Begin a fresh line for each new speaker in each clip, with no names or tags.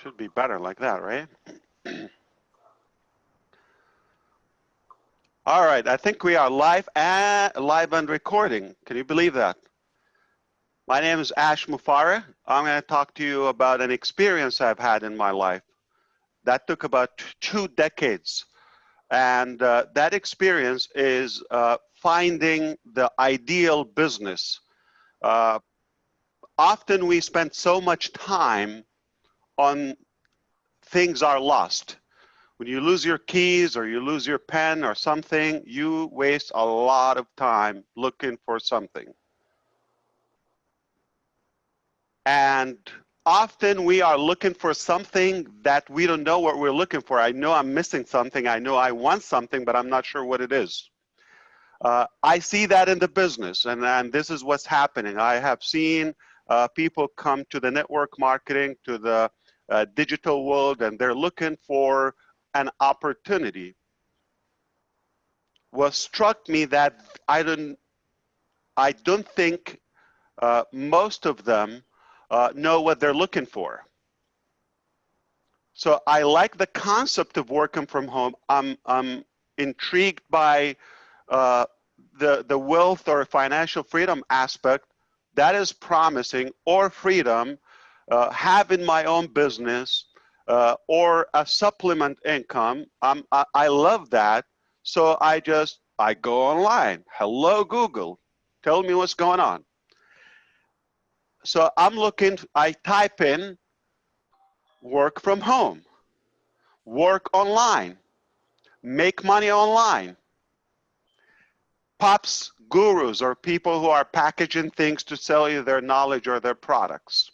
Should be better like that, right? All right, I think we are live and recording. Can you believe that? My name is Mufareh. I'm going to talk to you about an experience I've had in my life that took about 2 decades. And that experience is finding the ideal business. Often we spend so much time on things are lost. When you lose your keys or you lose your pen or something, you waste a lot of time looking for something. And often we are looking for something that we don't know what we're looking for. I know I'm missing something. I know I want something, but I'm not sure what it is. I see that in the business, and this is what's happening. I have seen people come to the network marketing, to the digital world, and they're looking for an opportunity. What struck me that I don't think most of them know what they're looking for. So I like the concept of working from home. I'm intrigued by the wealth or financial freedom aspect. That is promising, or freedom, having my own business, or a supplement income. I love that. So I go online. Hello, Google. Tell me what's going on. So I type in work from home, work online, make money online. Pops, gurus, or people who are packaging things to sell you their knowledge or their products.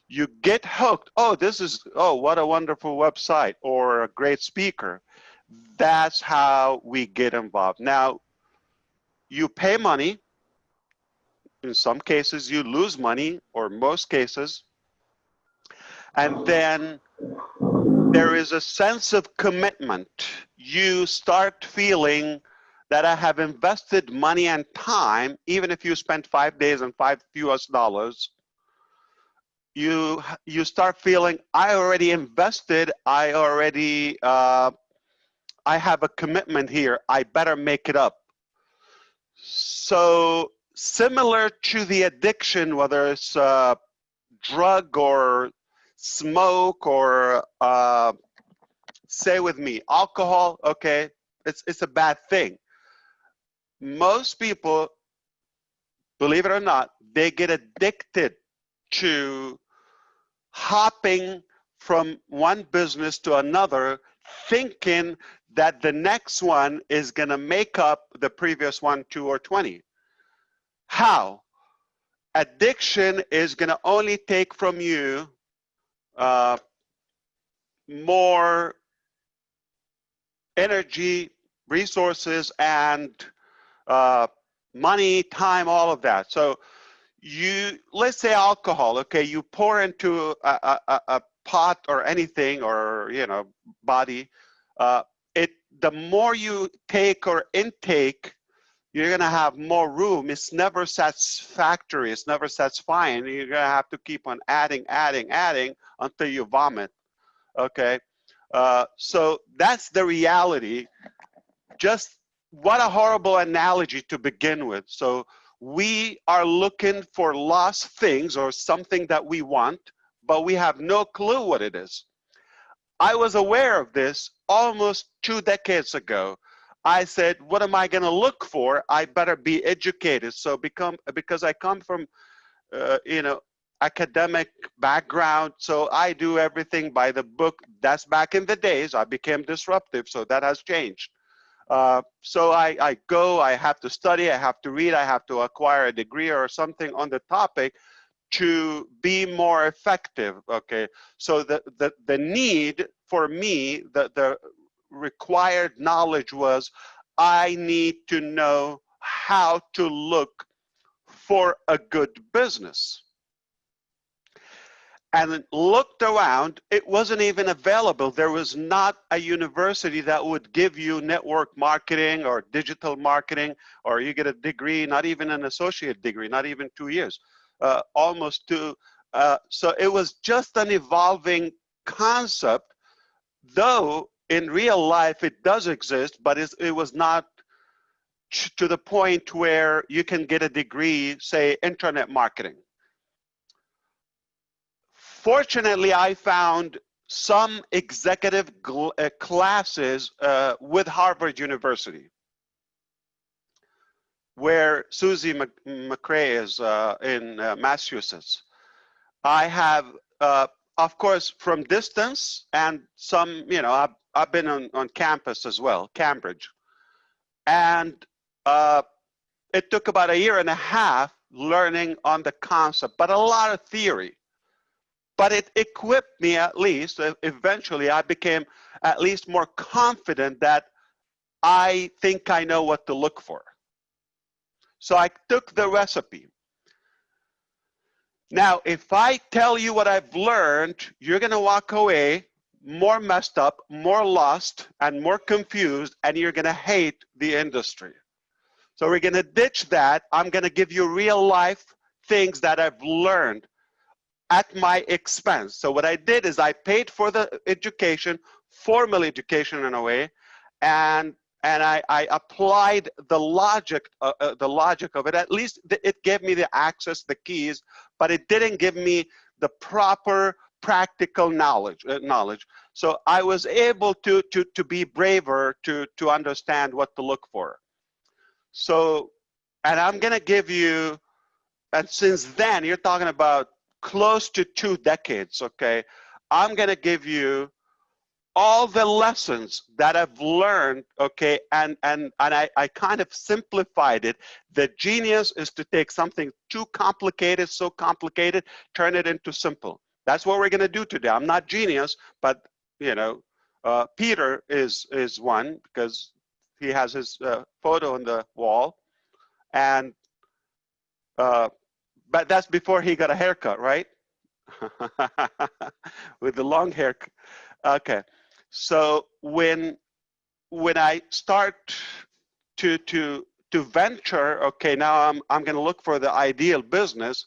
You get hooked. Oh, what a wonderful website, or a great speaker. That's how we get involved. Now, you pay money. In some cases, you lose money, or most cases. And then there is a sense of commitment. You start feeling that I have invested money and time, even if you spent 5 days and $5 US, you start feeling, I already invested, I have a commitment here, I better make it up. So similar to the addiction, whether it's drug or smoke or say with me, alcohol, okay, it's a bad thing. Most people, believe it or not, they get addicted to hopping from one business to another, thinking that the next one is going to make up the previous 1, 2, or 20. How? Addiction is going to only take from you more energy, resources, and money, time, all of that. So let's say alcohol, okay, you pour into a pot or anything, or body, the more you take or intake, you're gonna have more room. It's never satisfactory, it's never satisfying. You're gonna have to keep on adding until you vomit, okay? So that's the reality. Just what a horrible analogy to begin with. So we are looking for lost things or something that we want, but we have no clue what it is. I was aware of this almost 2 decades ago. I said, what am I going to look for? I better be educated. So because I come from, academic background, so I do everything by the book. That's back in the days. I became disruptive, so that has changed. So I have to study, I have to read, I have to acquire a degree or something on the topic to be more effective, okay? So the need for me, the required knowledge was, I need to know how to look for a good business. And looked around, it wasn't even available. There was not a university that would give you network marketing or digital marketing, or you get a degree, not even an associate degree, not even 2 years, almost to So it was just an evolving concept, though in real life it does exist, but it was not to the point where you can get a degree, say, internet marketing. Fortunately, I found some executive classes with Harvard University, where Susie McRae is in Massachusetts. I have, of course, from distance, and some, you know, I've been on campus as well, Cambridge. And it took about 1.5 years learning on the concept, but a lot of theory. But it equipped me, at least, eventually I became at least more confident that I think I know what to look for. So I took the recipe. Now, if I tell you what I've learned, you're gonna walk away more messed up, more lost, and more confused, and you're gonna hate the industry. So we're gonna ditch that. I'm gonna give you real life things that I've learned at my expense. So what I did is I paid for the education, formal education in a way, and I applied the logic of it. At least it gave me the access, the keys, but it didn't give me the proper practical knowledge. So I was able to be braver, to understand what to look for. So, and I'm gonna give you, and since then, you're talking about close to 2 decades, okay? I'm gonna give you all the lessons that I've learned, okay, and I kind of simplified it. The genius is to take something too complicated, so complicated, turn it into simple. That's what we're gonna do today. I'm not genius, but you know, Peter is one, because he has his photo on the wall, and but that's before he got a haircut, right? With the long hair. Okay. So when I start to venture, okay, now I'm going to look for the ideal business.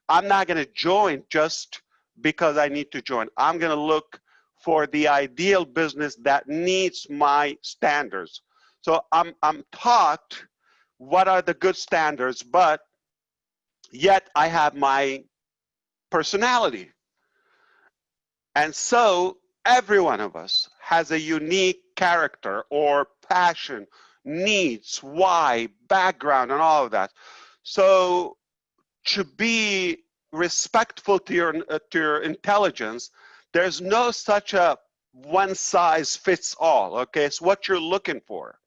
I'm not going to join just because I need to join. I'm going to look for the ideal business that needs my standards. So I'm taught what are the good standards, but yet I have my personality. And so every one of us has a unique character or passion, needs, why, background, and all of that. So to be respectful to your intelligence, there's no such a one size fits all, okay? It's what you're looking for,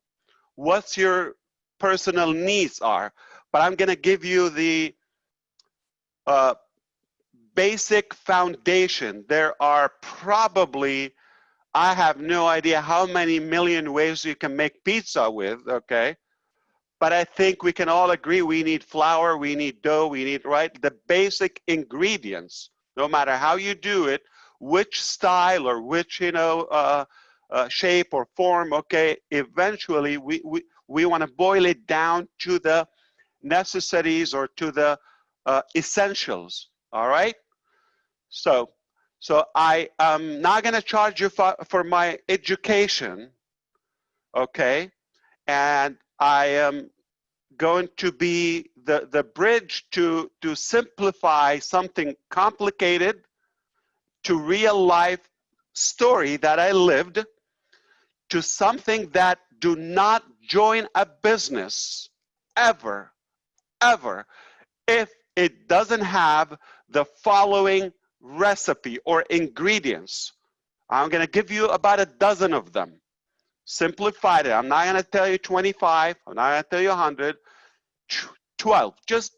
what your personal needs are. But I'm gonna give you the basic foundation. There are probably, I have no idea how many million ways you can make pizza with, okay? But I think we can all agree we need flour, we need dough, we need, right? The basic ingredients, no matter how you do it, which style or which, you know, shape or form, okay? Eventually, we want to boil it down to the necessities or to the essentials, all right? So I am not going to charge you for my education, okay? And I am going to be the bridge to simplify something complicated to real life story that I lived, to something that do not join a business ever, ever, if it doesn't have the following recipe or ingredients. I'm going to give you about a dozen of them. Simplified it. I'm not going to tell you 25. I'm not going to tell you 100. 12. Just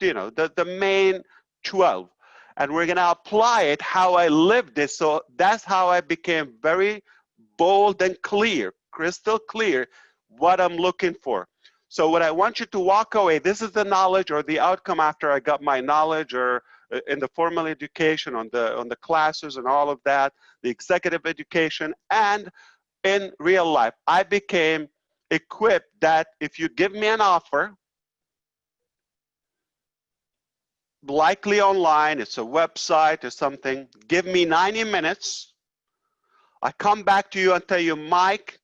you know, the main 12. And we're going to apply it how I lived it. So that's how I became very bold and clear, crystal clear, what I'm looking for. So what I want you to walk away, this is the knowledge or the outcome after I got my knowledge, or in the formal education, on the classes and all of that, the executive education, and in real life. I became equipped that if you give me an offer, likely online, it's a website or something. Give me 90 minutes. I come back to you and tell you, Mike,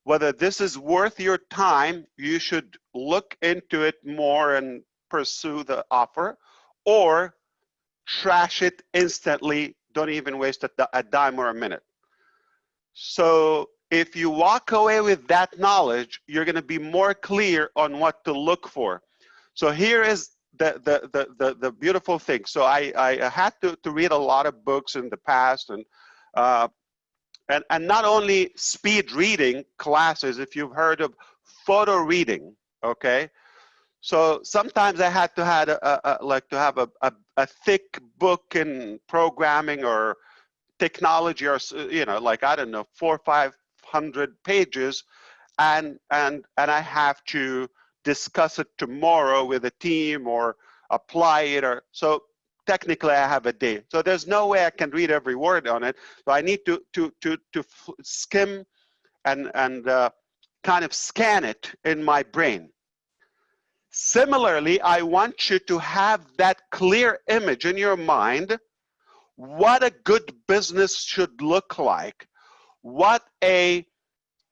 whether this is worth your time, you should look into it more and pursue the offer, or trash it instantly. Don't even waste a dime or a minute. So if you walk away with that knowledge, you're going to be more clear on what to look for. So here is the beautiful thing. So I had to read a lot of books in the past, and not only speed reading classes, if you've heard of photo reading, okay? So sometimes I had to have a thick book in programming or technology, or like, I don't know, 400 or 500 pages, and I have to discuss it tomorrow with a team or apply it, or so technically I have a day. So there's no way I can read every word on it. So I need to skim and kind of scan it in my brain. Similarly, I want you to have that clear image in your mind, what a good business should look like, what an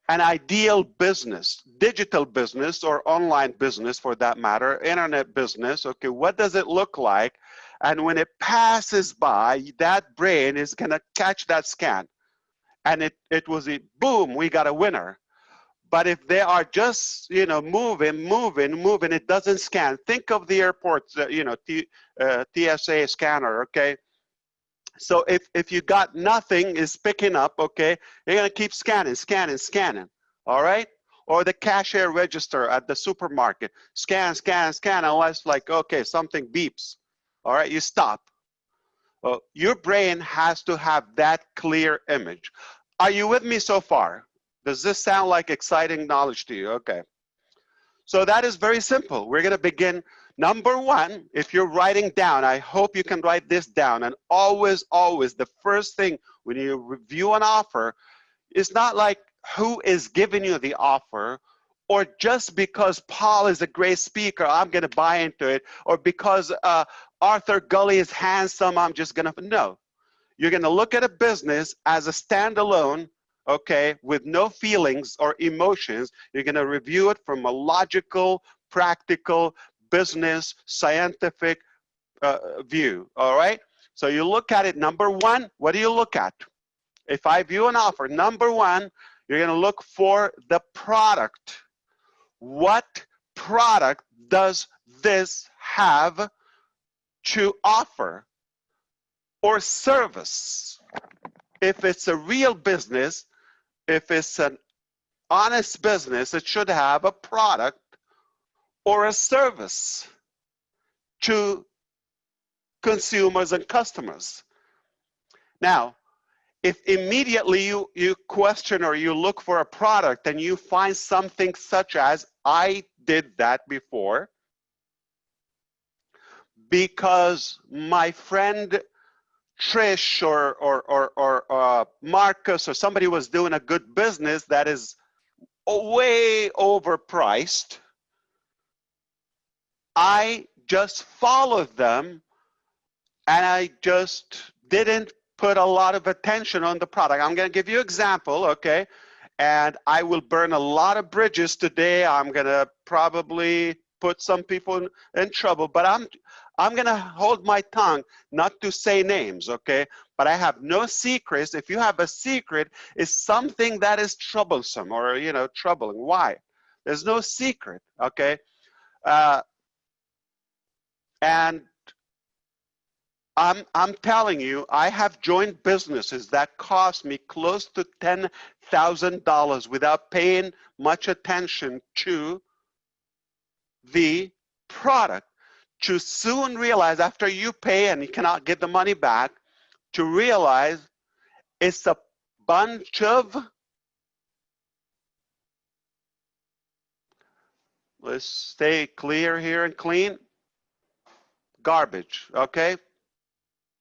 ideal business, digital business or online business for that matter, internet business, okay, what does it look like? And when it passes by, that brain is gonna catch that scan. And it was a boom, we got a winner. But if they are just, moving, it doesn't scan. Think of the airports, TSA scanner, okay? So if you got nothing is picking up, okay, you're gonna keep scanning, all right? Or the cashier register at the supermarket, scan, unless like, okay, something beeps, all right, you stop. Well, your brain has to have that clear image. Are you with me so far? Does this sound like exciting knowledge to you? Okay. So that is very simple. We're gonna begin. Number one, if you're writing down, I hope you can write this down, and always, the first thing when you review an offer, is not like who is giving you the offer, or just because Paul is a great speaker, I'm gonna buy into it, or because Arthur Gully is handsome, I'm just gonna, no. You're gonna look at a business as a standalone, okay, with no feelings or emotions. You're gonna review it from a logical, practical, business, scientific view, all right? So you look at it, number one, what do you look at? If I view an offer, number one, you're gonna look for the product. What product does this have to offer, or service? If it's a real business, if it's an honest business, it should have a product or a service to consumers and customers. Now, if immediately you question or you look for a product and you find something such as, I did that before because my friend Trish or Marcus or somebody was doing a good business that is way overpriced, I just followed them and I just didn't put a lot of attention on the product. I'm going to give you an example, okay? And I will burn a lot of bridges today. I'm going to probably put some people in trouble, but I'm going to hold my tongue not to say names, okay? But I have no secrets. If you have a secret, it's something that is troublesome or, troubling. Why? There's no secret, okay? And I'm telling you, I have joined businesses that cost me close to $10,000 without paying much attention to the product. To soon realize, after you pay and you cannot get the money back, to realize it's a bunch of, let's stay clear here and clean, garbage, okay?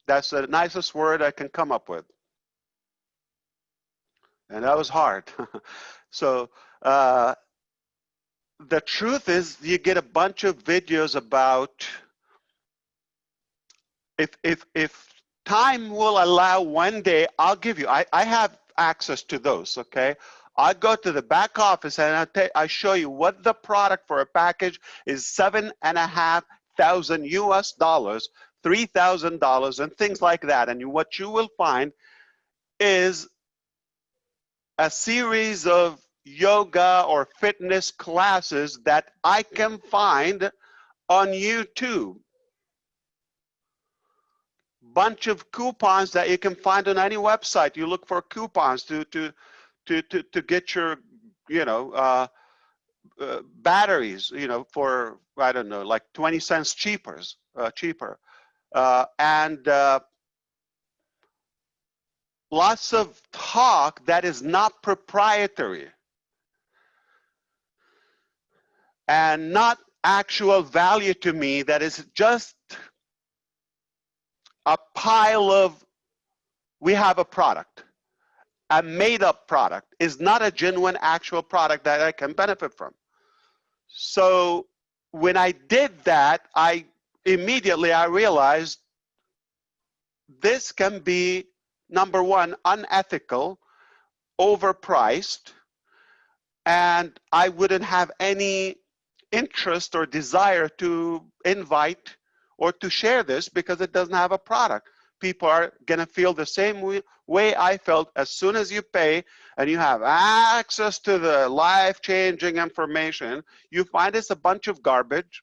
That's the nicest word I can come up with. And that was hard. So the truth is, you get a bunch of videos about if time will allow, one day I'll give you. I have access to those. Okay, I go to the back office and I show you what the product for a package is. $7,500 US, $3,000, and things like that. And what you will find is a series of yoga or fitness classes that I can find on YouTube. Bunch of coupons that you can find on any website. You look for coupons to get your, batteries, for, I don't know, like 20 cents cheaper. And lots of talk that is not proprietary and not actual value to me, that is just a pile of, we have a product. A made-up product is not a genuine actual product that I can benefit from. So when I did that, I realized this can be, number one, unethical, overpriced, and I wouldn't have any interest or desire to invite or to share this because it doesn't have a product. People are going to feel the same way I felt. As soon as you pay and you have access to the life-changing information, you find it's a bunch of garbage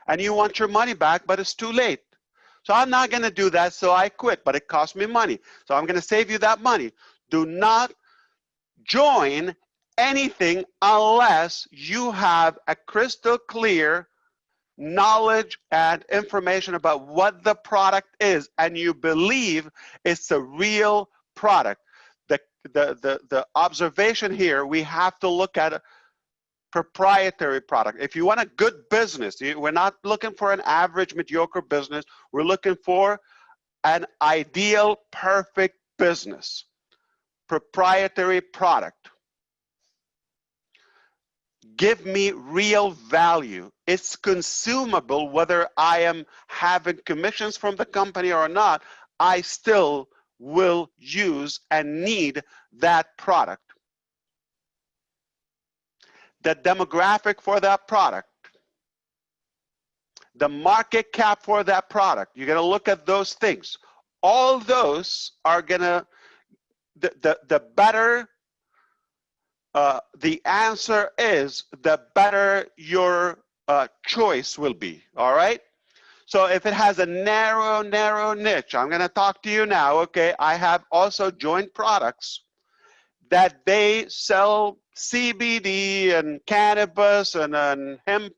and you want your money back, but it's too late. So I'm not going to do that, so I quit, but it cost me money. So I'm going to save you that money. Do not join anything unless you have a crystal clear knowledge and information about what the product is and you believe it's a real product. The observation here, we have to look at a proprietary product. If you want a good business, we're not looking for an average, mediocre business. We're looking for an ideal, perfect business. Proprietary product. Give me real value. It's consumable, whether I am having commissions from the company or not. I still will use and need that product. The demographic for that product, the market cap for that product, you're going to look at those things. All those are going to, the better the answer is, the better your choice will be, all right? So if it has a narrow niche, I'm going to talk to you now, okay? I have also joined products that they sell CBD and cannabis and hemp,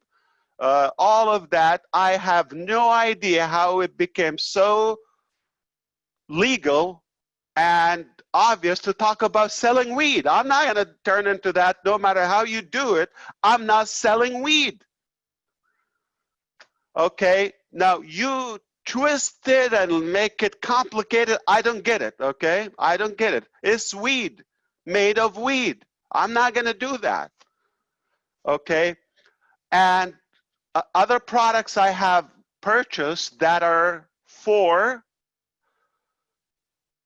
all of that. I have no idea how it became so legal and obvious to talk about selling weed. I'm not going to turn into that. No matter how you do it, I'm not selling weed. Okay, now you twist it and make it complicated. I don't get it, okay? I don't get it. It's weed, made of weed. I'm not going to do that, okay? And other products I have purchased that are for,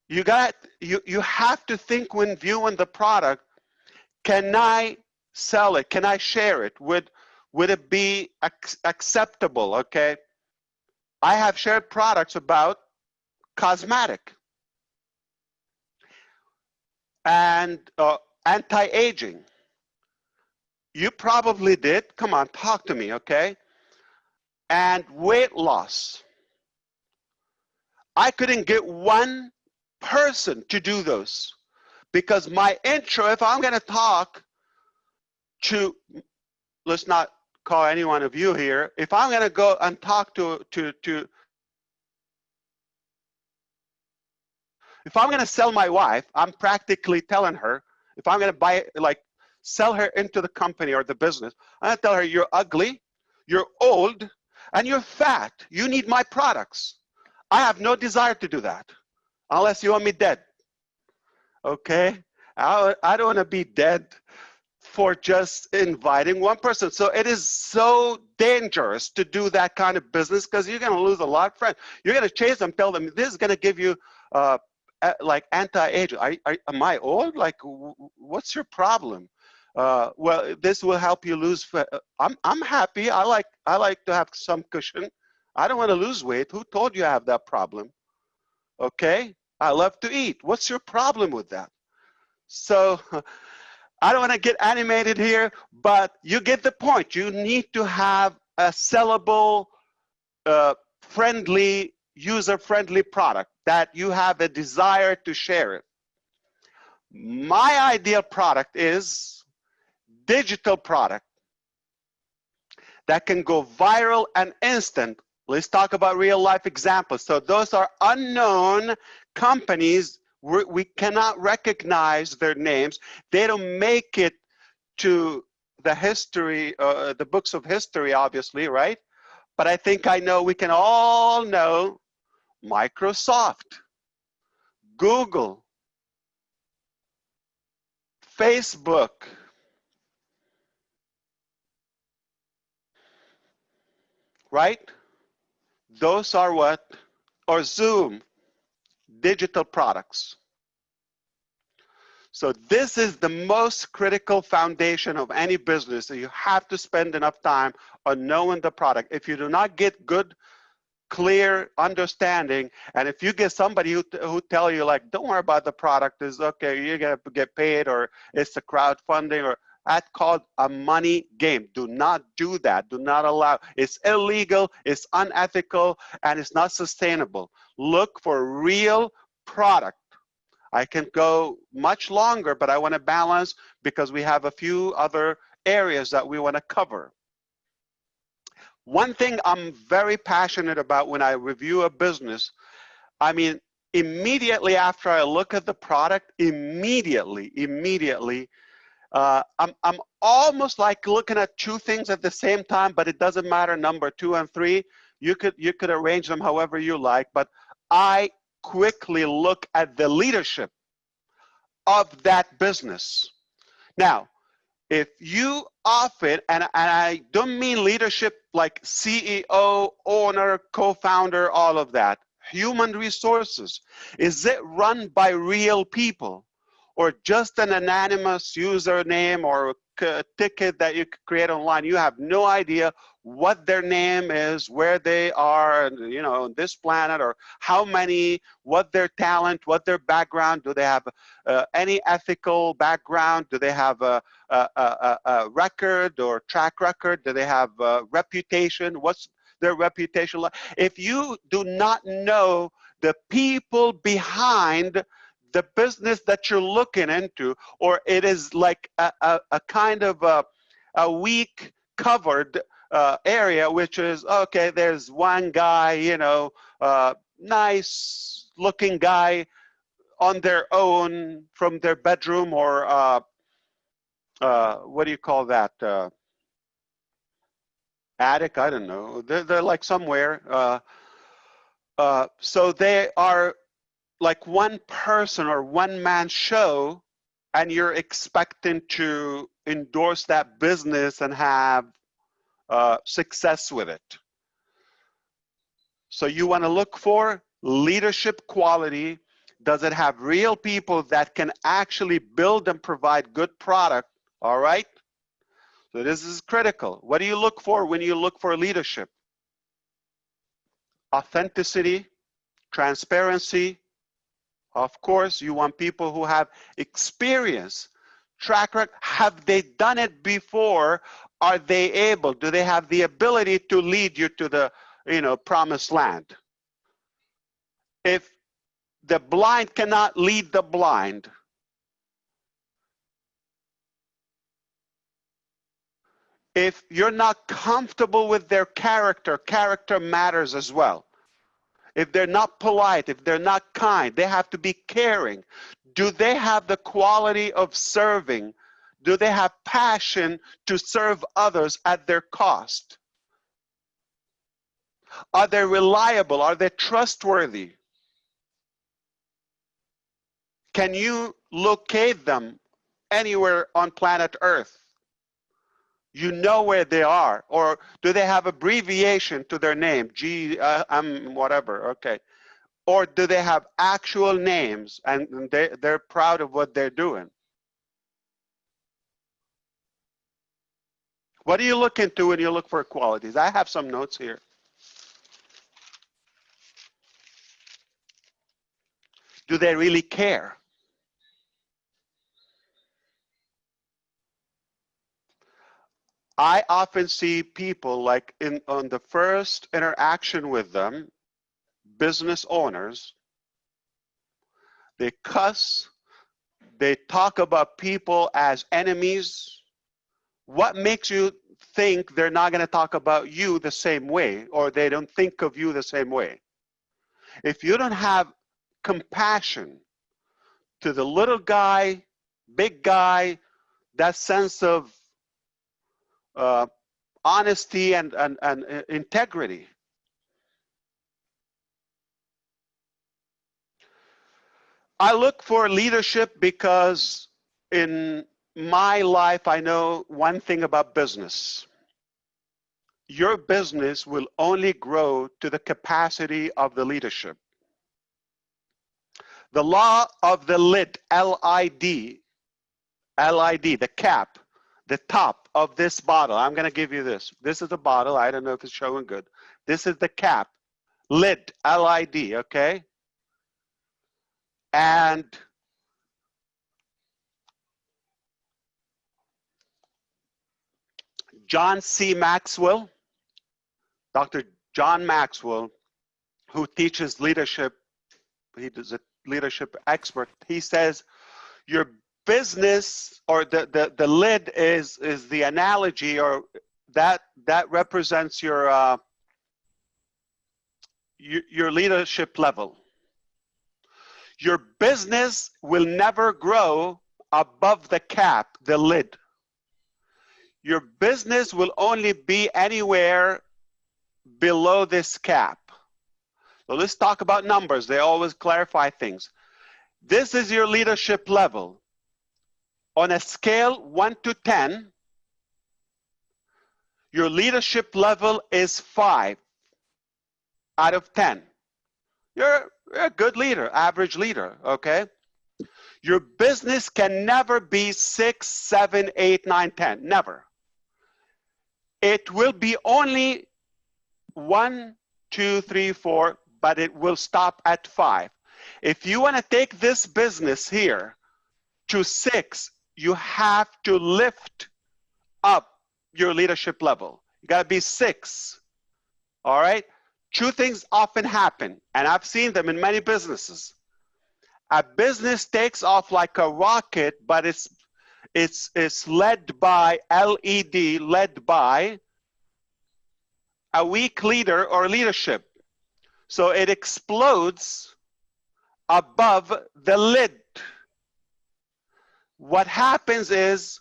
you have to think when viewing the product, can I sell it? Can I share it? Would it be acceptable, okay? I have shared products about cosmetic and anti-aging. You probably did. Come on, talk to me, okay? And weight loss. I couldn't get one person to do those because my intro, if I'm going to talk to, let's not call any one of you here, if I'm going to go and talk to if I'm going to sell my wife, I'm practically telling her, if I'm going to buy, like, sell her into the company or the business, I'm going to tell her, you're ugly, you're old, and you're fat. You need my products. I have no desire to do that unless you want me dead. Okay? I don't want to be dead for just inviting one person. So it is so dangerous to do that kind of business because you're going to lose a lot of friends. You're going to chase them, tell them this is going to give you like anti-aging. Am I old? Like, what's your problem? Well, this will help you lose. I'm happy. I like to have some cushion. I don't want to lose weight. Who told you I have that problem? Okay, I love to eat. What's your problem with that? So I don't want to get animated here, but you get the point. You need to have a sellable, friendly, user-friendly product that you have a desire to share it. My ideal product is digital product that can go viral and instant. Let's talk about real life examples. So those are unknown companies. We cannot recognize their names. They don't make it to the history, the books of history, obviously, right? But I think we can all know Microsoft, Google, Facebook, right? Those are what? Or Zoom, digital products. So this is the most critical foundation of any business. So you have to spend enough time on knowing the product. If you do not get good, clear understanding, and if you get somebody who tell you like, don't worry about the product, is okay, you're gonna get paid, or it's a crowdfunding, or that's called a money game. Do not do that. Do not allow. It's illegal, it's unethical, and it's not sustainable. Look for real product. I can go much longer, but I want to balance because we have a few other areas that we want to cover. One thing I'm very passionate about when I review a business, I mean, immediately after I look at the product, immediately, I'm almost like looking at two things at the same time, but it doesn't matter, number 2 and 3. You could arrange them however you like, but I quickly look at the leadership of that business. Now, if you often, and I don't mean leadership like CEO, owner, co-founder, all of that, human resources, is it run by real people or just an anonymous username or a ticket that you create online? You have no idea what their name is, where they are, you know, on this planet, or how many, what their talent, what their background. Do they have any ethical background? Do they have a record or track record? Do they have a reputation? What's their reputation like? If you do not know the people behind the business that you're looking into, or it is like a kind of a weak covered area, which is, okay, there's one guy, you know, nice looking guy on their own from their bedroom, or what do you call that? Attic, I don't know. They're like somewhere. So they are like one person or one man show, and you're expecting to endorse that business and have success with it. So you want to look for leadership quality. Does it have real people that can actually build and provide good product? All right. So this is critical. What do you look for when you look for leadership? Authenticity, transparency. Of course, you want people who have experience, track record. Have they done it before? Are they able? Do they have the ability to lead you to the, you know, promised land? If the blind cannot lead the blind, if you're not comfortable with their character, character matters as well. If they're not polite, if they're not kind, they have to be caring. Do they have the quality of serving? Do they have passion to serve others at their cost? Are they reliable? Are they trustworthy? Can you locate them anywhere on planet Earth? You know where they are, or do they have abbreviation to their name? I'm whatever, okay. Or do they have actual names and they're proud of what they're doing? What do you look into when you look for qualities? I have some notes here. Do they really care? I often see people like on the first interaction with them, business owners, they cuss, they talk about people as enemies. What makes you think they're not going to talk about you the same way, or they don't think of you the same way? If you don't have compassion to the little guy, big guy, that sense of honesty and integrity. I look for leadership because in my life, I know one thing about business. Your business will only grow to the capacity of the leadership. The law of the lid, L-I-D, the cap, the top of this bottle. I'm going to give you this. This is the bottle. I don't know if it's showing good. This is the cap, lid, L-I-D, okay? And John C. Maxwell, Dr. John Maxwell, who teaches leadership, he is a leadership expert, he says, your business, or the lid is the analogy, or that represents your leadership level. Your business will never grow above the cap, the lid. Your business will only be anywhere below this cap. So let's talk about numbers. They always clarify things. This is your leadership level. On a scale 1 to 10, your leadership level is 5 out of 10. You're a good leader, average leader, okay? Your business can never be 6, 7, 8, 9, 10, never. It will be only 1, 2, 3, 4, but it will stop at 5. If you want to take this business here to 6, you have to lift up your leadership level. You got to be 6. All right? Two things often happen, and I've seen them in many businesses. A business takes off like a rocket, but it's led by LED, led by a weak leader or leadership. So it explodes above the lid. What happens is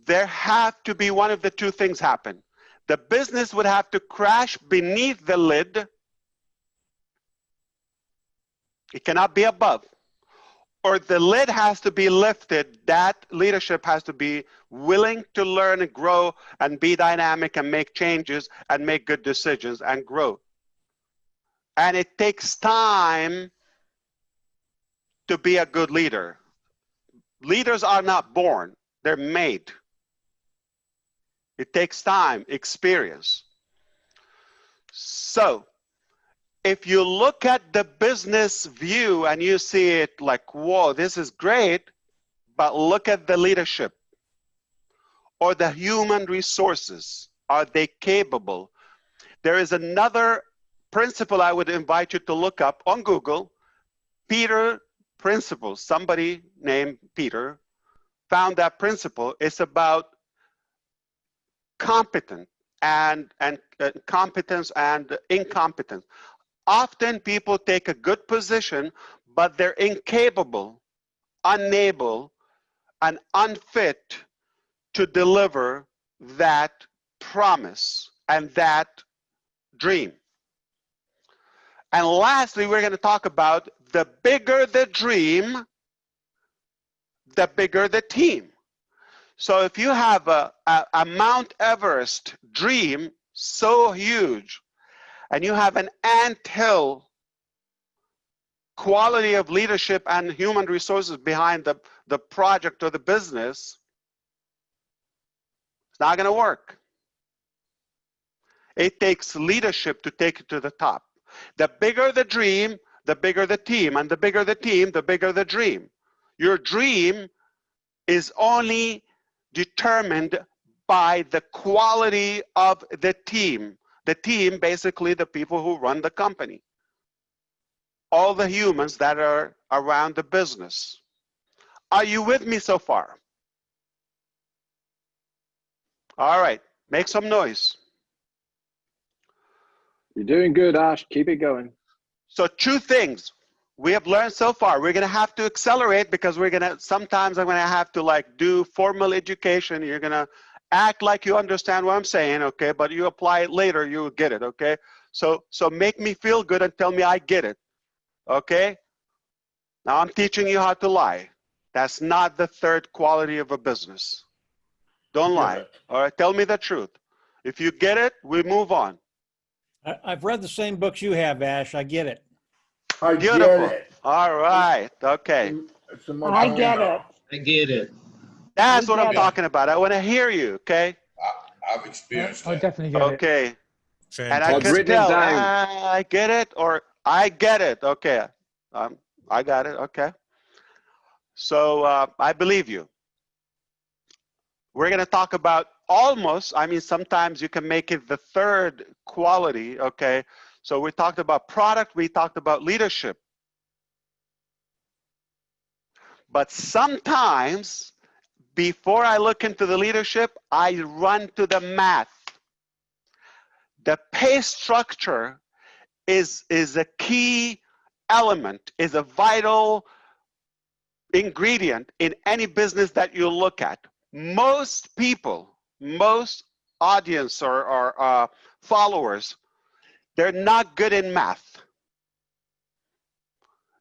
there have to be one of the two things happen. The business would have to crash beneath the lid. It cannot be above. Or the lid has to be lifted. That leadership has to be willing to learn and grow and be dynamic and make changes and make good decisions and grow. And it takes time to be a good leader. Leaders are not born, they're made. It takes time, experience. So, if you look at the business view and you see it like, whoa, this is great, but look at the leadership or the human resources. Are they capable? There is another principle I would invite you to look up on Google, Peter Principle. Somebody named Peter found that principle. It's about competence and competence and incompetence. Often people take a good position, but they're incapable, unable, and unfit to deliver that promise and that dream. And lastly, we're going to talk about the bigger the dream, the bigger the team. So if you have a Mount Everest dream so huge, and you have an anthill quality of leadership and human resources behind the project or the business, it's not going to work. It takes leadership to take it to the top. The bigger the dream, the bigger the team, and the bigger the team, the bigger the dream. Your dream is only determined by the quality of the team. The team, basically the people who run the company. All the humans that are around the business. Are you with me so far? All right, make some noise.
You're doing good, Ash. Keep it going.
So 2 things we have learned so far. We're gonna have to accelerate because sometimes I'm gonna have to like do formal education. You're gonna act like you understand what I'm saying, okay? But you apply it later, you'll get it, okay? So make me feel good and tell me I get it, okay? Now I'm teaching you how to lie. That's not the 3rd quality of a business. Don't lie, all right? Tell me the truth. If you get it, we move on.
I've read the same books you have, Ash. I get it.
Beautiful. Get it. All right, okay.
I get it.
I get it.
That's what I'm talking about. I want to hear you, okay?
I've experienced that.
I definitely get it.
Okay.
Fantastic.
And I
I've
could
written it
tell,
down.
I get it, or I get it. Okay. I got it. Okay. So I believe you. We're going to talk about sometimes you can make it the 3rd quality. Okay. So we talked about product. We talked about leadership. But sometimes before I look into the leadership, I run to the math. The pay structure is a key element, is a vital ingredient in any business that you look at. Most people, most audience or followers, they're not good in math.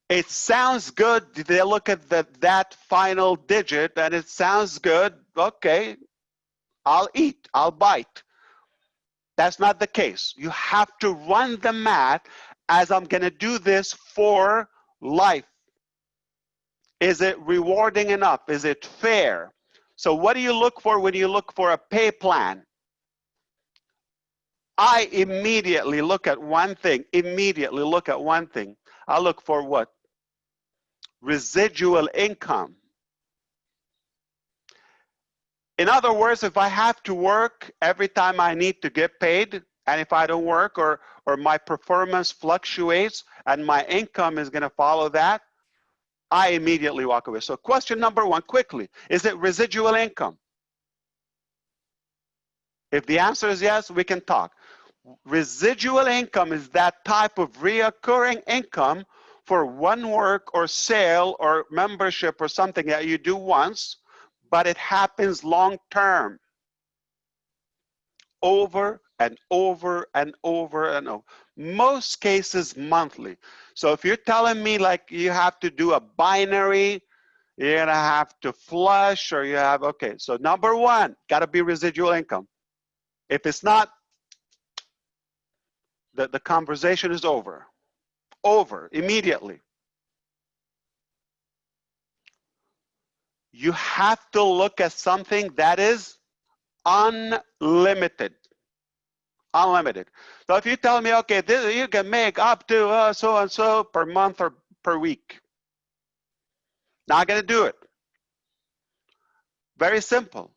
It sounds good. They look at that final digit and it sounds good. Okay, I'll eat, I'll bite. That's not the case. You have to run the math as I'm going to do this for life. Is it rewarding enough? Is it fair? So what do you look for when you look for a pay plan? I immediately look at one thing. I look for what? Residual income. In other words, if I have to work every time I need to get paid, and if I don't work or my performance fluctuates and my income is going to follow that, I immediately walk away. So question number 1, quickly, is it residual income? If the answer is yes, we can talk. Residual income is that type of reoccurring income for one work or sale or membership or something that you do once, but it happens long term, over and over and over and over. Most cases monthly. So if you're telling me like you have to do a binary, you're gonna have to flush, or you have, okay, so number 1, gotta be residual income. If it's not, the conversation is over. Over, immediately. You have to look at something that is unlimited. Unlimited. So if you tell me, okay, you can make up to so and so per month or per week. Not gonna do it. Very simple.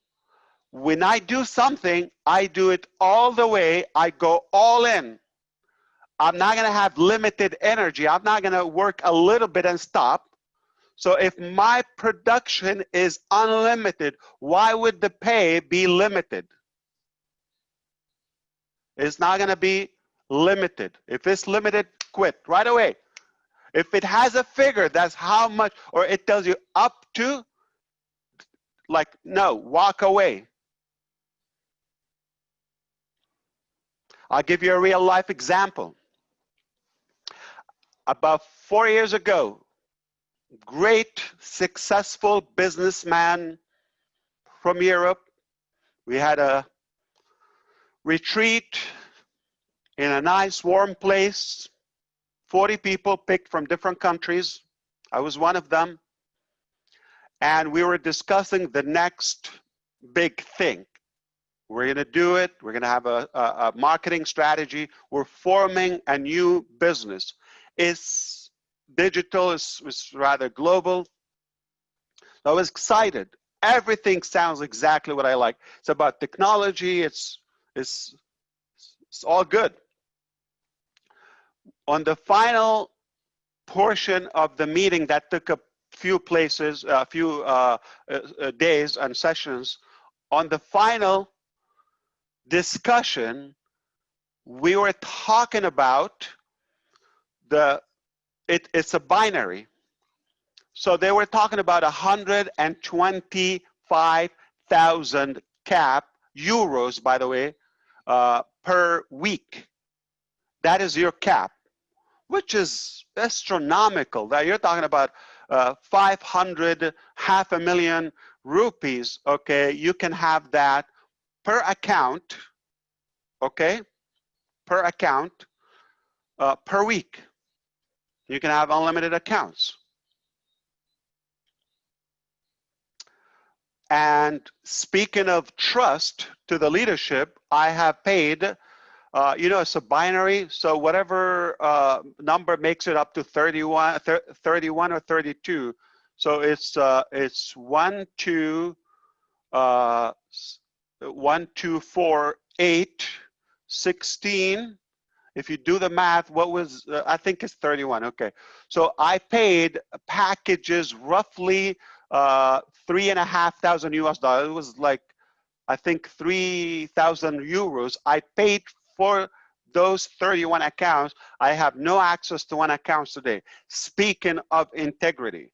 When I do something, I do it all the way. I go all in. I'm not gonna have limited energy. I'm not gonna work a little bit and stop. So if my production is unlimited, why would the pay be limited? It's not gonna be limited. If it's limited, quit right away. If it has a figure, that's how much, or it tells you up to, like, no, walk away. I'll give you a real life example. About 4 years ago, great, successful businessman, from Europe. We had a retreat in a nice warm place, 40 people picked from different countries. I was one of them. And we were discussing the next big thing. We're going to do it. We're going to have a marketing strategy. We're forming a new business. It's digital, it's rather global. I was excited. Everything sounds exactly what I like. It's about technology. It's all good. On the final portion of the meeting that took a few places, a few days and sessions, on the final discussion, we were talking about it's a binary. So they were talking about 125,000 euros, by the way, per week. That is your cap, which is astronomical. That you're talking about 500, $500,000 rupees. Okay, you can have that per account. Okay, per account per week. You can have unlimited accounts. And speaking of trust to the leadership, I have paid, it's a binary, so whatever number makes it up to 31 or 32. So it's 1, 2, 4, 8, 16. If you do the math, what was, I think it's 31, okay. So I paid packages roughly 3,500 US dollars. It was like, I think 3,000 euros. I paid for those 31 accounts. I have no access to one account today. Speaking of integrity,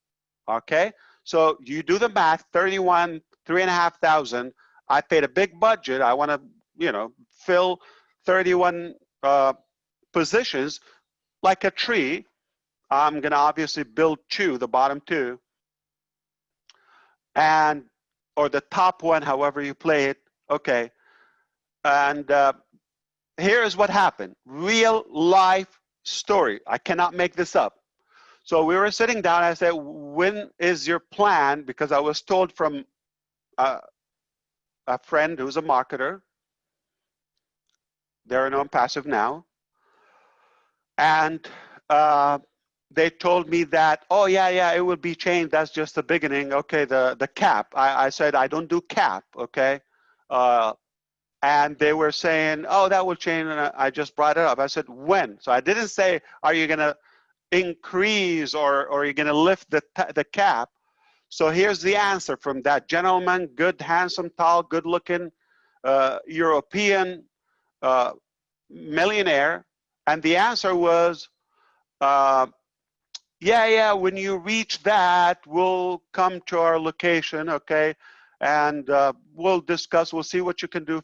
okay? So you do the math, 31, 3,500. I paid a big budget. I want to, fill 31 positions like a tree. I'm going to obviously build 2, the bottom 2. And, or the top one, however you play it, okay. And here's what happened. Real life story. I cannot make this up. So we were sitting down, I said, when is your plan? Because I was told from a friend who's a marketer. They're in Onpassive now. And they told me that, oh yeah, it will be changed. That's just the beginning. Okay, the cap. I said, I don't do cap, okay? And they were saying, oh, that will change. And I just brought it up. I said, when? So I didn't say, are you gonna increase or are you gonna lift the cap? So here's the answer from that gentleman, good, handsome, tall, good looking, European millionaire. And the answer was, yeah, when you reach that, we'll come to our location, okay? And we'll discuss, we'll see what you can do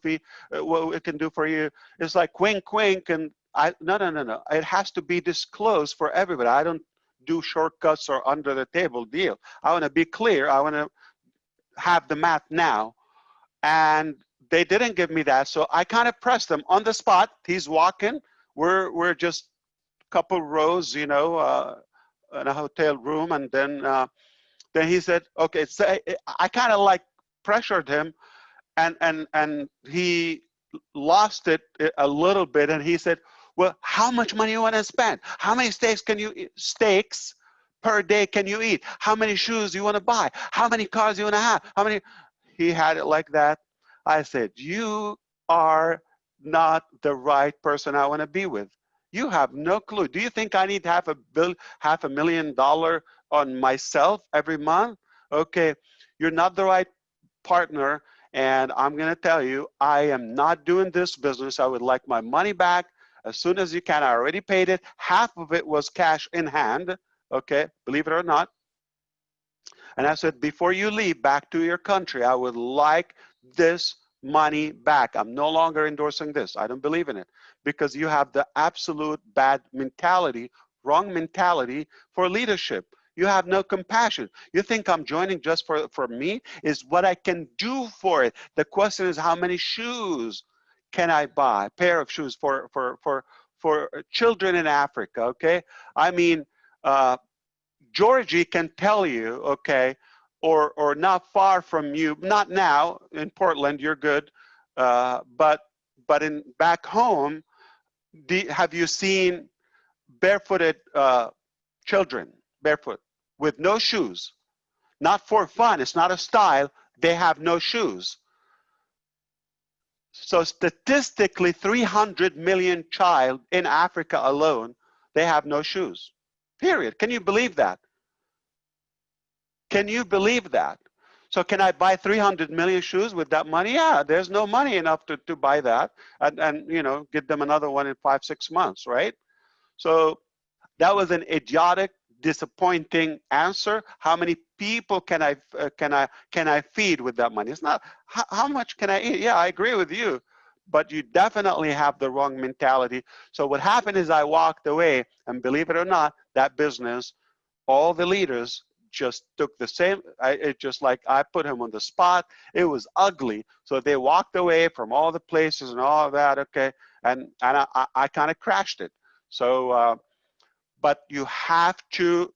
what it can do for you. It's like wink, wink, and no. It has to be disclosed for everybody. I don't do shortcuts or under the table deal. I want to be clear. I want to have the math now. And they didn't give me that, so I kind of pressed him on the spot. He's walking. We're just a couple rows, in a hotel room, and then he said, okay. So I kind of like pressured him, and he lost it a little bit, and he said, well, how much money you want to spend? How many steaks per day can you eat? How many shoes you want to buy? How many cars you want to have? How many? He had it like that. I said, you are not the right person I want to be with. You have no clue. Do you think I need $500,000 on myself every month? Okay, you're not the right partner, and I'm going to tell you, I am not doing this business. I would like my money back as soon as you can. I already paid it. Half of it was cash in hand, okay, believe it or not. And I said, before you leave back to your country, I would like this money back. I'm no longer endorsing this. I don't believe in it because you have the absolute bad mentality, wrong mentality for leadership. You have no compassion. You think I'm joining just for me? Is what I can do for it. The question is, how many shoes can I buy? A pair of shoes for children in Africa, okay? I mean, Georgie can tell you, okay, or not far from you, not now in Portland, you're good, but in back home, have you seen barefooted children, barefoot, with no shoes? Not for fun, it's not a style, they have no shoes. So statistically, 300 million child in Africa alone, they have no shoes, period. Can you believe that? Can you believe that? So can I buy 300 million shoes with that money? Yeah, there's no money enough to buy that and you know, get them another one in 5-6 months, right? So that was an idiotic, disappointing answer. How many people can I feed with that money? It's not how much can I eat? Yeah, I agree with you, but you definitely have the wrong mentality. So what happened is I walked away, and believe it or not, that business, all the leaders just took the same, it just like I put him on the spot. It was ugly. So they walked away from all the places and all of that, okay? And I kind of crashed it. So, but you have to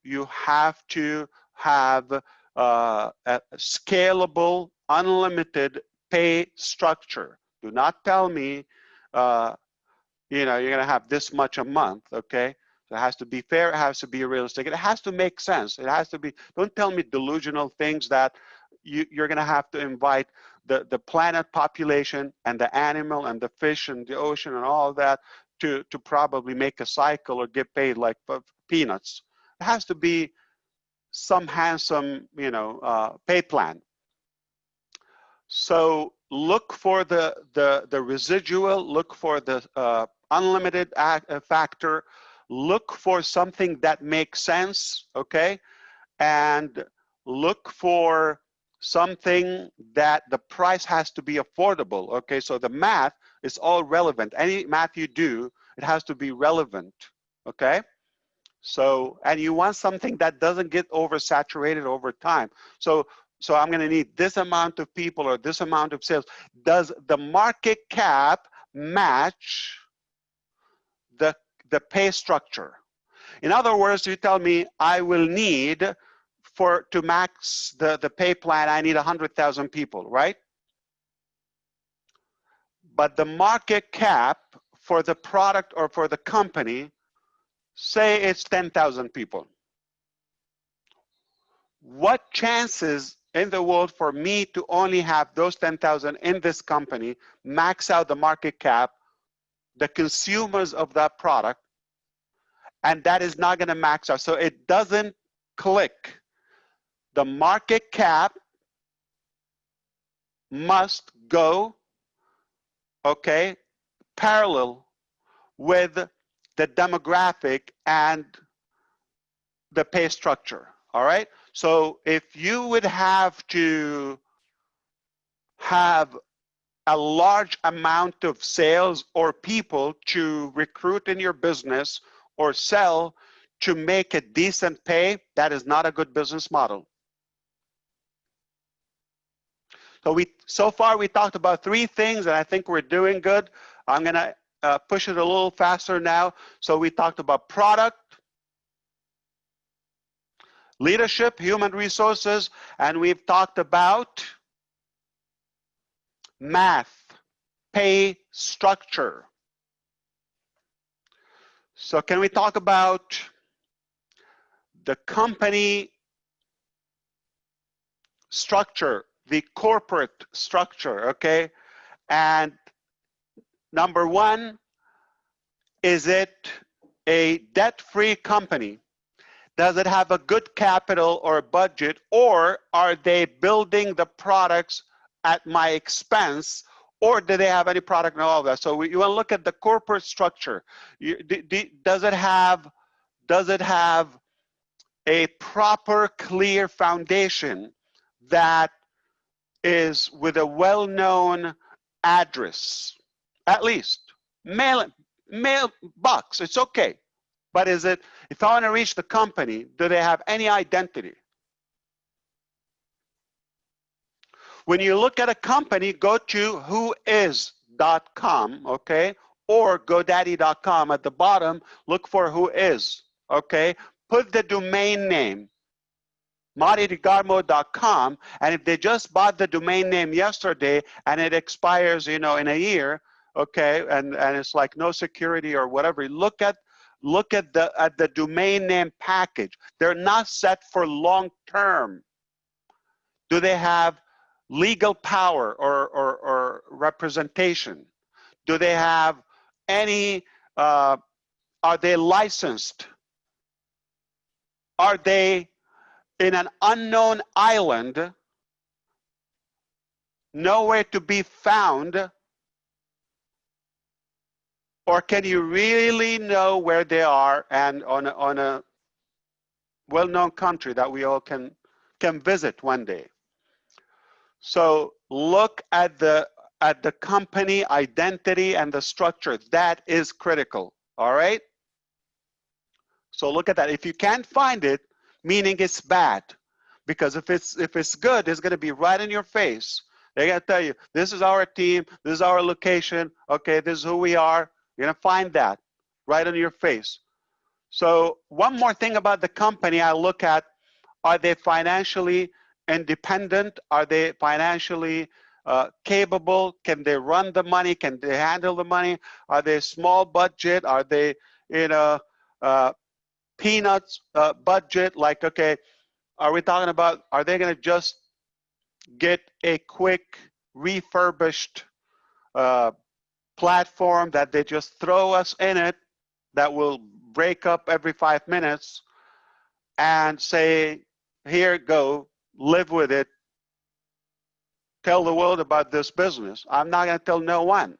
have a scalable, unlimited pay structure. Do not tell me, you know, you're gonna have this much a month, okay? So it has to be fair, it has to be realistic, it has to make sense. It has to be, don't tell me delusional things that you're gonna have to invite the planet population and the animal and the fish and the ocean and all of that to probably make a cycle or get paid like peanuts. It has to be some handsome, you know, pay plan. So look for the residual, look for the unlimited factor, look for something that makes sense, okay? And look for something that the price has to be affordable, okay? So the math is all relevant. Any math you do, it has to be relevant, okay? So, and you want something that doesn't get oversaturated over time. So I'm gonna need this amount of people or this amount of sales. Does the market cap match the pay structure? In other words, you tell me I will need to max the pay plan, I need 100,000 people, right? But the market cap for the product or for the company, say it's 10,000 people. What chances in the world for me to only have those 10,000 in this company, max out the market cap, the consumers of that product, and that is not gonna max out. So it doesn't click. The market cap must go, okay, parallel with the demographic and the pay structure, all right? So if you would have to have a large amount of sales or people to recruit in your business or sell to make a decent pay, that is not a good business model. So far we talked about 3 things, and I think we're doing good. I'm gonna push it a little faster now. So we talked about product, leadership, human resources, and we've talked about math, pay structure. So can we talk about the company structure, the corporate structure, okay? And number 1, is it a debt-free company? Does it have a good capital or budget, or are they building the products at my expense, or do they have any product and all of that? So you want to look at the corporate structure. Does it have a proper, clear foundation that is with a well-known address, at least mail box? It's okay. But is it, if I want to reach the company, do they have any identity? When you look at a company, go to whois.com, okay? Or GoDaddy.com at the bottom, look for whois, okay? Put the domain name, MartyDeGarmo.com, and if they just bought the domain name yesterday and it expires, you know, in a year, okay, and it's like no security or whatever, look at the domain name package. They're not set for long term. Do they have legal power or representation? Do they have any, are they licensed? Are they in an unknown island, nowhere to be found? Or can you really know where they are and on a well-known country that we all can visit one day? So look at the company identity and the structure. That is critical, all right? So look at that. If you can't find it, meaning it's bad. Because if it's good, it's gonna be right in your face. They're gonna tell you, this is our team, this is our location, okay, this is who we are. You're gonna find that right in your face. So one more thing about the company I look at, are they financially independent? Are they financially capable? Can they run the money? Can they handle the money? Are they small budget? Are they, you know, peanuts budget? Like, okay, are we talking about, are they gonna just get a quick refurbished platform that they just throw us in it that will break up every 5 minutes and say, here, go, live with it, tell the world about this business? I'm not going to tell no one.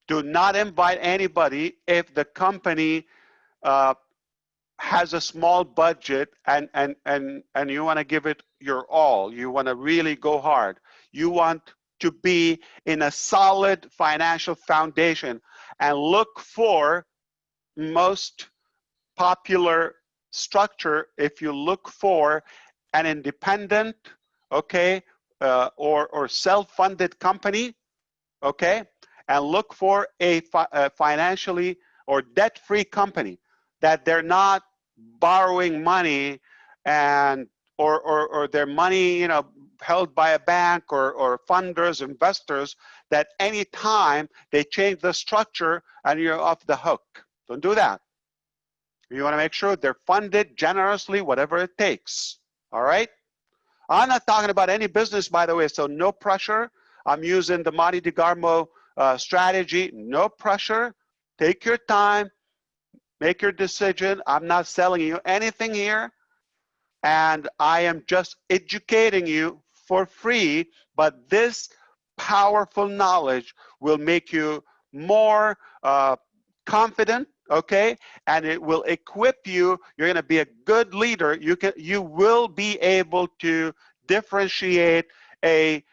Do not invite anybody if the company has a small budget and you want to give it your all. You want to really go hard. You want to be in a solid financial foundation, and look for most popular structure. If you look for an independent, okay, or self-funded company, okay, and look for a financially or debt-free company, that they're not borrowing money and or their money, you know, held by a bank or funders, investors, that any time they change the structure and you're off the hook. Don't do that. You want to make sure they're funded generously, whatever it takes. All right? I'm not talking about any business, by the way, so no pressure. I'm using the Marty DeGarmo strategy. No pressure. Take your time. Make your decision. I'm not selling you anything here. And I am just educating you for free. But this powerful knowledge will make you more confident, okay? And it will equip you. You're going to be a good leader. You will be able to differentiate a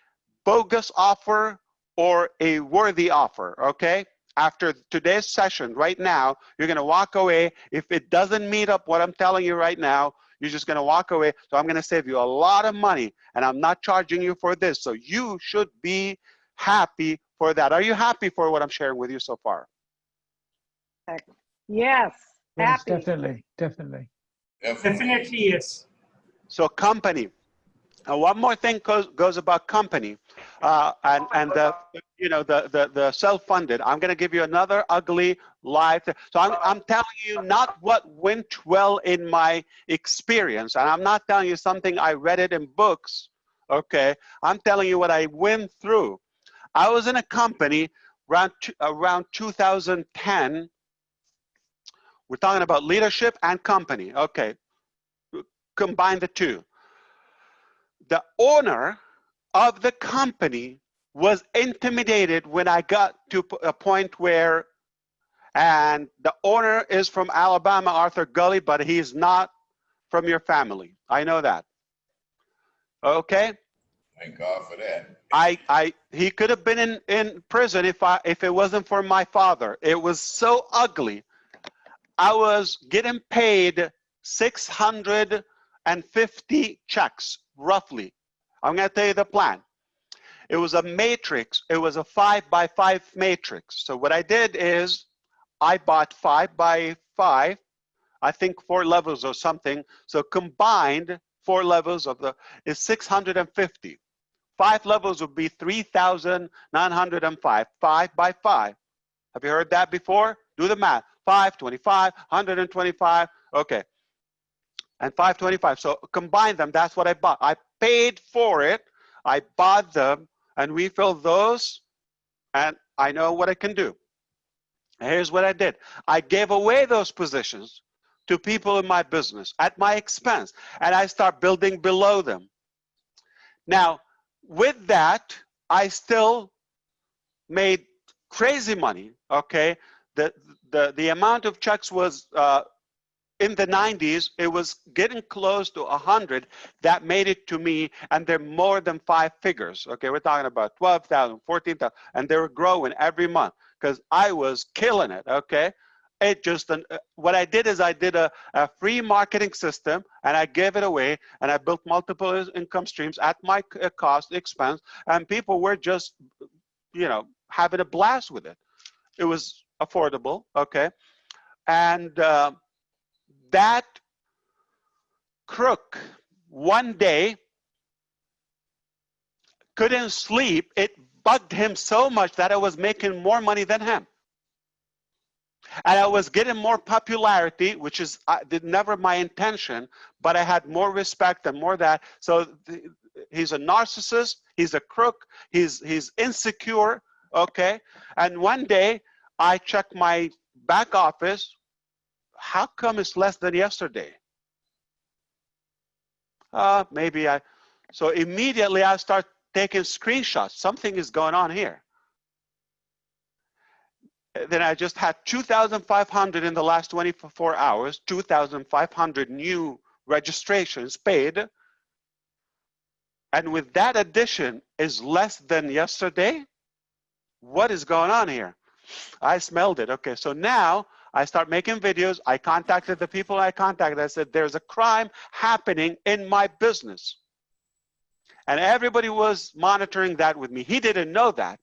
bogus offer or a worthy offer, okay? After today's session, right now, you're going to walk away. If it doesn't meet up what I'm telling you right now, you're just going to walk away. So I'm going to save you a lot of money, and I'm not charging you for this. So you should be happy for that. Are you happy for what I'm sharing with you so far?
Yes,
Yes,
happy.
definitely, definitely.
Definitely, yes.
So company. One more thing goes about company, and the, you know, the self-funded. I'm going to give you another ugly lie. So I'm telling you not what went well in my experience, and I'm not telling you something I read it in books. Okay, I'm telling you what I went through. I was in a company around 2010. We're talking about leadership and company. Okay, combine the two. The owner of the company was intimidated when I got to a point where, and the owner is from Alabama, Arthur Gully, but he's not from your family. I know that. Okay?
Thank God for that.
He could have been in prison if it wasn't for my father. It was so ugly. I was getting paid 650 checks, roughly. I'm going to tell you the plan. It was a matrix. It was a 5x5 matrix. So what I did is I bought 5x5, I think 4 levels or something. So combined 4 levels of the is 650. 5 levels would be 3,905. 5x5. Have you heard that before? Do the math. 525, 125. Okay. And 525. So combine them. That's what I bought. I paid for it. I bought them, and we filled those, and I know what I can do. And here's what I did. I gave away those positions to people in my business at my expense, and I start building below them. Now, with that, I still made crazy money, okay? The amount of checks was in the 90s, it was getting close to 100 that made it to me, and they're more than 5 figures. Okay, we're talking about 12,000, 14,000, and they were growing every month because I was killing it. Okay, it just what I did is I did a free marketing system, and I gave it away, and I built multiple income streams at my cost expense, and people were just, you know, having a blast with it. It was affordable. Okay, and that crook one day couldn't sleep. It bugged him so much that I was making more money than him. And I was getting more popularity, which is never my intention, but I had more respect and more that. So he's a narcissist, he's a crook, he's insecure, okay? And one day I checked my back office. How come it's less than yesterday? So immediately I start taking screenshots. Something is going on here. Then I just had 2,500 in the last 24 hours, 2,500 new registrations paid. And with that addition is less than yesterday? What is going on here? I smelled it. Okay, so now I start making videos. I contacted the people I contacted. I said, there's a crime happening in my business. And everybody was monitoring that with me. He didn't know that.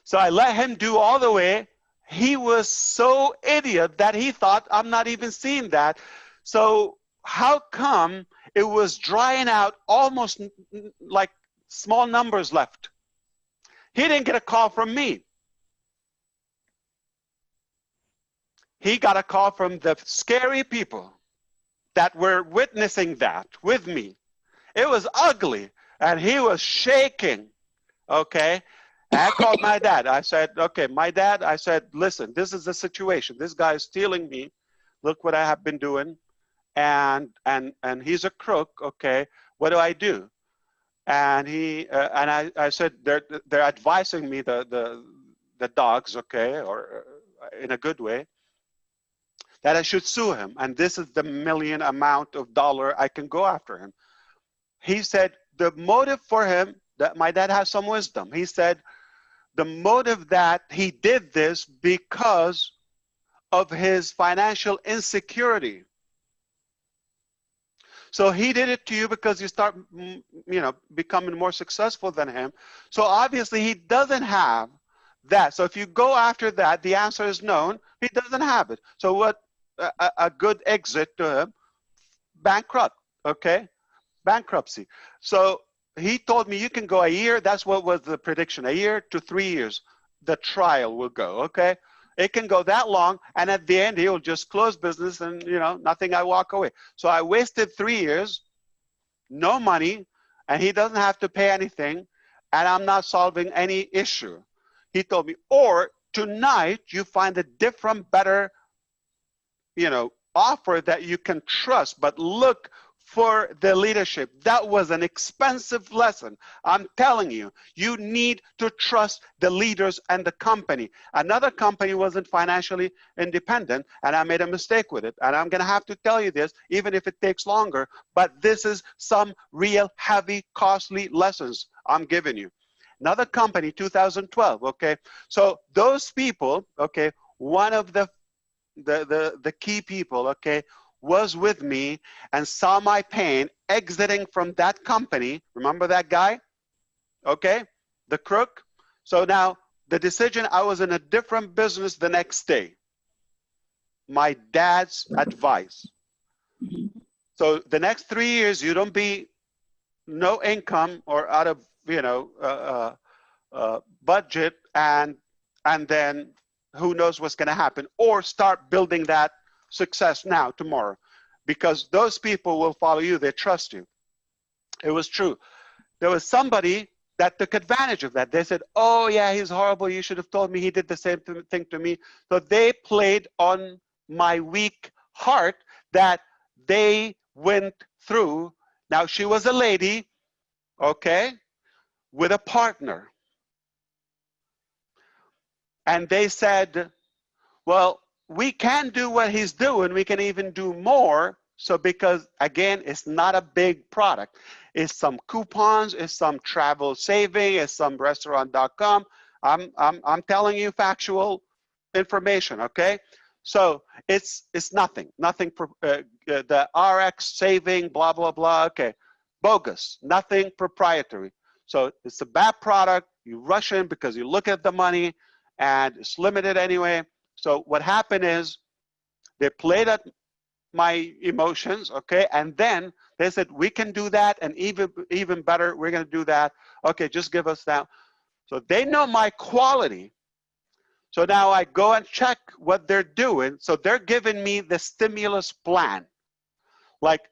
So I let him do all the way. He was so idiot that he thought I'm not even seeing that. So how come it was drying out, almost like small numbers left? He didn't get a call from me. He got a call from the scary people that were witnessing that with me. It was ugly, and he was shaking, okay? And I called my dad. I said, okay, my dad, I said, listen, this is the situation. This guy is stealing me. Look what I have been doing. And he's a crook, okay? What do I do? And I said, they're advising me, the dogs, okay, or in a good way, that I should sue him. And this is the million amount of dollar I can go after him. He said the motive for him, that my dad has some wisdom. He said the motive that he did this because of his financial insecurity. So he did it to you because you start, you know, becoming more successful than him. So obviously he doesn't have that. So if you go after that, the answer is known. He doesn't have it. So what? A good exit to him, bankrupt, okay? Bankruptcy. So he told me you can go a year. That's what was the prediction, a year to 3 years. The trial will go, okay? It can go that long, and at the end, he'll just close business and, you know, nothing, I walk away. So I wasted 3 years, no money, and he doesn't have to pay anything, and I'm not solving any issue. He told me, or tonight, you find a different, better, you know, offer that you can trust, but look for the leadership. That was an expensive lesson. I'm telling you, you need to trust the leaders and the company. Another company wasn't financially independent, and I made a mistake with it. And I'm going to have to tell you this, even if it takes longer, but this is some real heavy, costly lessons I'm giving you. Another company, 2012, okay? So those people, okay, one of the key people, okay, was with me and saw my pain exiting from that company. Remember that guy? Okay, the crook. So now the decision, I was in a different business the next day. My dad's advice. So the next 3 years, you don't be no income or out of, you know, budget, and then who knows what's going to happen, or start building that success now, tomorrow, because those people will follow you. They trust you. It was true. There was somebody that took advantage of that. They said, oh yeah, he's horrible. You should have told me. He did the same thing to me. So they played on my weak heart that they went through. Now, she was a lady, okay, with a partner. And they said, well, we can do what he's doing. We can even do more. So because, again, it's not a big product. It's some coupons, it's some travel saving, it's some restaurant.com. I'm telling you factual information, okay? So it's nothing the RX saving, blah, blah, blah, okay. Bogus, nothing proprietary. So it's a bad product. You rush in because you look at the money and it's limited anyway. So what happened is they played at my emotions, okay, and then they said, we can do that, and even better, we're going to do that. Okay, just give us that. So they know my quality. So now I go and check what they're doing. So they're giving me the stimulus plan. Like,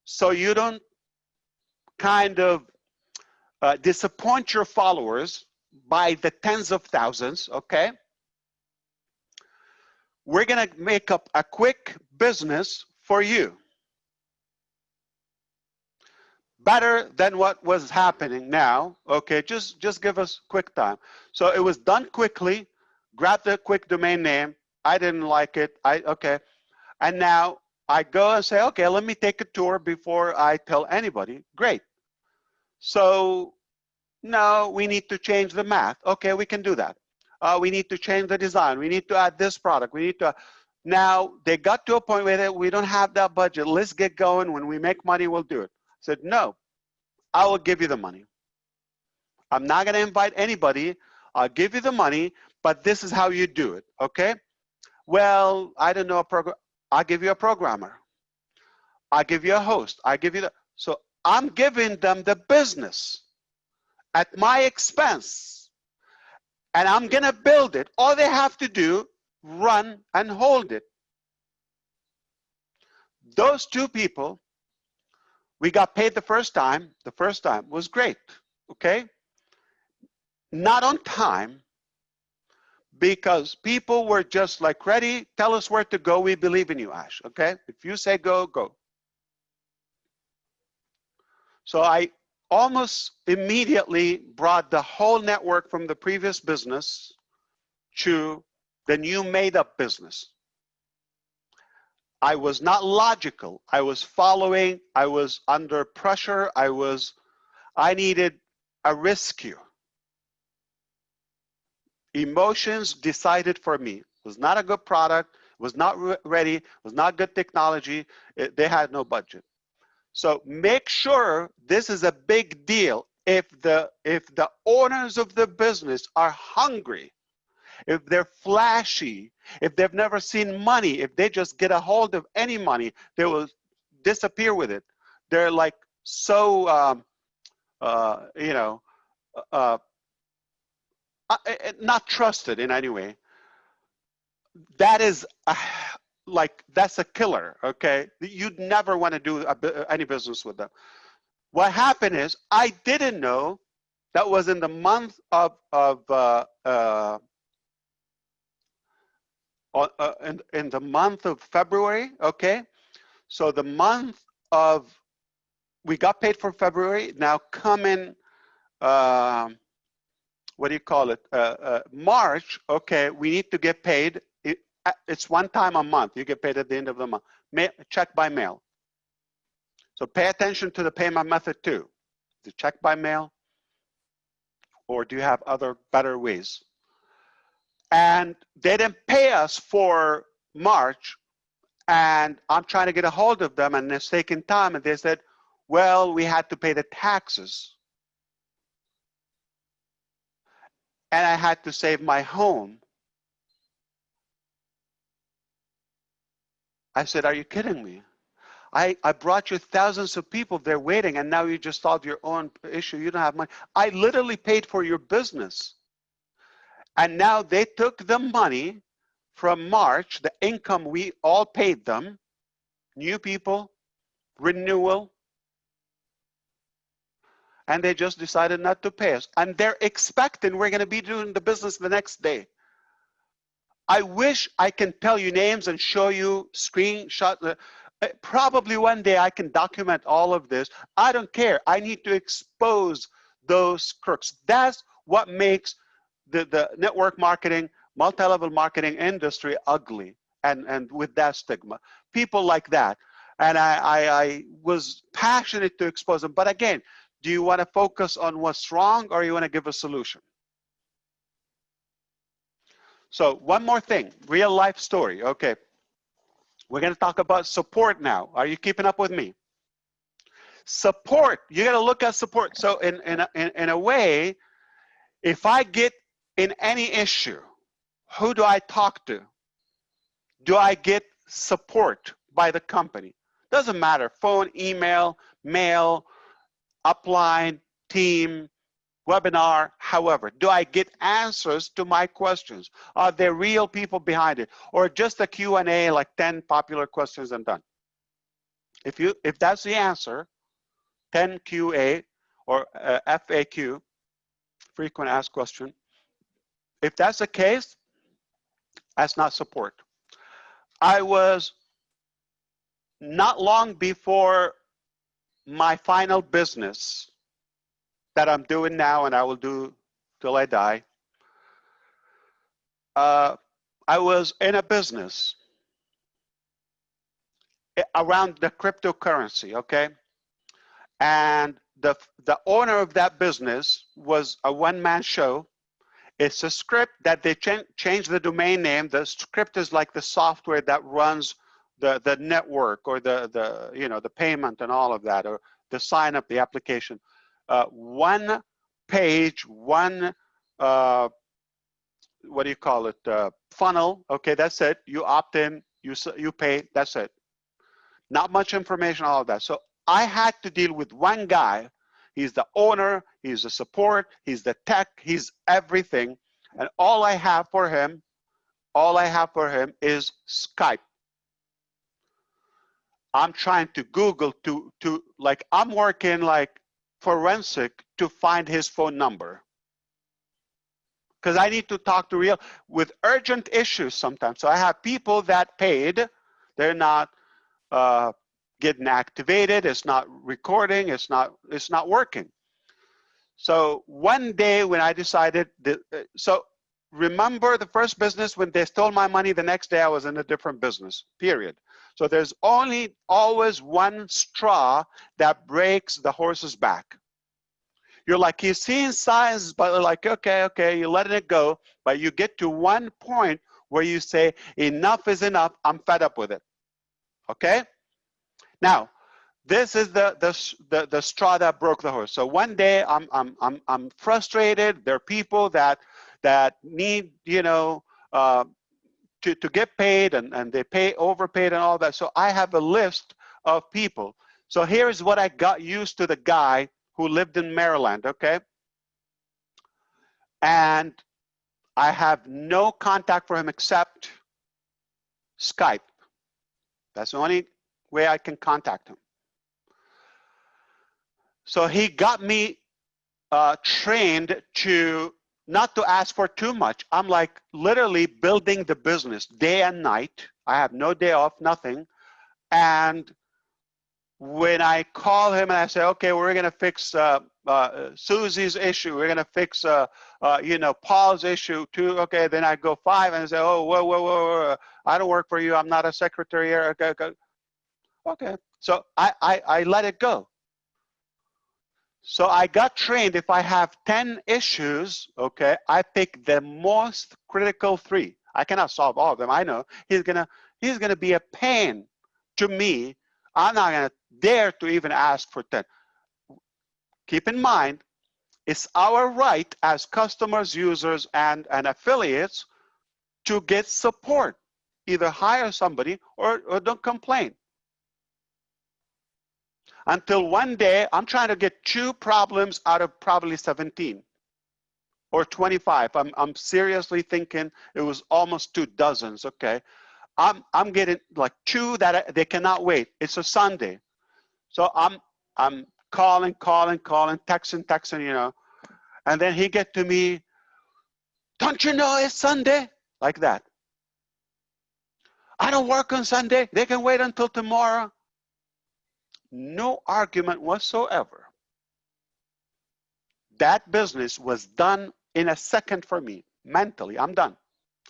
so you don't kind of disappoint your followers by the tens of thousands, okay? We're going to make up a quick business for you. Better than what was happening now, okay? Just give us quick time. So it was done quickly. Grab the quick domain name. I didn't like it. Okay. And now I go and say, okay, let me take a tour before I tell anybody. Great. So no, we need to change the math. Okay, we can do that. We need to change the design. We need to add this product. We need to. Now they got to a point where we don't have that budget. Let's get going. When we make money, we'll do it. I said, no, I will give you the money. I'm not going to invite anybody. I'll give you the money, but this is how you do it, okay? Well, I don't know a program. I'll give you a programmer. I'll give you a host. I give you the. So I'm giving them the business at my expense, and I'm going to build it. All they have to do, run and hold it. Those two people, we got paid the first time. The first time was great, okay? Not on time, because people were just like, ready, tell us where to go. We believe in you, Ash, okay? If you say go, go. So I almost immediately brought the whole network from the previous business to the new made-up business. I was not logical. I was following. I was under pressure. I needed a rescue. Emotions decided for me. It was not a good product. It was not ready. It was not good technology. They had no budget. So make sure this is a big deal. If the owners of the business are hungry, if they're flashy, if they've never seen money, if they just get a hold of any money, they will disappear with it. They're like so, not trusted in any way. That is that's a killer, okay? You'd never want to do any business with them. What happened is I didn't know that was in the month of in the month of February, okay? So the month of, we got paid for February. Now come in, what do you call it? March, okay, we need to get paid. It's one time a month. You get paid at the end of the month. Check by mail. So pay attention to the payment method too. The check by mail, or do you have other better ways? And they didn't pay us for March, and I'm trying to get a hold of them, and it's taking time, and they said, well, we had to pay the taxes. And I had to save my home. I said, are you kidding me? I brought you thousands of people, they're waiting, and now you just solved your own issue. You don't have money. I literally paid for your business. And now they took the money from March, the income we all paid them, new people, renewal, and they just decided not to pay us. And they're expecting we're going to be doing the business the next day. I wish I can tell you names and show you screenshots. Probably one day I can document all of this. I don't care. I need to expose those crooks. That's what makes the network marketing, multi-level marketing industry ugly, and with that stigma. People like that. And I was passionate to expose them. But again, do you want to focus on what's wrong, or you want to give a solution? So one more thing, real life story. Okay, we're going to talk about support now. Are you keeping up with me? Support, you got to look at support. So in a way, if I get in any issue, who do I talk to? Do I get support by the company? Doesn't matter, phone, email, mail, upline, team, webinar, however. Do I get answers to my questions? Are there real people behind it? Or just a Q&A, like 10 popular questions and done? If that's the answer, 10 QA or FAQ, frequent asked question. If that's the case, that's not support. I was not long before my final business that I'm doing now and I will do till I die. I was in a business around the cryptocurrency, okay? And the owner of that business was a one-man show. It's a script that they changed the domain name. The script is like the software that runs the network, or the payment and all of that, or the sign up, the application. One page, one what do you call it? Funnel. Okay, that's it. You opt in, you pay. That's it. Not much information, all of that. So I had to deal with one guy. He's the owner, he's the support, he's the tech, he's everything. And all I have for him is Skype. I'm trying to Google like, I'm working like forensic to find his phone number. Because I need to talk to with urgent issues sometimes. So I have people that paid, they're not getting activated, it's not recording, it's not working. So one day when I decided so remember the first business, when they stole my money, the next day I was in a different business, period. So there's always one straw that breaks the horse's back. You're like, you're seeing signs, but like, okay, you're letting it go, but you get to one point where you say, enough is enough, I'm fed up with it. Okay? Now, this is the straw that broke the horse. So one day I'm frustrated. There are people that need, to get paid, and they overpaid and all that. So I have a list of people. So here's what I got used to: the guy who lived in Maryland, okay? And I have no contact for him except Skype. That's the only way I can contact him. So he got me trained to not to ask for too much. I'm like literally building the business day and night. I have no day off, nothing. And when I call him and I say, okay, we're going to fix Susie's issue, we're going to fix Paul's issue too. Okay, then I go 5 and I say, oh, whoa, I don't work for you. I'm not a secretary here. Okay. So I let it go. So I got trained. If I have 10 issues, okay, I pick the most critical 3. I cannot solve all of them. I know he's gonna be a pain to me. I'm not gonna dare to even ask for 10. Keep in mind, it's our right as customers, users, and affiliates to get support. Either hire somebody or don't complain. Until one day, I'm trying to get 2 problems out of probably 17 or 25. I'm seriously thinking it was almost 2 dozens. Okay, I'm getting like 2 that they cannot wait. It's a Sunday, so I'm calling, texting, you know, and then he get to me, don't you know it's Sunday? Like that. I don't work on Sunday. They can wait until tomorrow. No argument whatsoever. That business was done in a second for me. Mentally, I'm done.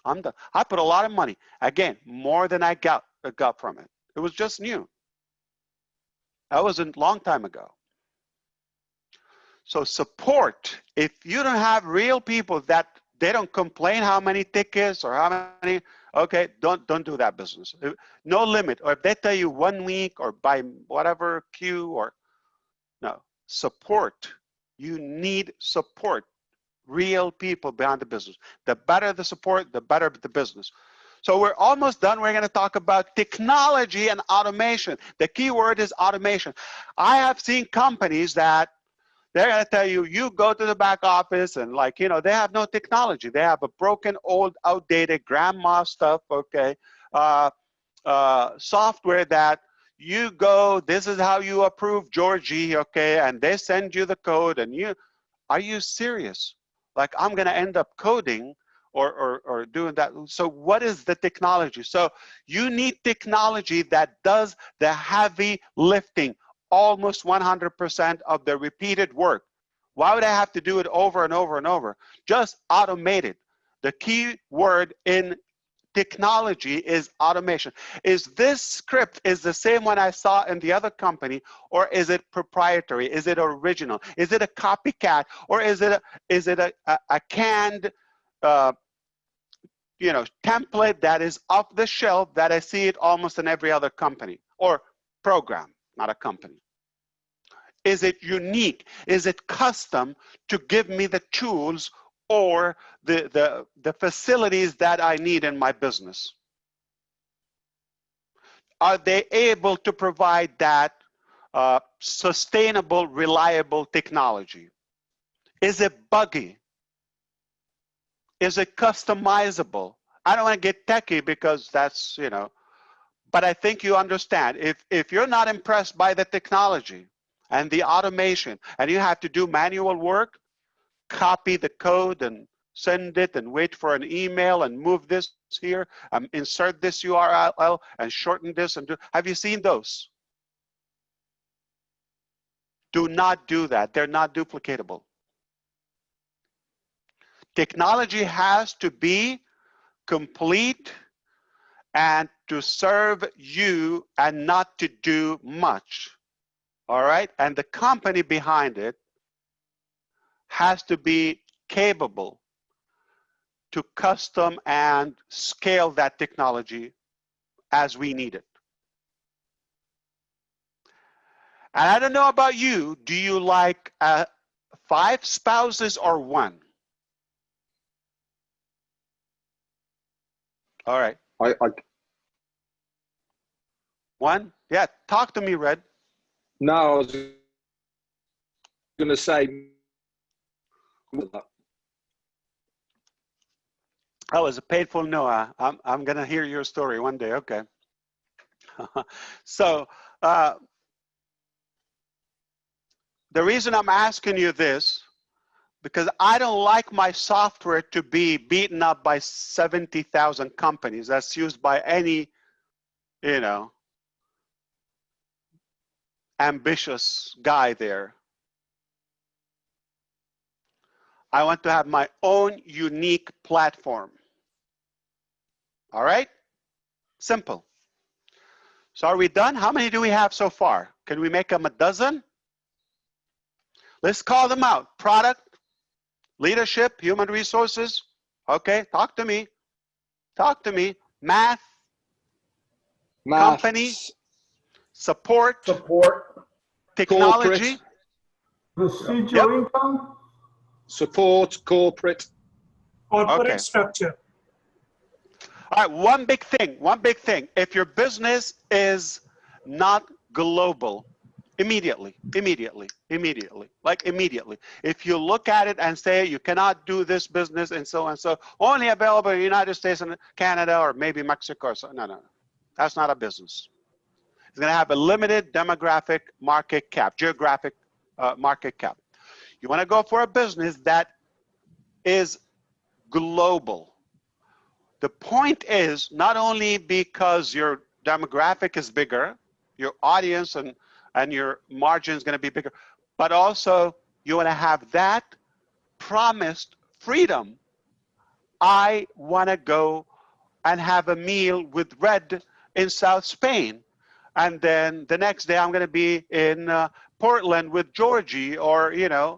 I'm done. I put a lot of money. Again, more than I got from it. It was just new. That was a long time ago. So support, if you don't have real people that they don't complain how many tickets or how many, okay, don't do that business. No limit. Or if they tell you 1 week or by whatever queue or no, support. You need support. Real people behind the business. The better the support, the better the business. So we're almost done. We're going to talk about technology and automation. The key word is automation. I have seen companies that they're going to tell you, you go to the back office and like, you know, they have no technology. They have a broken, old, outdated grandma stuff, okay, software that you go, this is how you approve Georgie, okay, and they send you the code and you, are you serious? Like I'm going to end up coding or doing that. So what is the technology? So you need technology that does the heavy lifting, almost 100% of the repeated work. Why would I have to do it over and over and over? Just automate it. The key word in technology is automation. Is this script is the same one I saw in the other company, or is it proprietary? Is it original? Is it a copycat, or is it a canned you know, template that is off the shelf that I see it almost in every other company or program, not a company? Is it unique? Is it custom to give me the tools or the facilities that I need in my business? Are they able to provide that sustainable, reliable technology? Is it buggy? Is it customizable? I don't want to get techie because that's, you know, but I think you understand. If you're not impressed by the technology and the automation and you have to do manual work, copy the code and send it and wait for an email and move this here, insert this URL and shorten this and do, have you seen those? Do not do that. They're not duplicatable. Technology has to be complete and to serve you and not to do much. All right? And the company behind it has to be capable to custom and scale that technology as we need it. And I don't know about you, do you like 5 spouses or 1? All right.
I
1? Yeah, talk to me, Red.
No, I was going to say.
That was a painful no. I'm going to hear your story one day. Okay. So the reason I'm asking you this, because I don't like my software to be beaten up by 70,000 companies. That's used by any, you know, ambitious guy there. I want to have my own unique platform. All right? Simple. So are we done? How many do we have so far? Can we make them a dozen? Let's call them out. Product, leadership, human resources. Okay, talk to me. Talk to me. Math, company, support, technology.
Residual income. Support, corporate.
Corporate structure.
All right, one big thing. If your business is not global, immediately. If you look at it and say you cannot do this business and so, only available in the United States and Canada or maybe Mexico or so, no. That's not a business. It's gonna have a limited demographic market cap, geographic market cap. You wanna go for a business that is global. The point is not only because your demographic is bigger, your audience and your margin is going to be bigger, but also you want to have that promised freedom. I want to go and have a meal with Red in South Spain, and then the next day I'm going to be in Portland with Georgie, or and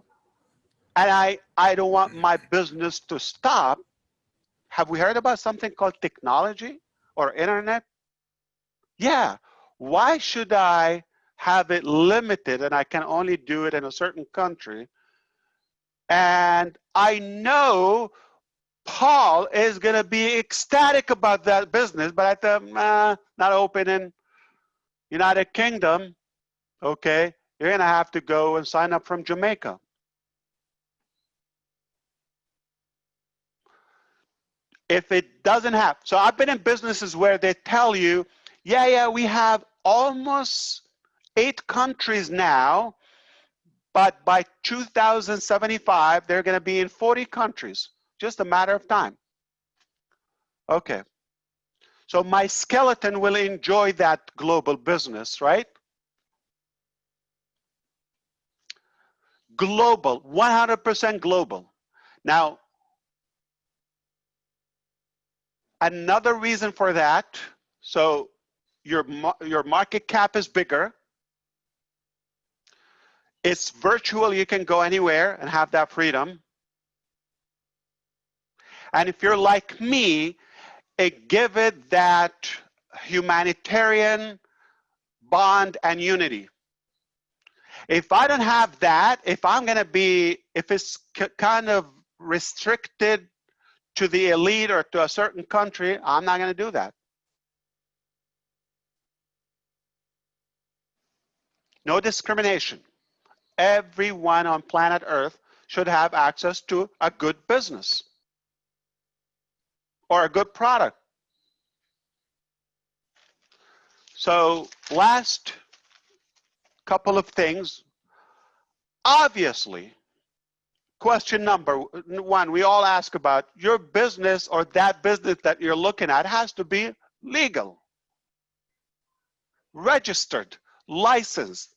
I don't want my business to stop. Have we heard about something called technology or internet? Yeah. Why should I have it limited and I can only do it in a certain country? And I know Paul is going to be ecstatic about that business, but I thought, not open in United Kingdom. Okay, you're going to have to go and sign up from Jamaica. If it doesn't have, so I've been in businesses where they tell you, yeah, we have almost 8 countries now, but by 2075, they're going to be in 40 countries, just a matter of time. Okay. So my skeleton will enjoy that global business, right? Global, 100% global. Now, another reason for that, so your market cap is bigger. It's virtual, you can go anywhere and have that freedom. And if you're like me, it gives it that humanitarian bond and unity. If I don't have that, if it's kind of restricted to the elite or to a certain country, I'm not going to do that. No discrimination. Everyone on planet Earth should have access to a good business or a good product. So last couple of things. Obviously, question number 1, we all ask about your business or that business that you're looking at has to be legal, registered, licensed.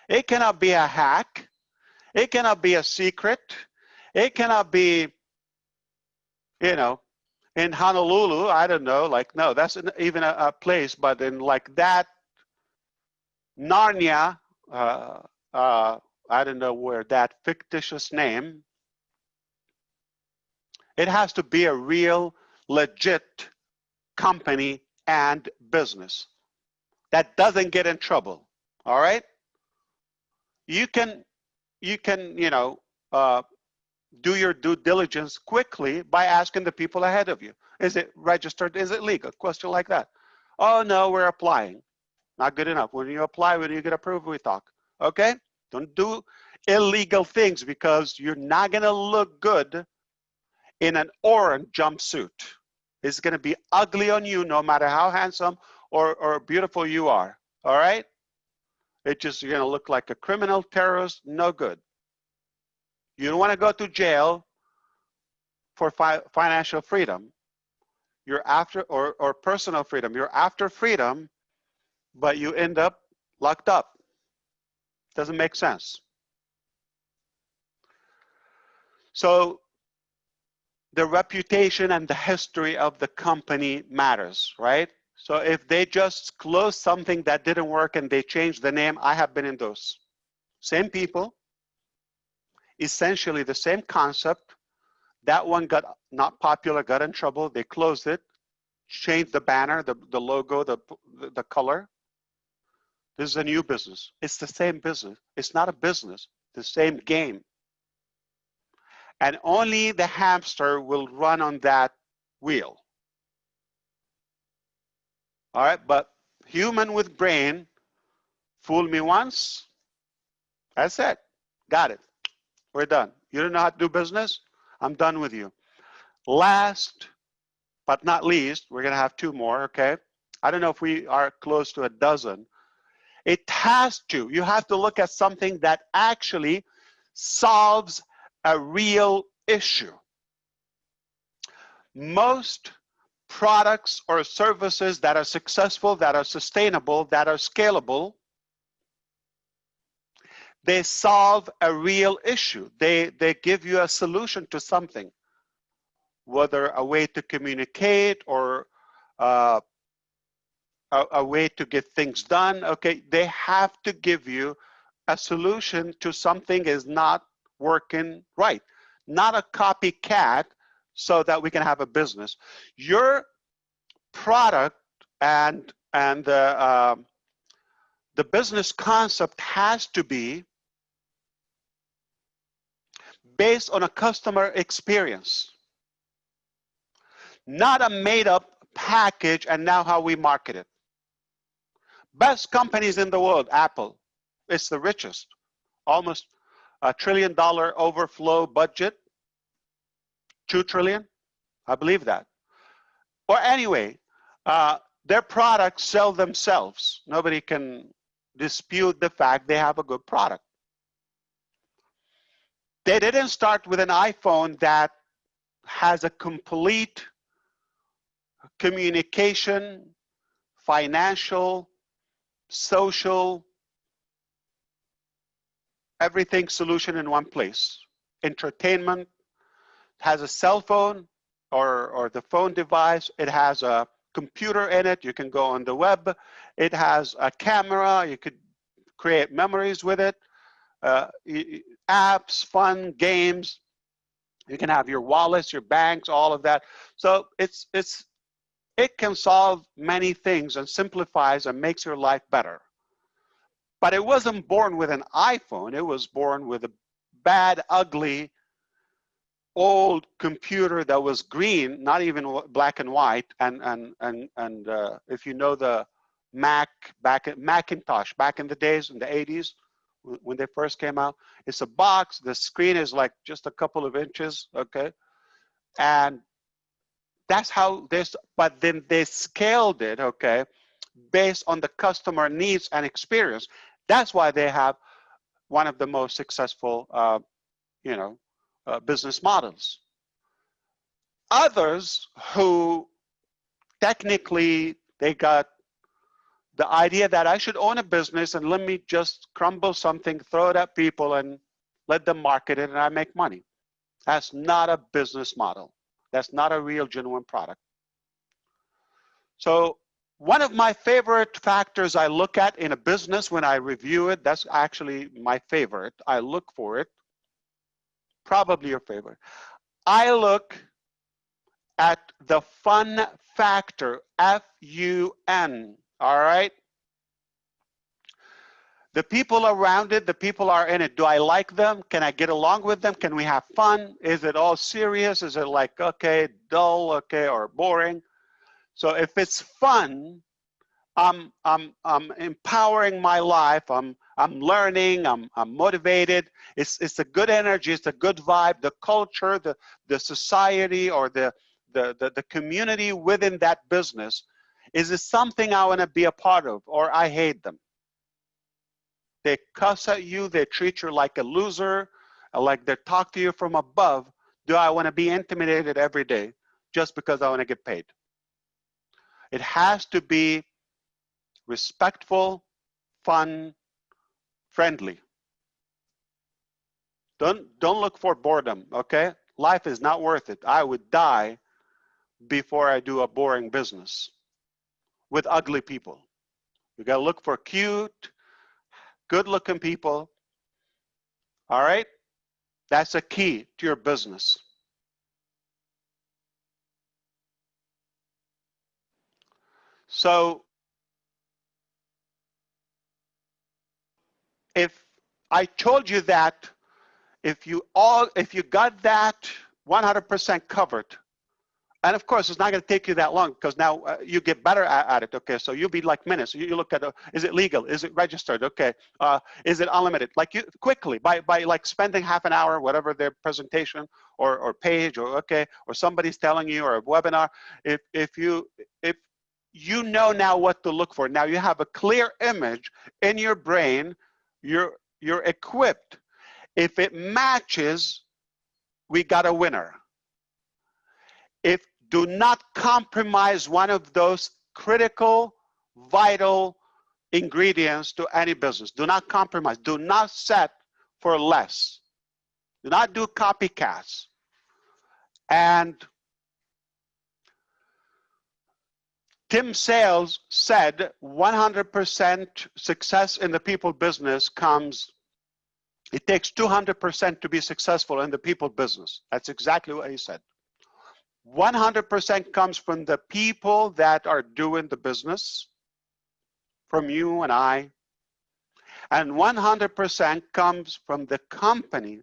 It cannot be a hack. It cannot be a secret. It cannot be, in Honolulu, I don't know, like, no, that's even a place, but in like that Narnia, I don't know where that fictitious name, it has to be a real, legit company and business that doesn't get in trouble, all right? You can do your due diligence quickly by asking the people ahead of you. Is it registered? Is it legal? Question like that. Oh, no, we're applying. Not good enough. When you apply, when you get approved, we talk. Okay? Don't do illegal things because you're not going to look good in an orange jumpsuit. It's going to be ugly on you no matter how handsome or beautiful you are. All right? You're going to look like a criminal, terrorist, no good. You don't want to go to jail for financial freedom. You're after, or personal freedom. You're after freedom, but you end up locked up. Doesn't make sense. So the reputation and the history of the company matters, right? So if they just closed something that didn't work and they changed the name, I have been in those. Same people, essentially the same concept. That one got not popular, got in trouble. They closed it, changed the banner, the logo, the color. This is a new business. It's the same business. It's not a business, the same game. And only the hamster will run on that wheel. All right, but human with brain, fool me once, that's it. Got it. We're done. You don't know how to do business? I'm done with you. Last but not least, we're going to have two more, okay? I don't know if we are close to a dozen. It has to. You have to look at something that actually solves a real issue. Most products or services that are successful, that are sustainable, that are scalable, they solve a real issue. They give you a solution to something, whether a way to communicate or a way to get things done. Okay, they have to give you a solution to something is not working right, not a copycat, so that we can have a business. Your product and the business concept has to be based on a customer experience, not a made-up package and now how we market it. Best companies in the world, Apple, it's the richest, almost $1 trillion overflow budget, 2 trillion, I believe that. Or anyway, their products sell themselves. Nobody can dispute the fact they have a good product. They didn't start with an iPhone that has a complete communication, financial, social, everything solution in one place. Entertainment, has a cell phone or the phone device. It has a computer in it. You can go on the web. It has a camera. You could create memories with it. Apps, fun, games. You can have your wallets, your banks, all of that. So it can solve many things and simplifies and makes your life better. But it wasn't born with an iPhone. It was born with a bad, ugly, old computer that was green, not even black and white. And if you know the Macintosh back in the days, in the 80s, when they first came out, it's a box. The screen is like just a couple of inches, okay? And that's how this, but then they scaled it, okay, based on the customer needs and experience. That's why they have one of the most successful, business models. Others who technically they got the idea that I should own a business and let me just crumble something, throw it at people and let them market it and I make money. That's not a business model. That's not a real genuine product. So one of my favorite factors I look at in a business when I review it, that's actually my favorite. I look for it. Probably your favorite. I look at the fun factor, F-U-N, all right? The people around it, the people are in it. Do I like them? Can I get along with them? Can we have fun? Is it all serious? Is it like, okay, dull, okay, or boring? So if it's fun, I'm empowering my life. I'm learning. I'm motivated. It's a good energy. It's a good vibe. The culture, the society, or the community within that business. Is it something I want to be a part of, or I hate them? They cuss at you. They treat you like a loser, like they talk to you from above. Do I want to be intimidated every day just because I want to get paid? It has to be respectful, fun, friendly. Don't look for boredom, okay? Life is not worth it. I would die before I do a boring business with ugly people. You gotta look for cute, good-looking people, all right? That's a key to your business. So if I told you that if you got that 100% covered, and of course, it's not going to take you that long because now you get better at it. Okay, so you'll be like minutes. You look at, is it legal? Is it registered? Okay, is it unlimited? Like you quickly by like spending half an hour, whatever their presentation or page or okay, or somebody's telling you or a webinar. If you know now what to look for. Now you have a clear image in your brain. You're equipped. If it matches, we got a winner. If do not compromise one of those critical, vital ingredients to any business. Do not compromise. Do not set for less. Do not do copycats. And Tim Sales said 100% success in the people business comes, it takes 200% to be successful in the people business. That's exactly what he said. 100% comes from the people that are doing the business, from you and I, and 100% comes from the company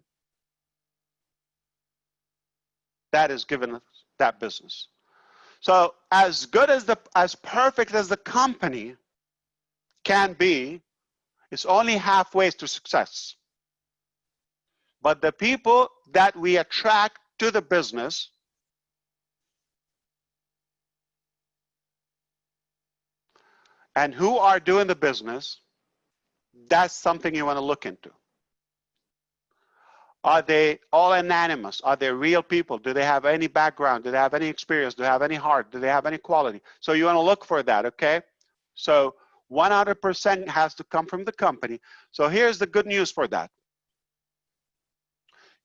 that is given us that business. So as good as as perfect as the company can be, it's only halfway to success. But the people that we attract to the business and who are doing the business, that's something you want to look into. Are they all anonymous? Are they real people? Do they have any background? Do they have any experience? Do they have any heart? Do they have any quality? So you want to look for that, okay? So 100% has to come from the company. So here's the good news for that.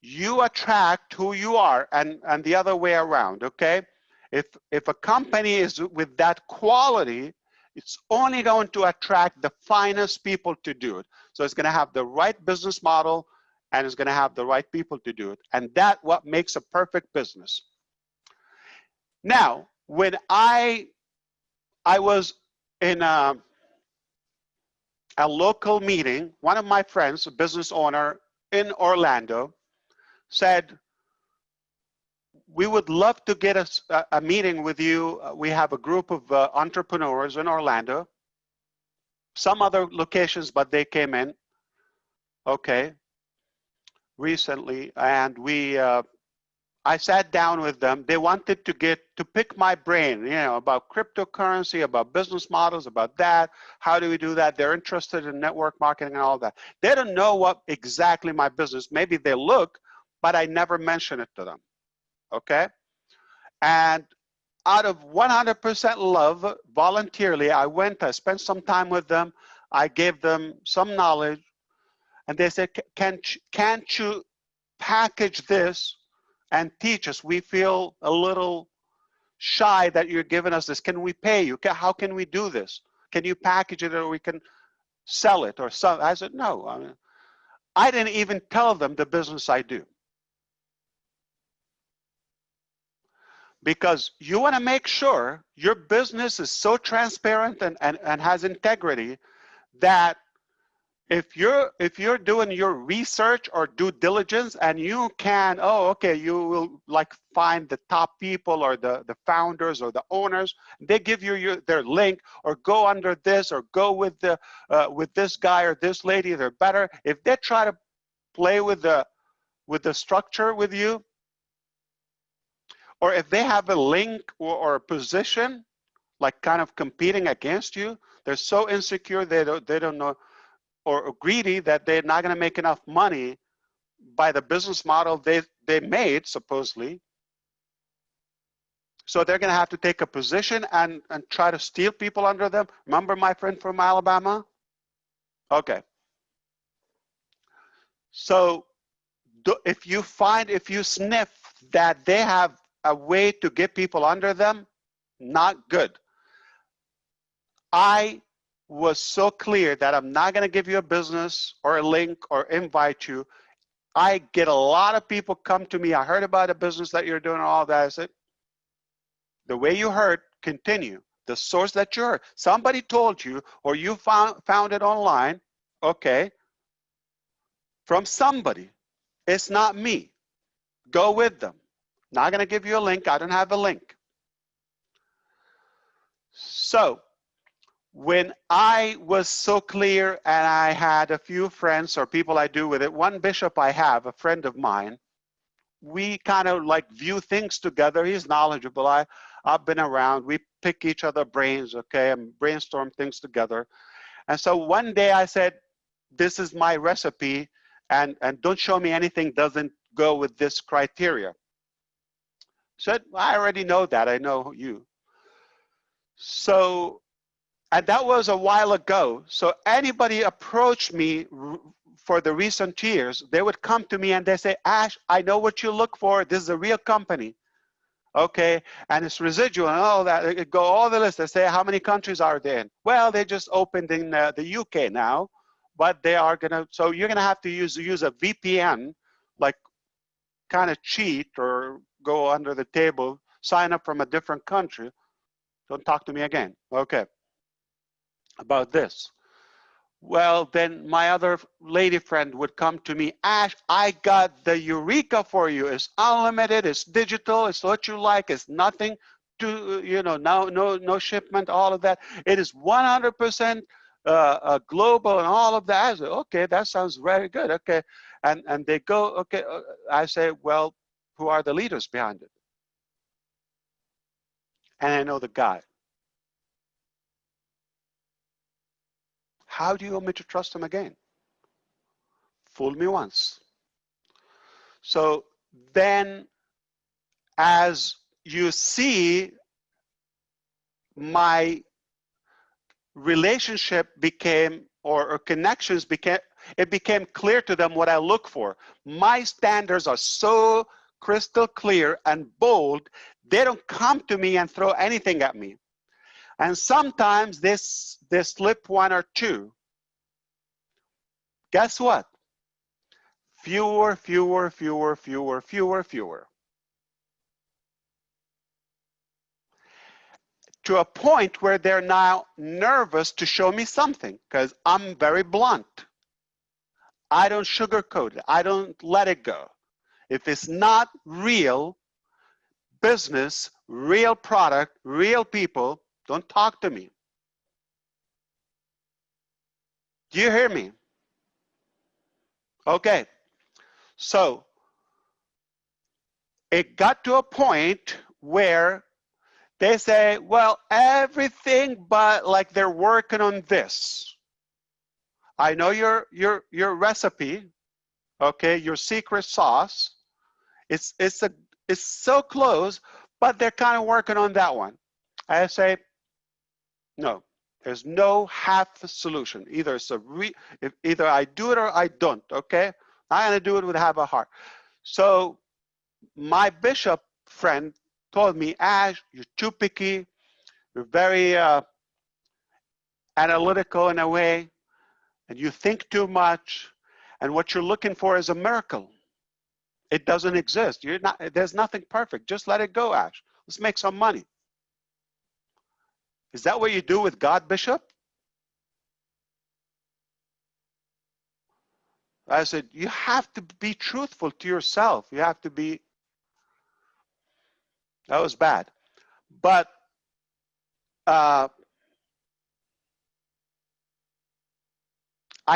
You attract who you are and the other way around, okay? If a company is with that quality, it's only going to attract the finest people to do it. So it's going to have the right business model and it's going to have the right people to do it. And that's what makes a perfect business. Now, when I was in a local meeting, one of my friends, a business owner in Orlando, said, we would love to get a meeting with you. We have a group of entrepreneurs in Orlando, some other locations, but they came in, okay, recently, and I sat down with them. They wanted to pick my brain, you know, about cryptocurrency, about business models, about that. How do we do that? They're interested in network marketing and all that. They don't know what exactly my business. Maybe they look, but I never mention it to them. Okay, and out of 100% love, voluntarily, I went, I spent some time with them, I gave them some knowledge, and they said, can't you package this and teach us? We feel a little shy that you're giving us this. Can we pay you? How can we do this? Can you package it or we can sell it or something? I said, no. I didn't even tell them the business I do. Because you want to make sure your business is so transparent and has integrity that if you're doing your research or due diligence and you can, oh, okay, you will like find the top people or the founders or the owners, they give you their link, or go under this, or go with this guy or this lady, they're better. If they try to play with the structure with you, or if they have a link or a position, like kind of competing against you, they're so insecure they don't know, or greedy that they're not going to make enough money by the business model they made, supposedly. So they're going to have to take a position and try to steal people under them. Remember my friend from Alabama? Okay. So if you sniff that they have a way to get people under them, not good. I was so clear that I'm not going to give you a business or a link or invite you I get a lot of people come to me. I heard about a business that you're doing, all that. I said, the way you heard, continue. The source that you heard. Somebody told you, or you found it online, okay, from somebody. It's not me. Go with them. Not going to give you a link. I don't have a link. So when I was so clear and I had a few friends or people I do with it, one bishop I have, a friend of mine, we kind of like view things together. He's knowledgeable. I've been around. We pick each other brains, okay, and brainstorm things together. And so one day I said, this is my recipe, and don't show me anything doesn't go with this criteria. Said, I already know that. I know you. So, and that was a while ago. So anybody approached me for the recent years, they would come to me and they say, Ash, I know what you look for. This is a real company. Okay, and it's residual and all that. It go all the list. They say, how many countries are they in? Well, they just opened in the UK now, but they are gonna, so you're gonna have to use a VPN, like kind of cheat or go under the table, sign up from a different country. Don't talk to me again. Okay, about this. Well, then my other lady friend would come to me, Ash, I got the Eureka for you. It's unlimited, it's digital, it's what you like, it's nothing to, you know, no shipment, all of that. It is 100% global and all of that. I say, okay, that sounds very good. Okay, and they go, okay, I say, well, who are the leaders behind it? And I know the guy. How do you want me to trust him again? Fool me once. So then, as you see, my relationship became, or connections became, it became clear to them what I look for. My standards are so crystal clear and bold, they don't come to me and throw anything at me. And sometimes they slip one or two. Guess what? Fewer. To a point where they're now nervous to show me something, because I'm very blunt. I don't sugarcoat it. I don't let it go. If it's not real business, real product, real people, don't talk to me. Do you hear me? Okay. So it got to a point where they say, well, everything but like they're working on this. I know your recipe, okay, your secret sauce. It's so close, but they're kind of working on that one. I say, no, there's no half solution. Either it's either I do it or I don't, okay? I'm gonna do it with have a heart. So my bishop friend told me, Ash, you're too picky, you're very analytical in a way, and you think too much, and what you're looking for is a miracle. It doesn't exist. There's nothing perfect. Just let it go, Ash. Let's make some money. Is that what you do with God, Bishop? I said, you have to be truthful to yourself. You have to be, that was bad. But I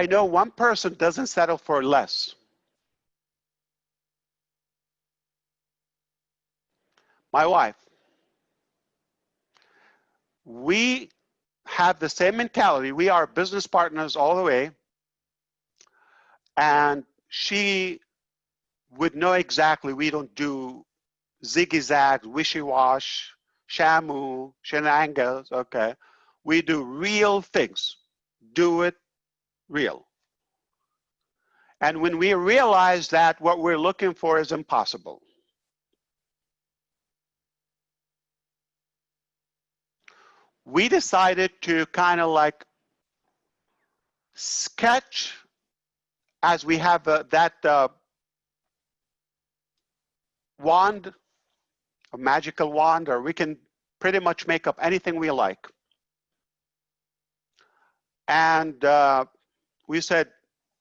know one person doesn't settle for less. My wife. We have the same mentality. We are business partners all the way. And she would know exactly we don't do zigzags, wishy-wash, shamu, shenanigans, okay? We do real things. Do it real. And when we realize that what we're looking for is impossible, we decided to kind of like sketch, as we have that wand, a magical wand, or we can pretty much make up anything we like. And we said,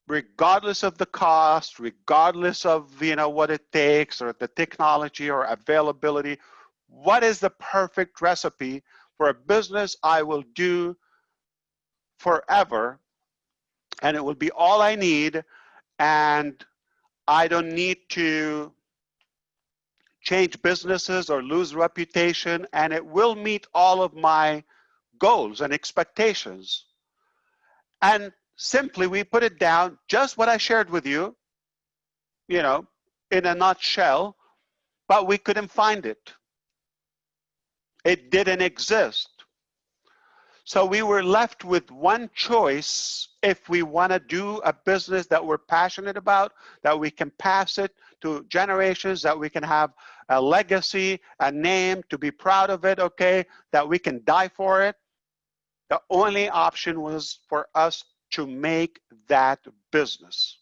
regardless of the cost, regardless of what it takes or the technology or availability, what is the perfect recipe for a business I will do forever, and it will be all I need, and I don't need to change businesses or lose reputation, and it will meet all of my goals and expectations. And simply we put it down, just what I shared with you, in a nutshell, but we couldn't find it. It didn't exist. So we were left with one choice. If we want to do a business that we're passionate about, that we can pass it to generations, that we can have a legacy, a name, to be proud of it, okay, that we can die for it, the only option was for us to make that business.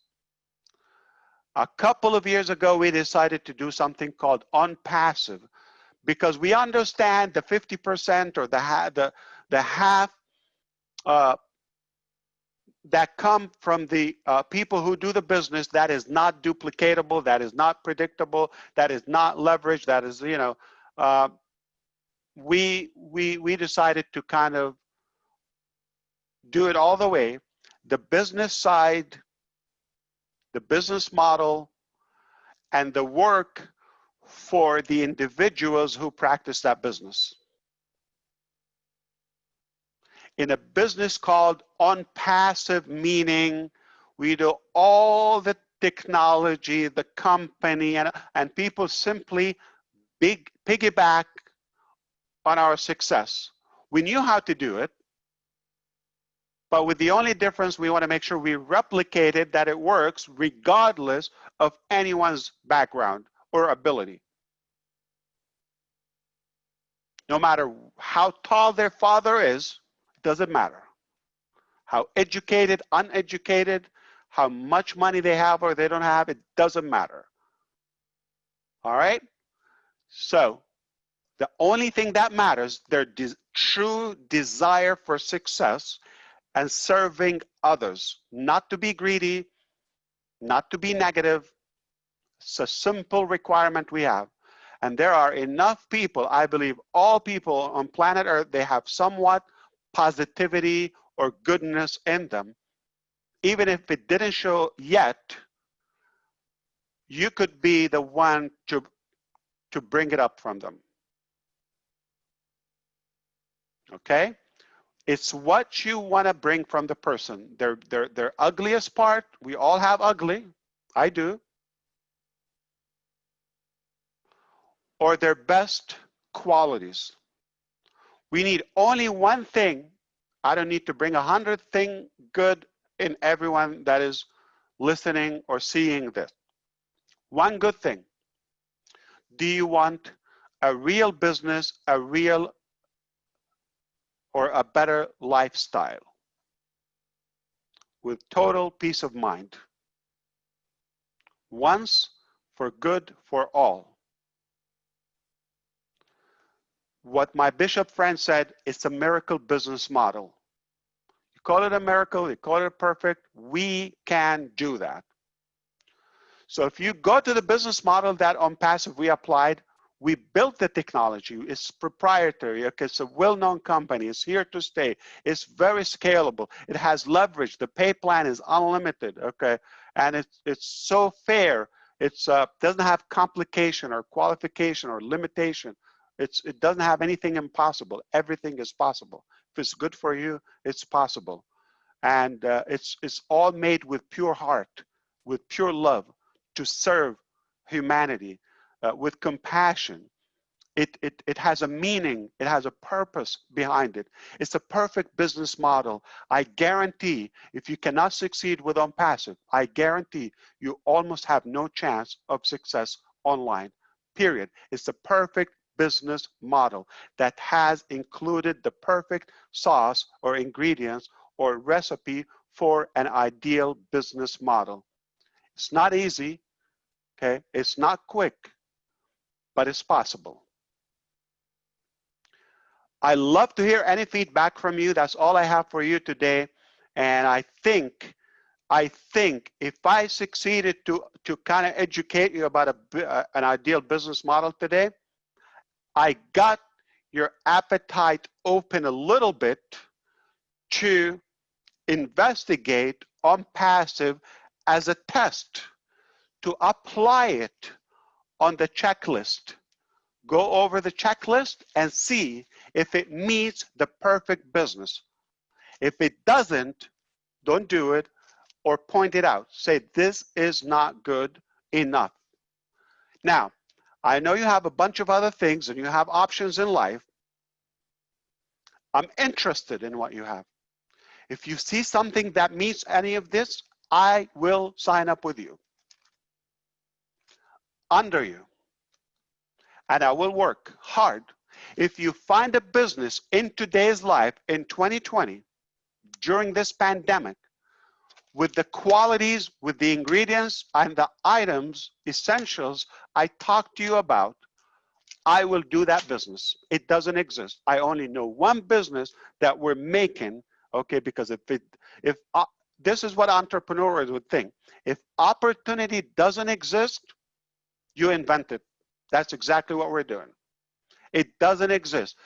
A couple of years ago, we decided to do something called Onpassive, because we understand the 50% or the half that come from the people who do the business that is not duplicatable, that is not predictable, that is not leveraged, that is, we decided to kind of do it all the way. The business side, the business model, and the work for the individuals who practice that business. In a business called Onpassive, meaning we do all the technology, the company, and people simply piggyback on our success. We knew how to do it, but with the only difference, we want to make sure we replicate it, that it works regardless of anyone's background or ability. No matter how tall their father is, it doesn't matter. How educated, uneducated, how much money they have or they don't have, it doesn't matter. All right? So the only thing that matters, their true desire for success and serving others, not to be greedy, not to be negative. It's a simple requirement we have. And there are enough people, I believe all people on planet Earth, they have somewhat positivity or goodness in them. Even if it didn't show yet, you could be the one to bring it up from them. Okay? It's what you want to bring from the person. Their ugliest part, we all have ugly, I do. Or their best qualities. We need only one thing. I don't need to bring 100 things good in everyone that is listening or seeing this. One good thing. Do you want a real business, a real or a better lifestyle with total peace of mind? Once for good for all. What my bishop friend said, it's a miracle business model. You call it a miracle, you call it perfect, we can do that. So if you go to the business model that Onpassive we applied, we built the technology, it's proprietary, okay, it's a well-known company, it's here to stay, it's very scalable, it has leverage, the pay plan is unlimited, okay, and it's so fair, it's doesn't have complication or qualification or limitation. It doesn't have anything impossible. Everything is possible. If it's good for you, it's possible. And it's all made with pure heart, with pure love to serve humanity, with compassion. It has a meaning. It has a purpose behind it. It's a perfect business model. I guarantee if you cannot succeed with Onpassive, I guarantee you almost have no chance of success online, period. It's a perfect business model that has included the perfect sauce or ingredients or recipe for an ideal business model. It's not easy, okay? It's not quick, but it's possible. I love to hear any feedback from you. That's all I have for you today. And I think if I succeeded to kind of educate you about an ideal business model today, I got your appetite open a little bit to investigate Onpassive as a test, to apply it on the checklist. Go over the checklist and see if it meets the perfect business. If it doesn't, don't do it, or point it out. Say, this is not good enough. Now, I know you have a bunch of other things and you have options in life. I'm interested in what you have. If you see something that meets any of this, I will sign up with you, under you, and I will work hard. If you find a business in today's life, in 2020, during this pandemic, with the qualities, with the ingredients and the items, essentials I talked to you about, I will do that business. It doesn't exist. I only know one business that we're making, okay, because if this is what entrepreneurs would think. If opportunity doesn't exist, you invent it. That's exactly what we're doing. It doesn't exist.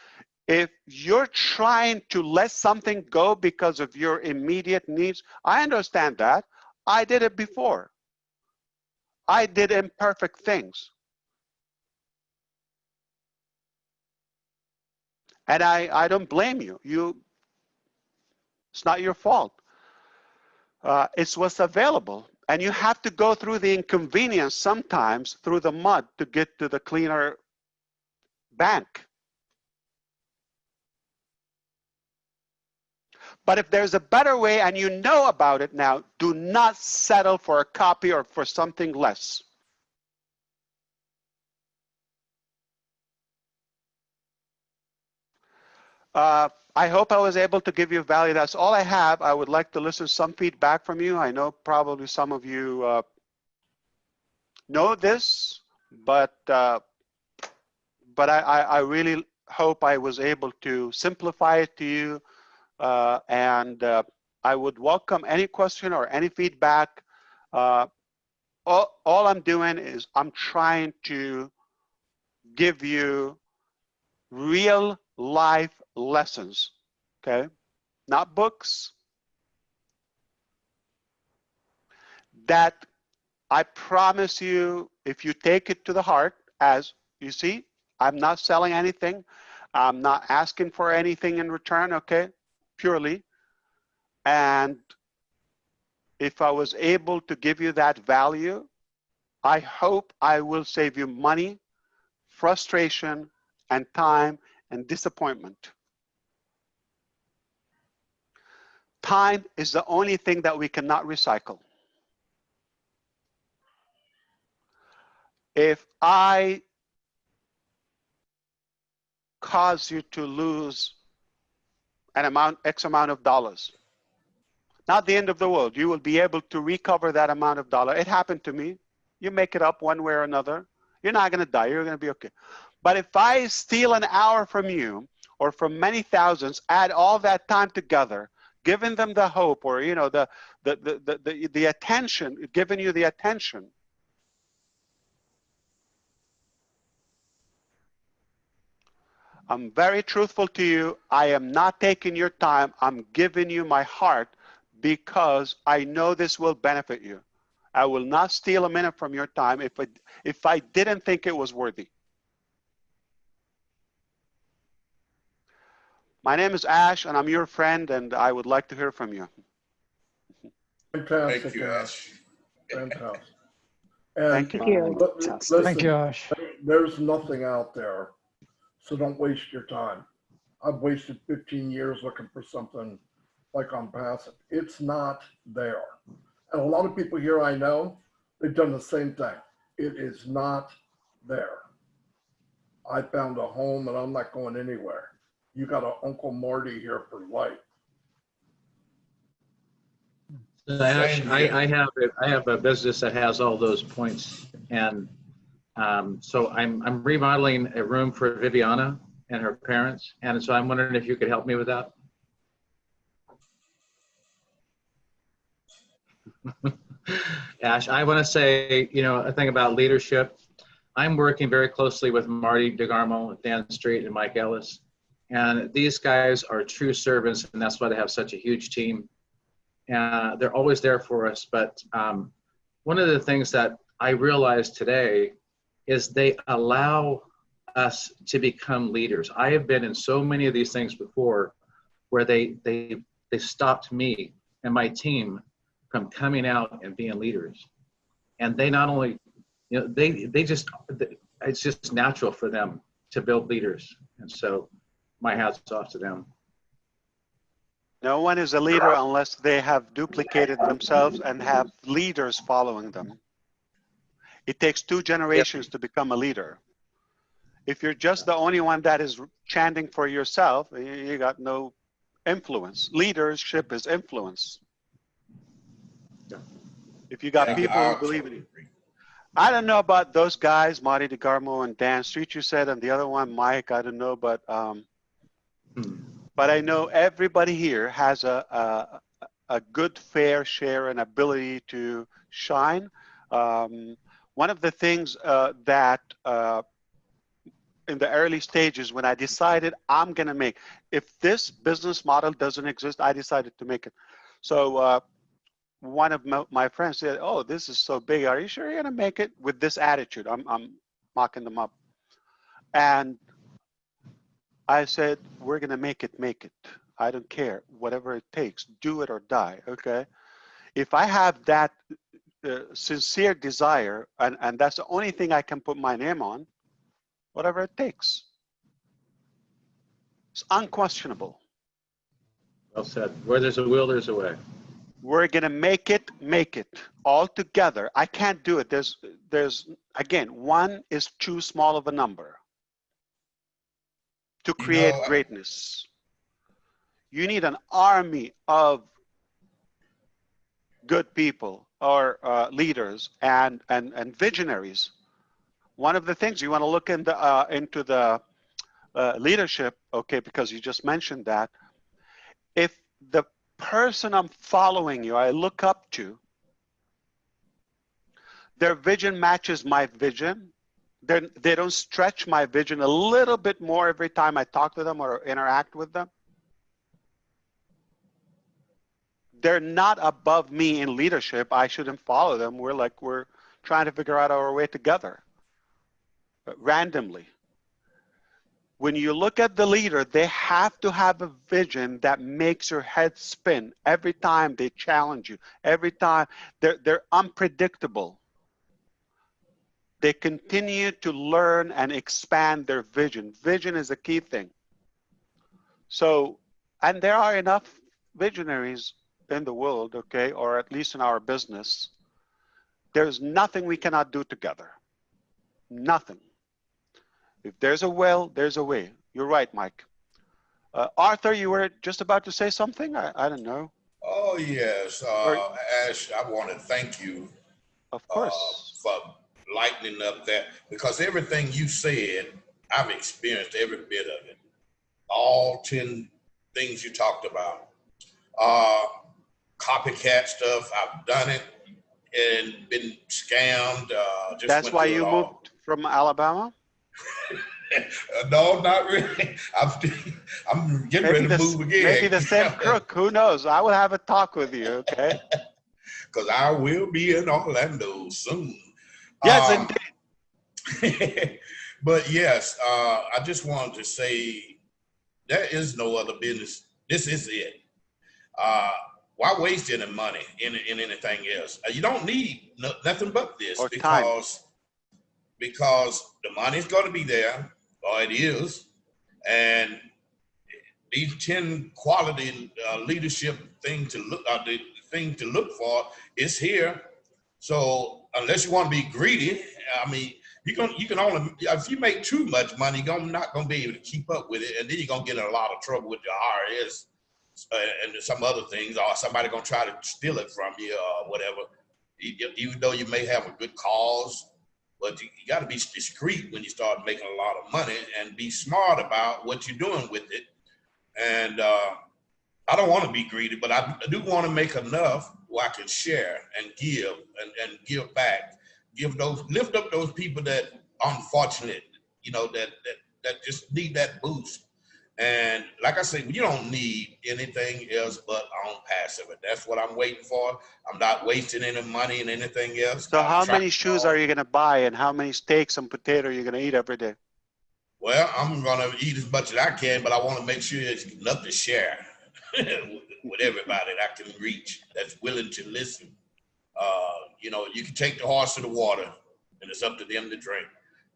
If you're trying to let something go because of your immediate needs, I understand that. I did it before. I did imperfect things. And I don't blame you. It's not your fault. It's what's available. And you have to go through the inconvenience sometimes, through the mud, to get to the cleaner bank. But if there's a better way and you know about it now, do not settle for a copy or for something less. I hope I was able to give you value. That's all I have. I would like to listen to some feedback from you. I know probably some of you know this, but I really hope I was able to simplify it to you. And I would welcome any question or any feedback. All I'm doing is I'm trying to give you real life lessons, okay? Not books, that I promise you, if you take it to the heart, as you see, I'm not selling anything. I'm not asking for anything in return, okay? Purely. And if I was able to give you that value, I hope I will save you money, frustration, and time and disappointment. Time is the only thing that we cannot recycle. If I cause you to lose an X amount of dollars, not the end of the world. You will be able to recover that amount of dollar. It happened to me. You make it up one way or another. You're not going to die. You're going to be okay. But if I steal an hour from you, or from many thousands, add all that time together, giving them the hope, or the attention, giving you the attention, I'm very truthful to you. I am not taking your time. I'm giving you my heart because I know this will benefit you. I will not steal a minute from your time if I didn't think it was worthy. My name is Ash, and I'm your friend, and I would like to hear from you.
Fantastic.
Thank you, Ash.
Fantastic. And
Thank you.
listen,
Thank you, Ash.
there's nothing out there, so don't waste your time. I've wasted 15 years looking for something like Onpassive. It's not there. And a lot of people here I know, they've done the same thing. It is not there. I found a home and I'm not going anywhere. You got an Uncle Marty here for life.
Ash, I have a business that has all those points, and So I'm remodeling a room for Viviana and her parents. And so I'm wondering if you could help me with that. Ash, I want to say, a thing about leadership. I'm working very closely with Marty DeGarmo, Dan Street, and Mike Ellis. And these guys are true servants, and that's why they have such a huge team. They're always there for us. But one of the things that I realized today is they allow us to become leaders. I have been in so many of these things before where they stopped me and my team from coming out and being leaders. And they not only, it's just natural for them to build leaders. And so my hat's off to them.
No one is a leader unless they have duplicated themselves and have leaders following them. It takes 2 generations to become a leader. If you're just the only one that is chanting for yourself, you got no influence. Leadership is influence. If you got people who believe in it. I don't know about those guys, Marty DeGarmo and Dan Street, you said, and the other one, Mike, I don't know, but I know everybody here has a good fair share and ability to shine. One of the things that in the early stages when I decided I'm going to make, if this business model doesn't exist, I decided to make it. So one of my friends said, oh, this is so big. Are you sure you're going to make it with this attitude? I'm mocking them up. And I said, we're going to make it. I don't care. Whatever it takes. Do it or die. Okay. If I have that sincere desire, and that's the only thing I can put my name on, whatever it takes. It's unquestionable.
Well said. Where there's a will, there's a way.
We're going to make it all together. I can't do it. There's again, 1 is too small of a number to create greatness. You need an army of good people or leaders and visionaries. One of the things you want to look into the leadership, okay, because you just mentioned that, if the person I'm following you, I look up to, their vision matches my vision, they don't stretch my vision a little bit more every time I talk to them or interact with them, they're not above me in leadership. I shouldn't follow them. We're trying to figure out our way together randomly. When you look at the leader, they have to have a vision that makes your head spin every time they challenge you. Every time they're unpredictable. They continue to learn and expand their vision. Vision is a key thing. So, and there are enough visionaries in the world, okay, or at least in our business. There's nothing we cannot do together. Nothing. If there's a will, there's a way. You're right, Mike. Arthur, you were just about to say something? I don't know.
Oh, yes. Ash, I want to thank you.
Of course.
For lightening up that, because everything you said, I've experienced every bit of it. All 10 things you talked about. Copycat stuff, I've done it and been scammed.
That's why you moved from Alabama?
No, not really. I'm getting ready to move again.
Maybe the same crook. Who knows? I will have a talk with you, okay?
Because I will be in Orlando soon.
Yes, indeed.
But yes, I just wanted to say there is no other business. This is it. Why waste any money in anything else? You don't need nothing but this, because the money's going to be there, or it is, and these 10 quality leadership things to look, the thing to look for is here. So unless you want to be greedy, I mean, you can only, if you make too much money, you're not going to be able to keep up with it, and then you're going to get in a lot of trouble with your IRS and some other things, or somebody going to try to steal it from you or whatever. Even though you may have a good cause, but you got to be discreet when you start making a lot of money and be smart about what you're doing with it. And I don't want to be greedy, but I do want to make enough where I can share and give and give back, lift up those people that are unfortunate, you know, that just need that boost. And like I said, you don't need anything else but Onpassive. That's what I'm waiting for. I'm not wasting any money and anything else.
So how many shoes are you going to buy, and how many steaks and potato are you going to eat every day?
Well, I'm going to eat as much as I can, but I want to make sure there's enough to share with everybody that I can reach that's willing to listen. You know, you can take the horse to the water, and it's up to them to drink.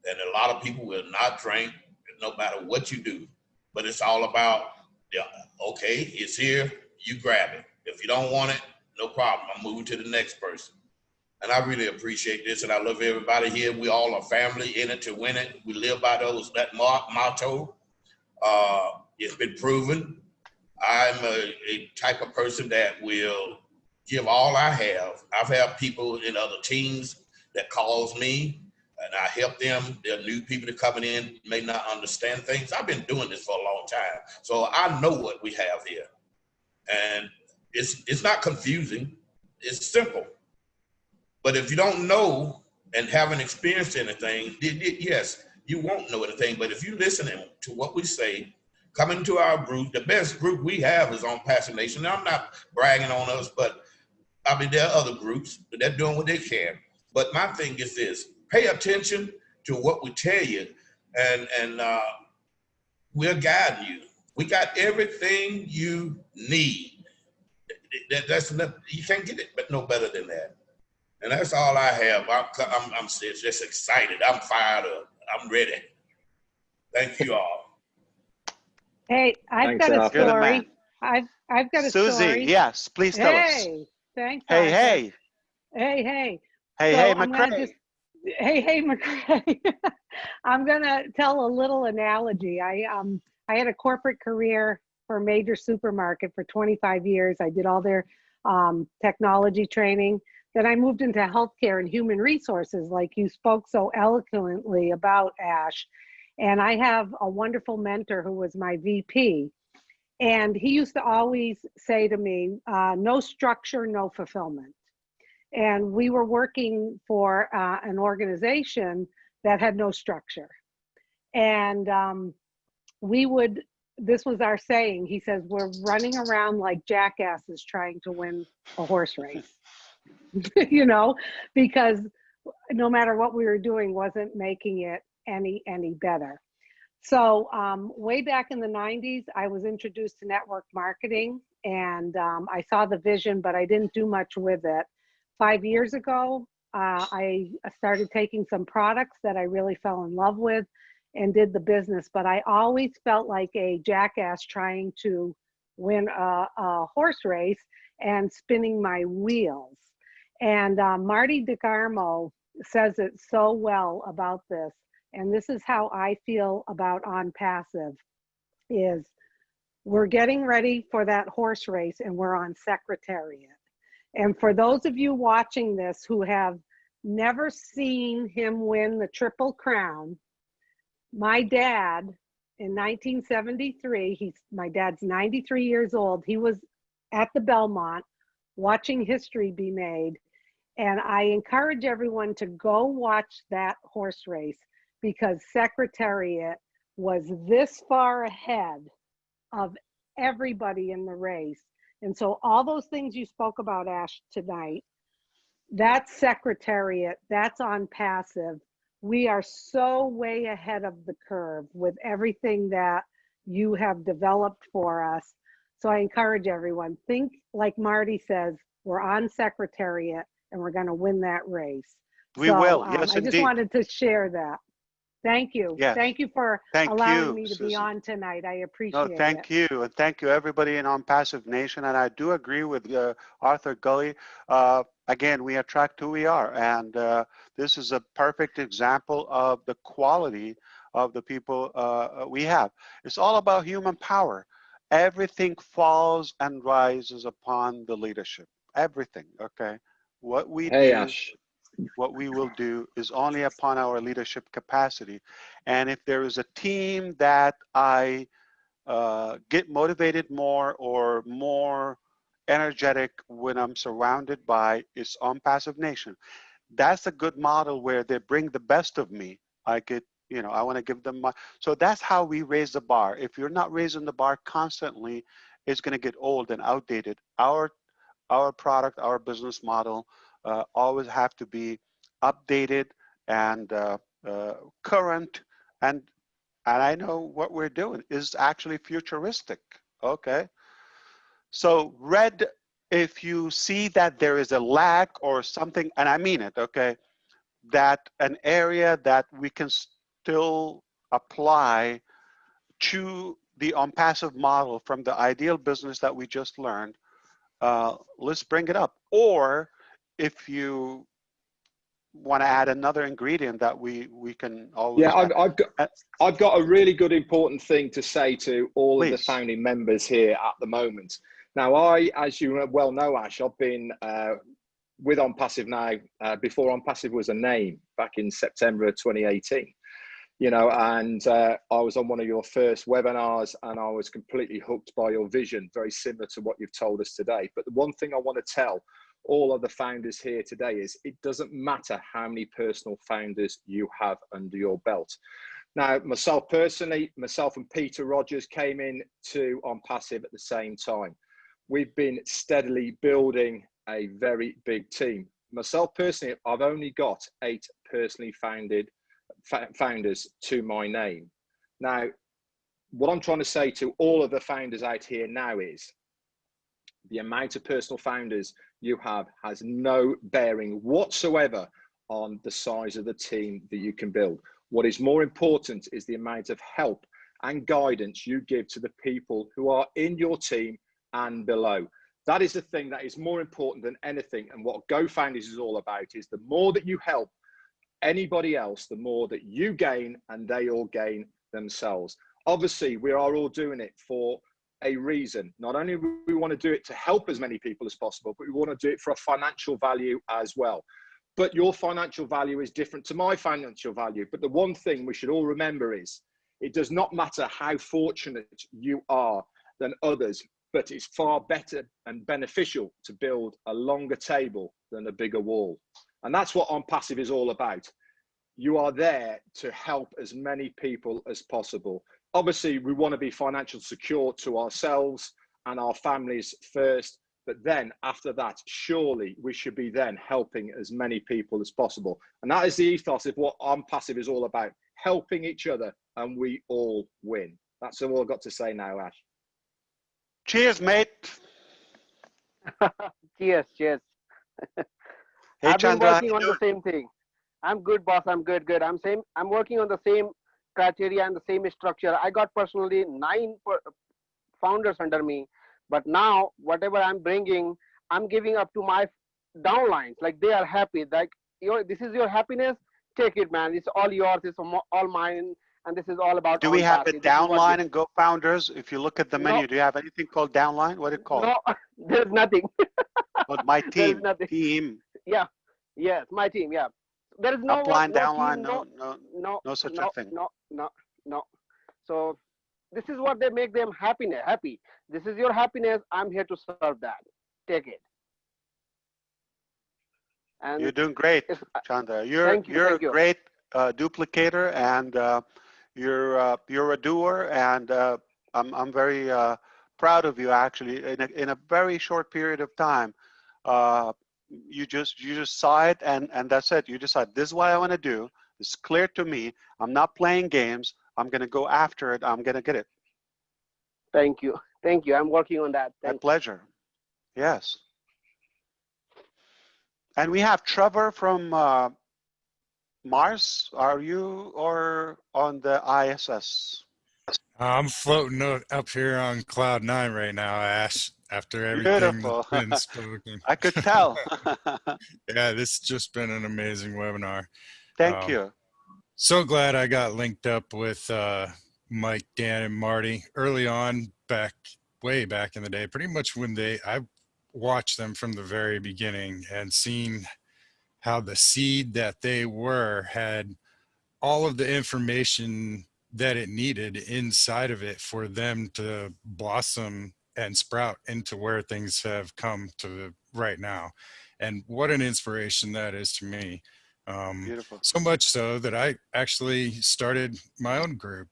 And a lot of people will not drink no matter what you do. But it's all about, okay, it's here, you grab it. If you don't want it, no problem. I'm moving to the next person. And I really appreciate this, and I love everybody here. We all are family, in it to win it. We live by that motto. It's been proven. I'm a type of person that will give all I have. I've had people in other teams that calls me, and I help them. There are new people that coming in, may not understand things. I've been doing this for a long time, so I know what we have here. And it's not confusing. It's simple. But if you don't know and haven't experienced anything, yes, you won't know anything. But if you listen to what we say, come into our group, the best group we have is Onpassive Nation. Now, I'm not bragging on us, but I mean, there are other groups, but they're doing what they can. But my thing is this: pay attention to what we tell you, and we'll guide you. We got everything you need. That's enough. You can't get it, but no better than that. And that's all I have. I'm just excited. I'm fired up. I'm ready. Thank you all.
Hey, I've got a story. I've got a
Susie,
story.
yes, please tell us.
Hey, thanks.
Hey,
Arthur.
hey.
Hey, hey.
Hey,
So
hey,
I'm gonna
McCray.
hey, McCray. I'm gonna tell a little analogy. I had a corporate career for a major supermarket for 25 years. I did all their technology training. Then I moved into healthcare and human resources, like you spoke so eloquently about, Ash. And I have a wonderful mentor who was my VP. And he used to always say to me, no structure, no fulfillment. And we were working for an organization that had no structure. And this was our saying. He says, we're running around like jackasses trying to win a horse race. You know, because no matter what we were doing wasn't making it any better. So way back in the 90s, I was introduced to network marketing, and I saw the vision, but I didn't do much with it. 5 years ago, I started taking some products that I really fell in love with and did the business, but I always felt like a jackass trying to win a horse race and spinning my wheels. And Marty DeGarmo says it so well about this. And this is how I feel about Onpassive, is we're getting ready for that horse race and we're on Secretariat. And for those of you watching this who have never seen him win the Triple Crown, my dad in 1973, my dad's 93 years old, he was at the Belmont watching history be made. And I encourage everyone to go watch that horse race, because Secretariat was this far ahead of everybody in the race. And so all those things you spoke about, Ash, tonight, that's Secretariat, that's Onpassive. We are so way ahead of the curve with everything that you have developed for us. So I encourage everyone, think like Marty says, we're on Secretariat and we're going to win that race.
We will, yes,
I just
indeed.
wanted to share that. Thank you.
Yes.
Thank you for allowing me to be on tonight. I appreciate it.
No, thank you. And thank you, everybody in Onpassive Nation. And I do agree with Arthur Gully. Again, we attract who we are. And this is a perfect example of the quality of the people we have. It's all about human power. Everything falls and rises upon the leadership. Everything, okay? What we do.
Hey, Ash.
what we will do is only upon our leadership capacity. And if there is a team that I get motivated more or more energetic when I'm surrounded by, is Onpassive Nation. That's a good model where they bring the best of me. I get, I want to give them my, so that's how we raise the bar. If you're not raising the bar constantly, it's going to get old and outdated. Our product, our business model always have to be updated and current, and I know what we're doing is actually futuristic. Okay, so Red, if you see that there is a lack or something, and I mean it, okay, that an area that we can still apply to the Onpassive model from the ideal business that we just learned, let's bring it up. Or if you want to add another ingredient that we can always
yeah, I've got a really good important thing to say to all
Please.
of the founding members here at the moment. Now, as you well know, Ash, I've been with Onpassive now before Onpassive was a name, back in September of 2018. And I was on one of your first webinars, and I was completely hooked by your vision, very similar to what you've told us today. But the one thing I want to tell all of the founders here today is it doesn't matter how many personal founders you have under your belt. Now, myself personally, myself and Peter Rogers came in to Onpassive at the same time. We've been steadily building a very big team. Myself personally, I've only got 8 personally founders to my name. Now, what I'm trying to say to all of the founders out here now is the amount of personal founders you have has no bearing whatsoever on the size of the team that you can build. What is more important is the amount of help and guidance you give to the people who are in your team and below. That is the thing that is more important than anything. And what GoFounders is all about is the more that you help anybody else, the more that you gain and they all gain themselves. Obviously, we are all doing it for a reason. Not only do we want to do it to help as many people as possible, but we want to do it for a financial value as well. But your financial value is different to my financial value. But the one thing we should all remember is it does not matter how fortunate you are than others, but it's far better and beneficial to build a longer table than a bigger wall. And that's what Onpassive is all about. You are there to help as many people as possible. Obviously, we want to be financially secure to ourselves and our families first, but then after that, surely we should be then helping as many people as possible. And that is the ethos of what Onpassive is all about, helping each other, and we all win. That's all I've got to say now, Ash.
Cheers, mate.
Cheers.
Hey,
I've been
Chandra,
working on the same thing. I'm good, boss. I'm good. I'm working on the same criteria and the same structure. I got personally 9 founders under me, but now whatever I'm bringing, I'm giving up to my downlines. Like, they are happy. Like, this is your happiness. Take it, man. It's all yours. It's all mine. And this is all about.
Do we have a downline and GoFounders? If you look at the menu, do you have anything called downline? What is it called?
No, there's nothing.
But my team.
nothing.
Team.
Yeah. Yes, my team. Yeah. There is no
upline,
no
downline,
team,
no such a thing.
No. So this is what they make them happy. This is your happiness. I'm here to serve that. Take it. And
you're doing great, Chandra. You're a great duplicator, and you're a doer, and I'm very proud of you. Actually, in a very short period of time, you just saw it, and that's it. You decide, this is what I want to do. It's clear to me. I'm not playing games. I'm going to go after it. I'm going to get it.
Thank you. I'm working on that.
My pleasure. Yes. And we have Trevor from Mars. Are you or on the ISS?
I'm floating up here on cloud 9 right now, Ash, after everything that's been spoken.
I could tell.
Yeah, this has just been an amazing webinar.
Thank you.
So glad I got linked up with Mike, Dan, and Marty early on, way back in the day, pretty much when I watched them from the very beginning and seen how the seed that they were had all of the information that it needed inside of it for them to blossom and sprout into where things have come to right now. And what an inspiration that is to me.
Beautiful.
So much so that I actually started my own group.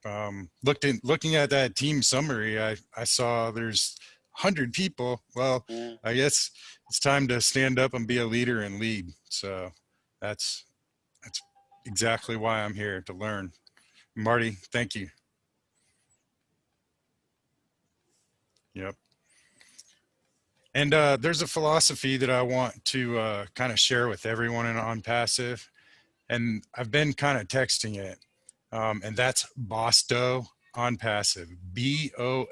Looking at that team summary, I saw there's 100 people. Well, I guess it's time to stand up and be a leader and lead. So that's exactly why I'm here, to learn. Marty, thank you. Yep. And there's a philosophy that I want to kind of share with everyone in Onpassive. And I've been kind of texting it. And that's BOSTOW Onpassive. BOSTOW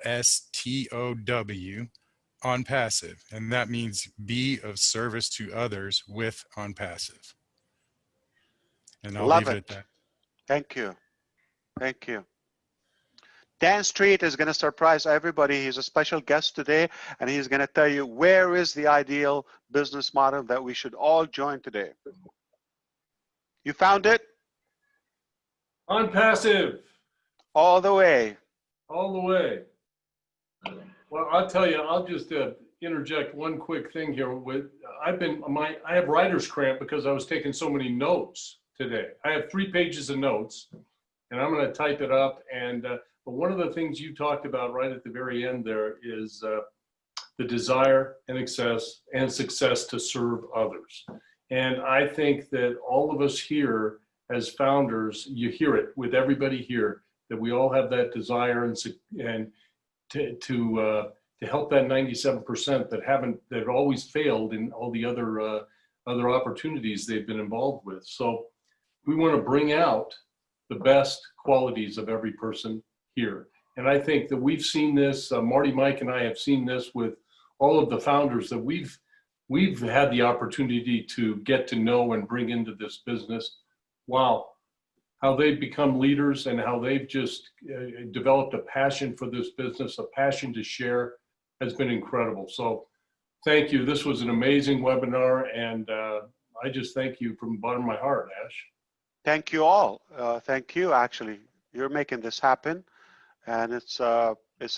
Onpassive. And that means be of service to others with Onpassive. And I'll
Love
leave it
it.
at that.
Thank you. Thank you. Dan Street is going to surprise everybody. He's a special guest today, and he's going to tell you where is the ideal business model that we should all join today. You found it?
Onpassive.
All the way.
All the way. Well, I'll tell you, I'll just interject one quick thing here. I have writer's cramp because I was taking so many notes today. I have 3 pages of notes, and I'm going to type it up. And but one of the things you talked about right at the very end there is the desire and success to serve others. And I think that all of us here as founders, you hear it with everybody here, that we all have that desire and to help that 97% that always failed in all the other opportunities they've been involved with. So we want to bring out the best qualities of every person here. And I think that we've seen this, Marty, Mike, and I have seen this with all of the founders that we've had the opportunity to get to know and bring into this business. Wow, how they've become leaders and how they've just developed a passion for this business, a passion to share, has been incredible. So thank you. This was an amazing webinar, and I just thank you from the bottom of my heart, Ash.
Thank you all. Thank you, actually. You're making this happen, and it's a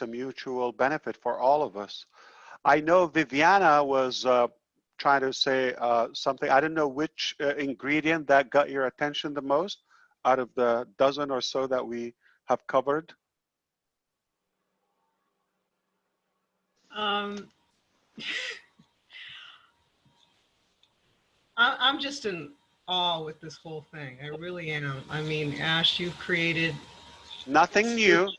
mutual benefit for all of us. I know Viviana was trying to say something. I don't know which ingredient that got your attention the most out of the dozen or so that we have covered.
I'm just in awe with this whole thing. I really am. I mean, Ash, you've created
nothing new,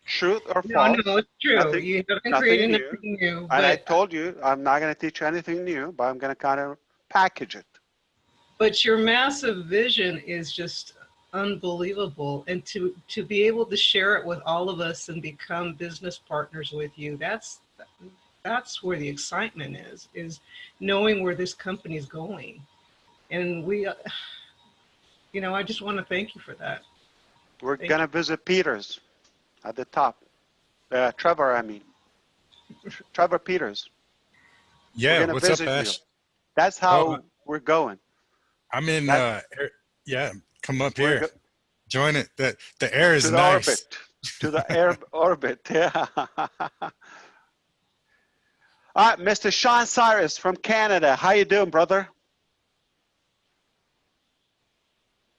truth or false.
No, it's true.
Nothing,
you haven't created anything new.
And I told you, I'm not going to teach you anything new, but I'm going to kind of package it.
But your massive vision is just unbelievable. And to be able to share it with all of us and become business partners with you, that's where the excitement is knowing where this company is going. And we, I just want to thank you for that.
We're going to visit Peters at the top. Trevor, I mean. Trevor Peters.
Yeah, what's up, Ash?
That's how we're going.
I'm in, yeah, come up here. Join it. The air is nice.
Orbit. To the air orbit, yeah. All right, Mr. Sean Cyrus from Canada. How you doing, brother?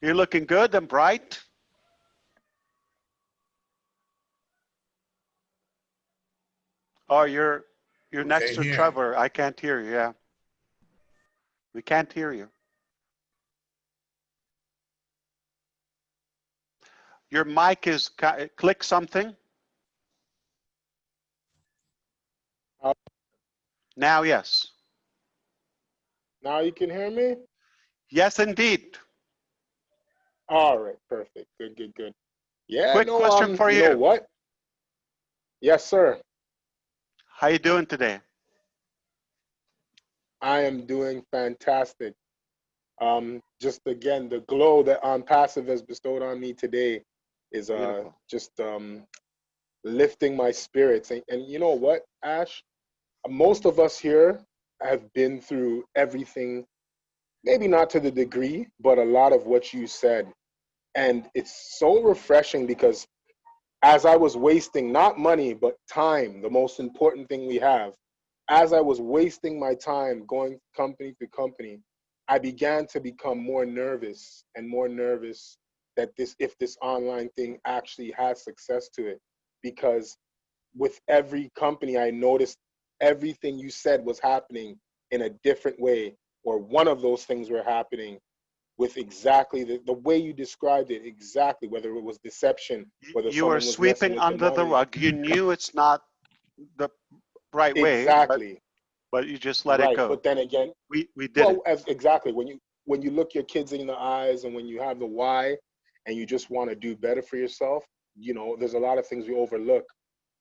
You're looking good and bright. Oh, you're next to Trevor. I can't hear you, yeah. We can't hear you. Your mic is, click something. Now, yes.
Now you can hear me?
Yes, indeed.
All right, perfect. Good. Yeah,
quick question for you.
You know what? Yes, sir.
How you doing today?
I am doing fantastic. Just again, the glow that Onpassive has bestowed on me today is just lifting my spirits. And you know what, Ash? Most of us here have been through everything maybe not to the degree, but a lot of what you said. And it's so refreshing because as I was wasting not money, but time, the most important thing we have, as I was wasting my time going company to company, I began to become more nervous and more nervous that if this online thing actually has success to it. Because with every company, I noticed everything you said was happening in a different way, or one of those things were happening with exactly the way you described it, exactly, whether it was deception, whether
You were
someone was messing
sweeping
with your
under the
money.
rug. You knew it's not the right way,
Exactly.
but you just let it
Right.
go.
But then again,
We did it.
well, exactly, when you look your kids in the eyes and when you have the why and you just want to do better for yourself, you know, there's a lot of things we overlook.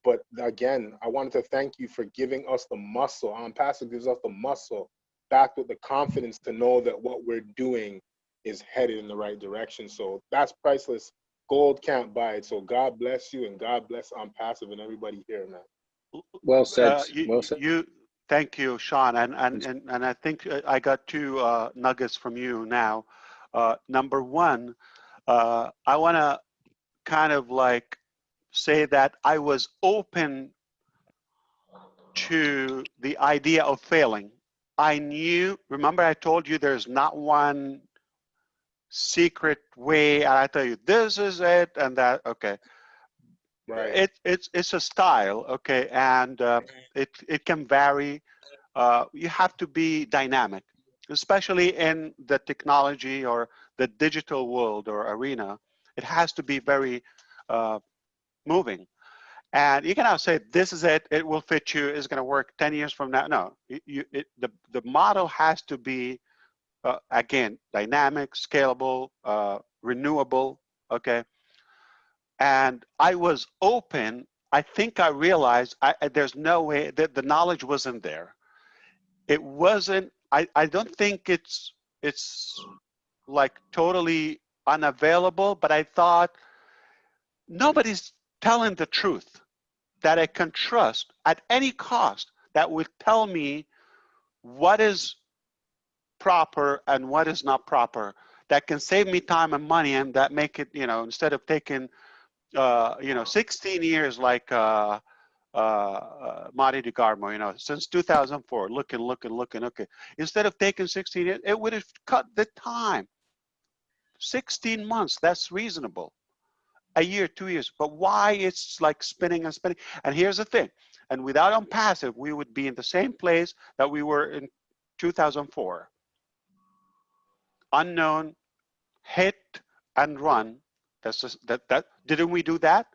But again, I wanted to thank you for giving us the muscle. Onpassive gives us the muscle, backed with the confidence to know that what we're doing is headed in the right direction. So that's priceless. Gold can't buy it. So God bless you and God bless Onpassive and everybody here, man.
Well said. Well said.
Thank you, Sean. And I think I got two nuggets from you now. Number one, I want to kind of like say that I was open to the idea of failing. I knew, remember I told you there's not one secret way, and I tell you, this is it, and that, okay.
Right.
It's a style, okay, and it can vary. You have to be dynamic, especially in the technology or the digital world or arena. It has to be very moving. And you cannot say, this is it, it will fit you, it's going to work 10 years from now. No, the model has to be, again, dynamic, scalable, renewable, okay? And I was open. I think I realized there's no way that the knowledge wasn't there. It wasn't, I don't think it's like totally unavailable, but I thought nobody's telling the truth that I can trust at any cost that will tell me what is proper and what is not proper, that can save me time and money, and that make it, you know, instead of taking 16 years like Marty DeGarmo, you know, since 2004, looking, okay. Instead of taking 16 years, it would have cut the time. 16 months, that's reasonable. A year, 2 years, but why it's like spinning and spinning? And here's the thing, and without Onpassive, we would be in the same place that we were in 2004. Unknown, hit and run. That's just, that didn't we do that?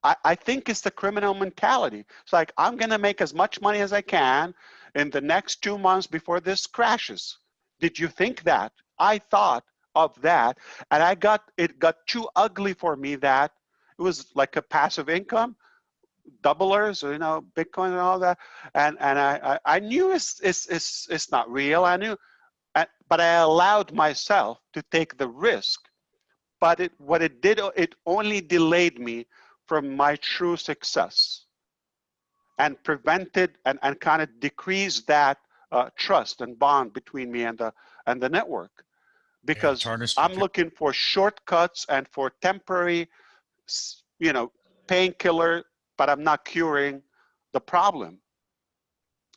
I think it's the criminal mentality. It's like, I'm gonna make as much money as I can in the next 2 months before this crashes. Did you think that? I thought of that, and it got too ugly for me that it was like a passive income, doublers, you know, Bitcoin and all that, and I knew it's not real. I knew, but I allowed myself to take the risk. But what it did, it only delayed me from my true success, and prevented and kind of decreased that trust and bond between me and the network, because I'm looking for shortcuts and for temporary, you know, painkiller, but I'm not curing the problem.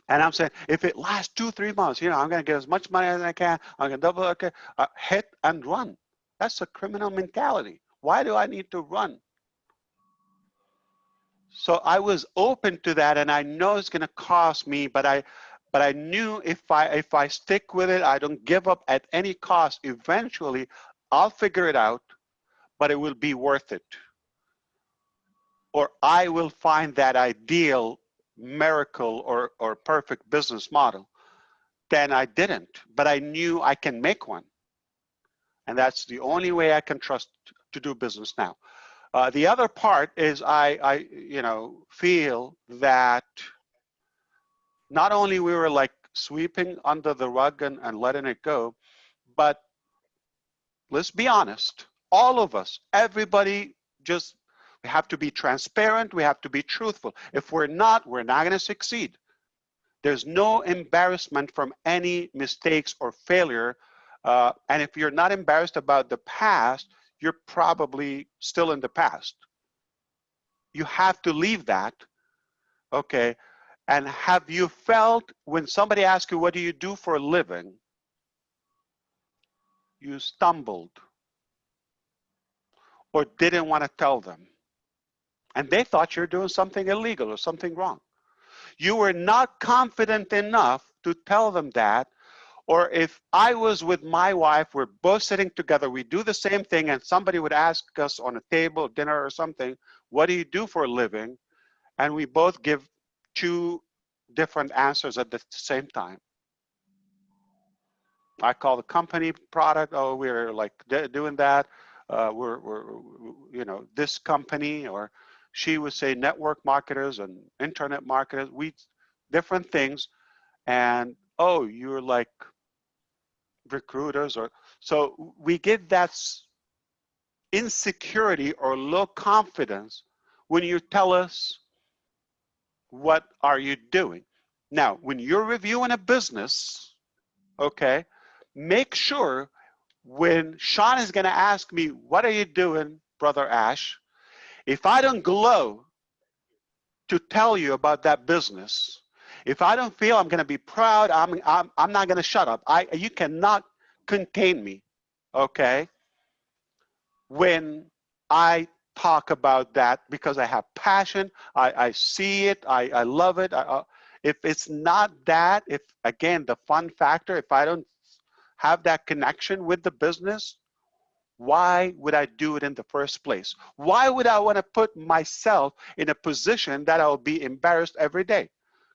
And I'm saying, if it lasts 2-3 months, you know, I'm going to get as much money as I can. I'm going to double, okay, hit and run. That's a criminal mentality. Why do I need to run? So I was open to that, and I know it's going to cost me, but I knew if I stick with it, I don't give up at any cost. Eventually, I'll figure it out, but it will be worth it. Or I will find that ideal miracle or perfect business model. Then I didn't, but I knew I can make one. And that's the only way I can trust to do business now. The other part is I feel that not only we were like sweeping under the rug and letting it go, but let's be honest, all of us, everybody, just, we have to be transparent, we have to be truthful. If we're not going to succeed. There's no embarrassment from any mistakes or failure. And if you're not embarrassed about the past, you're probably still in the past. You have to leave that, okay? And have you felt when somebody asks you, what do you do for a living? You stumbled or didn't want to tell them. And they thought you're doing something illegal or something wrong. You were not confident enough to tell them that. Or if I was with my wife, we're both sitting together, we do the same thing, and somebody would ask us on a table, dinner or something, what do you do for a living? And we both give 2 different answers at the same time. I call the company product, oh, we're like doing that. We're you know, this company, or she would say network marketers and internet marketers, different things. And, oh, you're like recruiters, or so we get that insecurity or low confidence when you tell us what are you doing. Now, when you're reviewing a business, okay, make sure when Sean is going to ask me, what are you doing, Brother Ash? If I don't glow to tell you about that business, if I don't feel I'm going to be proud, I'm not going to shut up. You cannot contain me, okay? When I talk about that, because I have passion, I see it, I love it. If it's not that, if again, the fun factor, if I don't have that connection with the business, why would I do it in the first place? Why would I want to put myself in a position that I'll be embarrassed every day?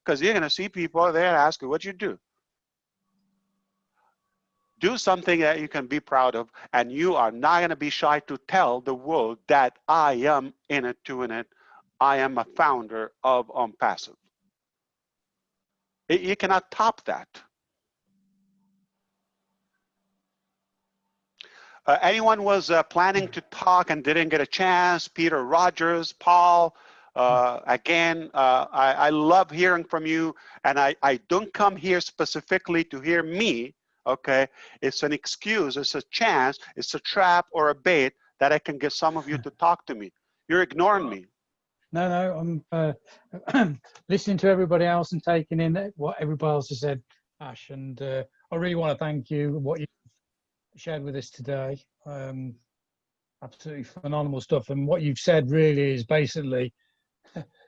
Because you're going to see people there ask you, what you do? Do something that you can be proud of, and you are not going to be shy to tell the world that I am in it, doing it. I am a founder of Onpassive. You cannot top that. Anyone was planning to talk and didn't get a chance? Peter Rogers, Paul, again, I love hearing from you, and I don't come here specifically to hear me, okay? It's an excuse, it's a chance, it's a trap or a bait that I can get some of you to talk to me. You're ignoring me.
No, I'm listening to everybody else and taking in what everybody else has said, Ash, and I really want to thank you what you shared with us today. Absolutely phenomenal stuff, and what you've said really is basically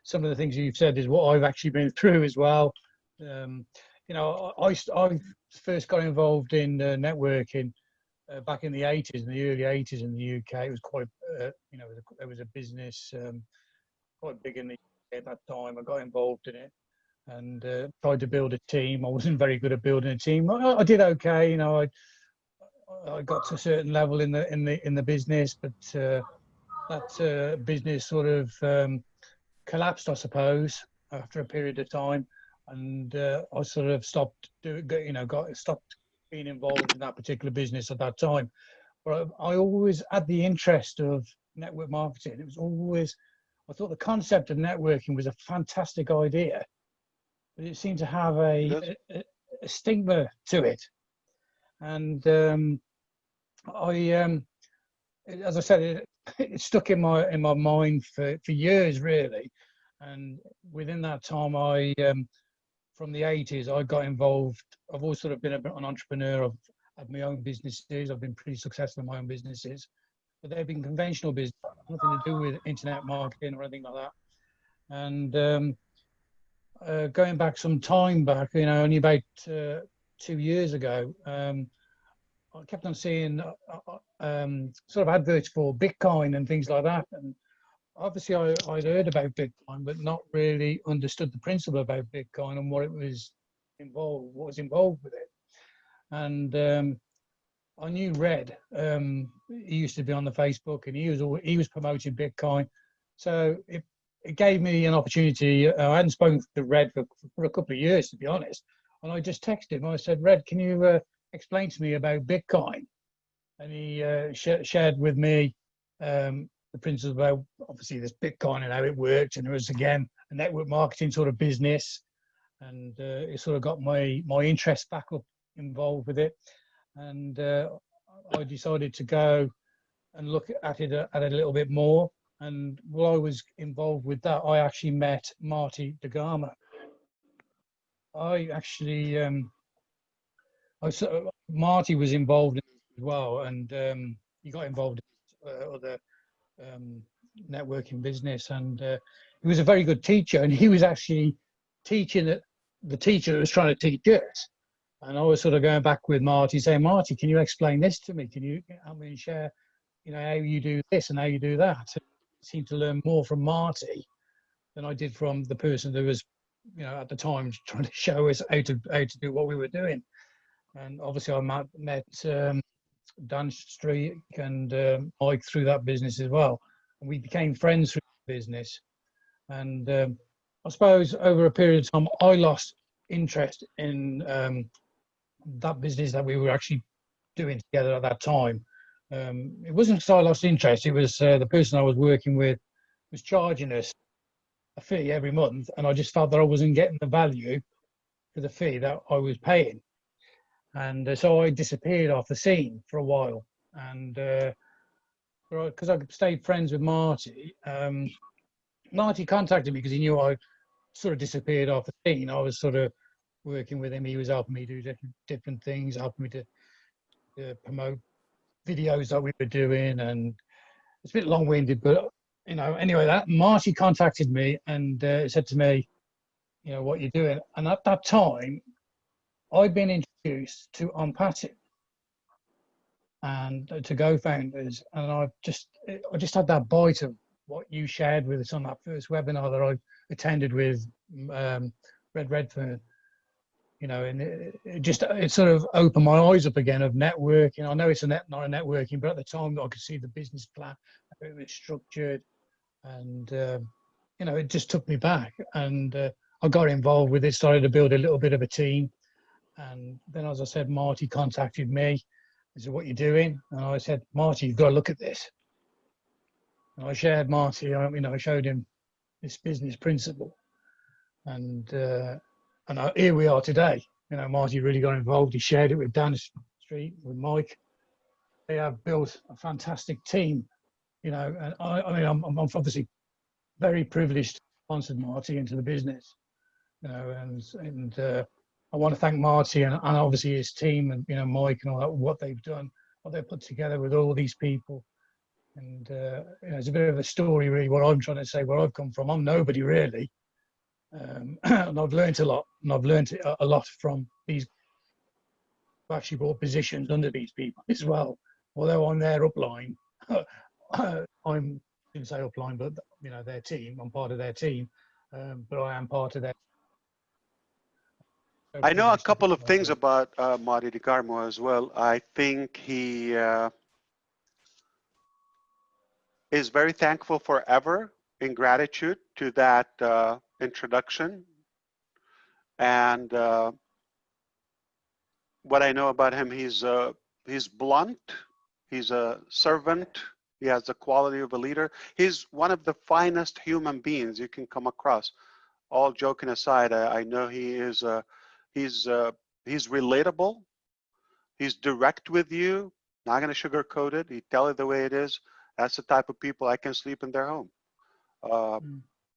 some of the things you've said is what I've actually been through as well. You know, I first got involved in networking back in the 80s, in the early 80s in the UK. It was quite, you know, there was a business quite big in the UK at that time. I got involved in it and tried to build a team. I wasn't very good at building a team. I did okay, you know. I got to a certain level in the business, but that business sort of collapsed, I suppose, after a period of time, and I sort of stopped stopped being involved in that particular business at that time. But I always had the interest of network marketing. It was always, I thought the concept of networking was a fantastic idea, but it seemed to have a stigma to it. And as I said, it stuck in my mind for years, really. And within that time, from the 80s, I got involved. I've always sort of been an entrepreneur. I've had my own businesses. I've been pretty successful in my own businesses, but they've been conventional business, nothing to do with internet marketing or anything like that. And going back some time back, you know, only about 2 years ago, I kept on seeing sort of adverts for Bitcoin and things like that. And obviously I'd heard about Bitcoin, but not really understood the principle about Bitcoin and what was involved with it. And I knew Red. He used to be on the Facebook, and he was promoting Bitcoin. So it gave me an opportunity. I hadn't spoken to Red for a couple of years, to be honest. And I just texted him. I said, Red, can you explain to me about Bitcoin? And he shared with me the principles about, obviously, this Bitcoin and how it worked. And there was, again, a network marketing sort of business. and it sort of got my interest back up involved with it, and I decided to go and look at it a little bit more. And while I was involved with that, I actually met Marty DeGarmo. I actually Marty was involved in it as well, and he got involved in other networking business, and he was a very good teacher, and he was actually teaching the teacher that was trying to teach us. And I was sort of going back with Marty, saying, Marty, can you explain this to me? Can you help me share, how you do this and how you do that? I seemed to learn more from Marty than I did from the person that was, at the time trying to show us how to do what we were doing. And obviously I met Dan Street and Mike through that business as well. And we became friends through the business. And I suppose over a period of time, I lost interest in that business that we were actually doing together at that time. It wasn't because I lost interest, it was the person I was working with was charging us a fee every month, and I just felt that I wasn't getting the value for the fee that I was paying. And so I disappeared off the scene for a while. And because I stayed friends with Marty, Marty contacted me because he knew I sort of disappeared off the scene. I was sort of working with him. He was helping me do different things, helping me to promote videos that we were doing. And it's a bit long-winded, but anyway, that Marty contacted me and said to me, what you're doing. And at that time, I'd been introduced to Onpassive and to GoFounders, and I just had that bite of what you shared with us on that first webinar that I attended with Red Redfern. And it sort of opened my eyes up again of networking. I know it's not a networking, but at the time I could see the business plan, how it was structured, and it just took me back. And I got involved with it, started to build a little bit of a team. And then, as I said, Marty contacted me. He said, what you doing? And I said, Marty, you've got to look at this. And I shared Marty, I showed him this business principle. And here we are today. Marty really got involved. He shared it with Dan Street, with Mike. They have built a fantastic team, and I'm obviously very privileged to sponsor Marty into the business, and I want to thank Marty and obviously his team and Mike and all that, what they've done, what they've put together with all these people. And it's a bit of a story, really, what I'm trying to say, where I've come from. I'm nobody, really. And I've learned a lot, and I've learned a lot from these who actually brought positions under these people as well. Although I'm their upline, I didn't say upline, but their team. I'm part of their team, but I am part of their.
I know a couple of things about Marty DeGarmo as well. I think he is very thankful forever in gratitude to that introduction. And what I know about him, he's blunt, he's a servant, he has the quality of a leader. He's one of the finest human beings you can come across. All joking aside, I know he is he's relatable, he's direct with you, not going to sugarcoat it, he tell it the way it is. That's the type of people I can sleep in their home.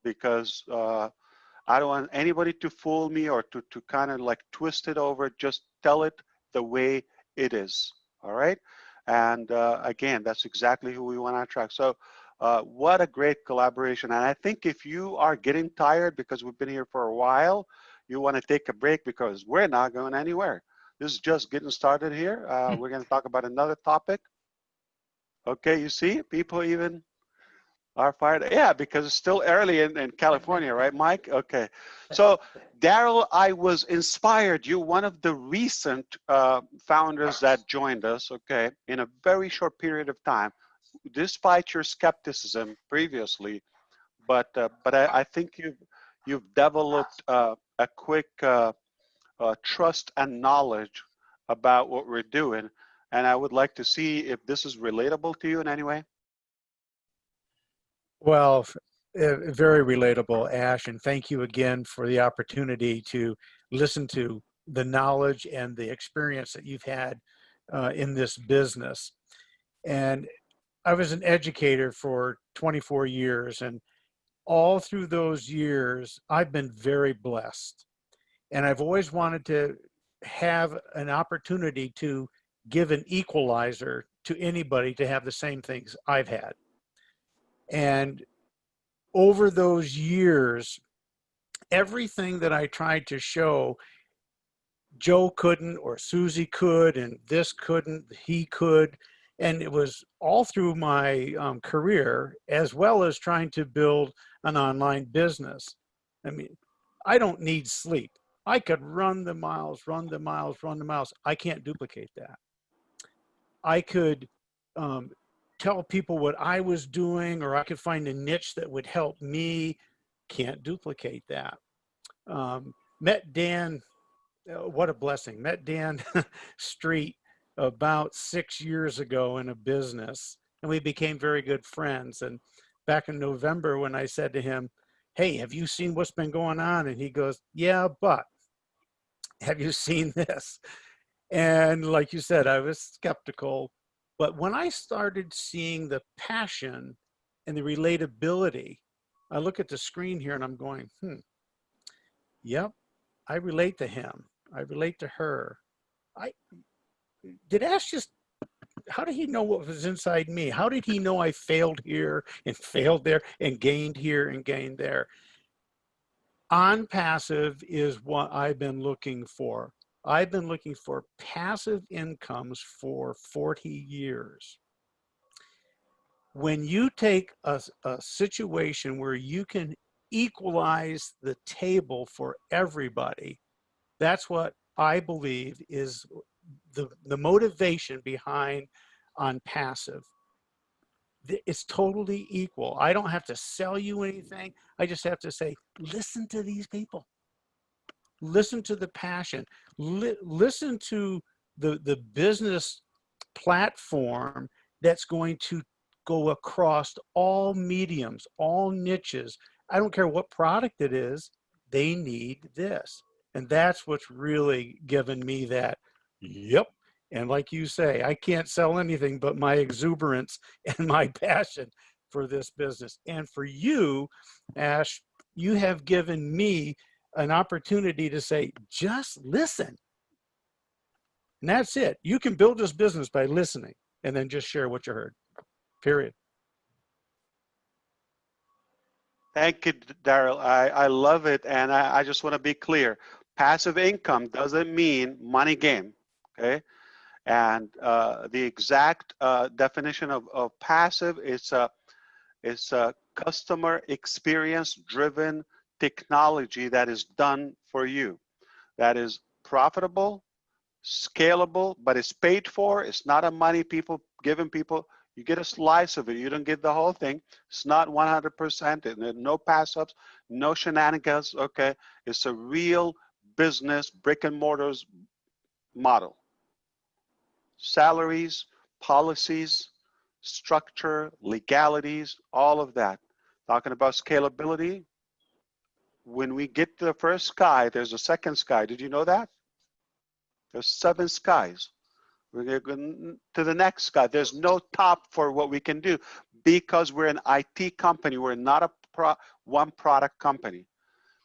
Because I don't want anybody to fool me or to kind of like twist it over. Just tell it the way it is. All right. And again, that's exactly who we want to attract. So what a great collaboration. And I think if you are getting tired because we've been here for a while, you want to take a break because we're not going anywhere. This is just getting started here. We're going to talk about another topic. Okay, you see, people even are fired. Yeah, because it's still early in California, right, Mike? Okay. So, Daryl, I was inspired. You're one of the recent founders that joined us, okay, in a very short period of time, despite your skepticism previously. But I think you've developed a quick trust and knowledge about what we're doing. And I would like to see if this is relatable to you in any way.
Well, Very relatable, Ash, and thank you again for the opportunity to listen to the knowledge and the experience that you've had in this business. And I was an educator for 24 years, and all through those years, I've been very blessed. And I've always wanted to have an opportunity to give an equalizer to anybody to have the same things I've had. And over those years, everything that I tried to show, Joe couldn't, or Susie could, and this couldn't, he could. And it was all through my career, as well as trying to build an online business. I mean, I don't need sleep. I could run the miles, run the miles, run the miles. I can't duplicate that. I could tell people what I was doing, or I could find a niche that would help me. Can't duplicate that. Met Dan, what a blessing. Met Dan Street about 6 years ago in a business, and we became very good friends. And back in November, when I said to him, hey, have you seen what's been going on? And he goes, yeah, but have you seen this? And like you said, I was skeptical. But when I started seeing the passion and the relatability, I look at the screen here and I'm going, yep, I relate to him. I relate to her. Did Ash just, how did he know what was inside me? How did he know I failed here and failed there and gained here and gained there? Onpassive is what I've been looking for. I've been looking for passive incomes for 40 years. When you take a situation where you can equalize the table for everybody, that's what I believe is the motivation behind Onpassive. It's totally equal. I don't have to sell you anything. I just have to say, listen to these people. Listen to the passion. Listen to the business platform that's going to go across all mediums, all niches. I don't care what product it is, they need this. And that's what's really given me that, yep. And like you say, I can't sell anything but my exuberance and my passion for this business. And for you, Ash, you have given me an opportunity to say, just listen. And that's it. You can build this business by listening and then just share what you heard, period.
Thank you, Daryl. I love it. And I just want to be clear. Passive income doesn't mean money game, okay? And the exact definition of passive is a customer experience driven technology that is done for you, that is profitable, scalable, but it's paid for. It's not a money people giving people. You get a slice of it. You don't get the whole thing. It's not 100%. And no pass-ups, no shenanigans. Okay, it's a real business brick and mortars model. Salaries, policies, structure, legalities, all of that. Talking about scalability. When we get to the first sky, there's a second sky. Did you know that? There's 7 skies. We're going to the next sky. There's no top for what we can do because we're an IT company. We're not a one product company.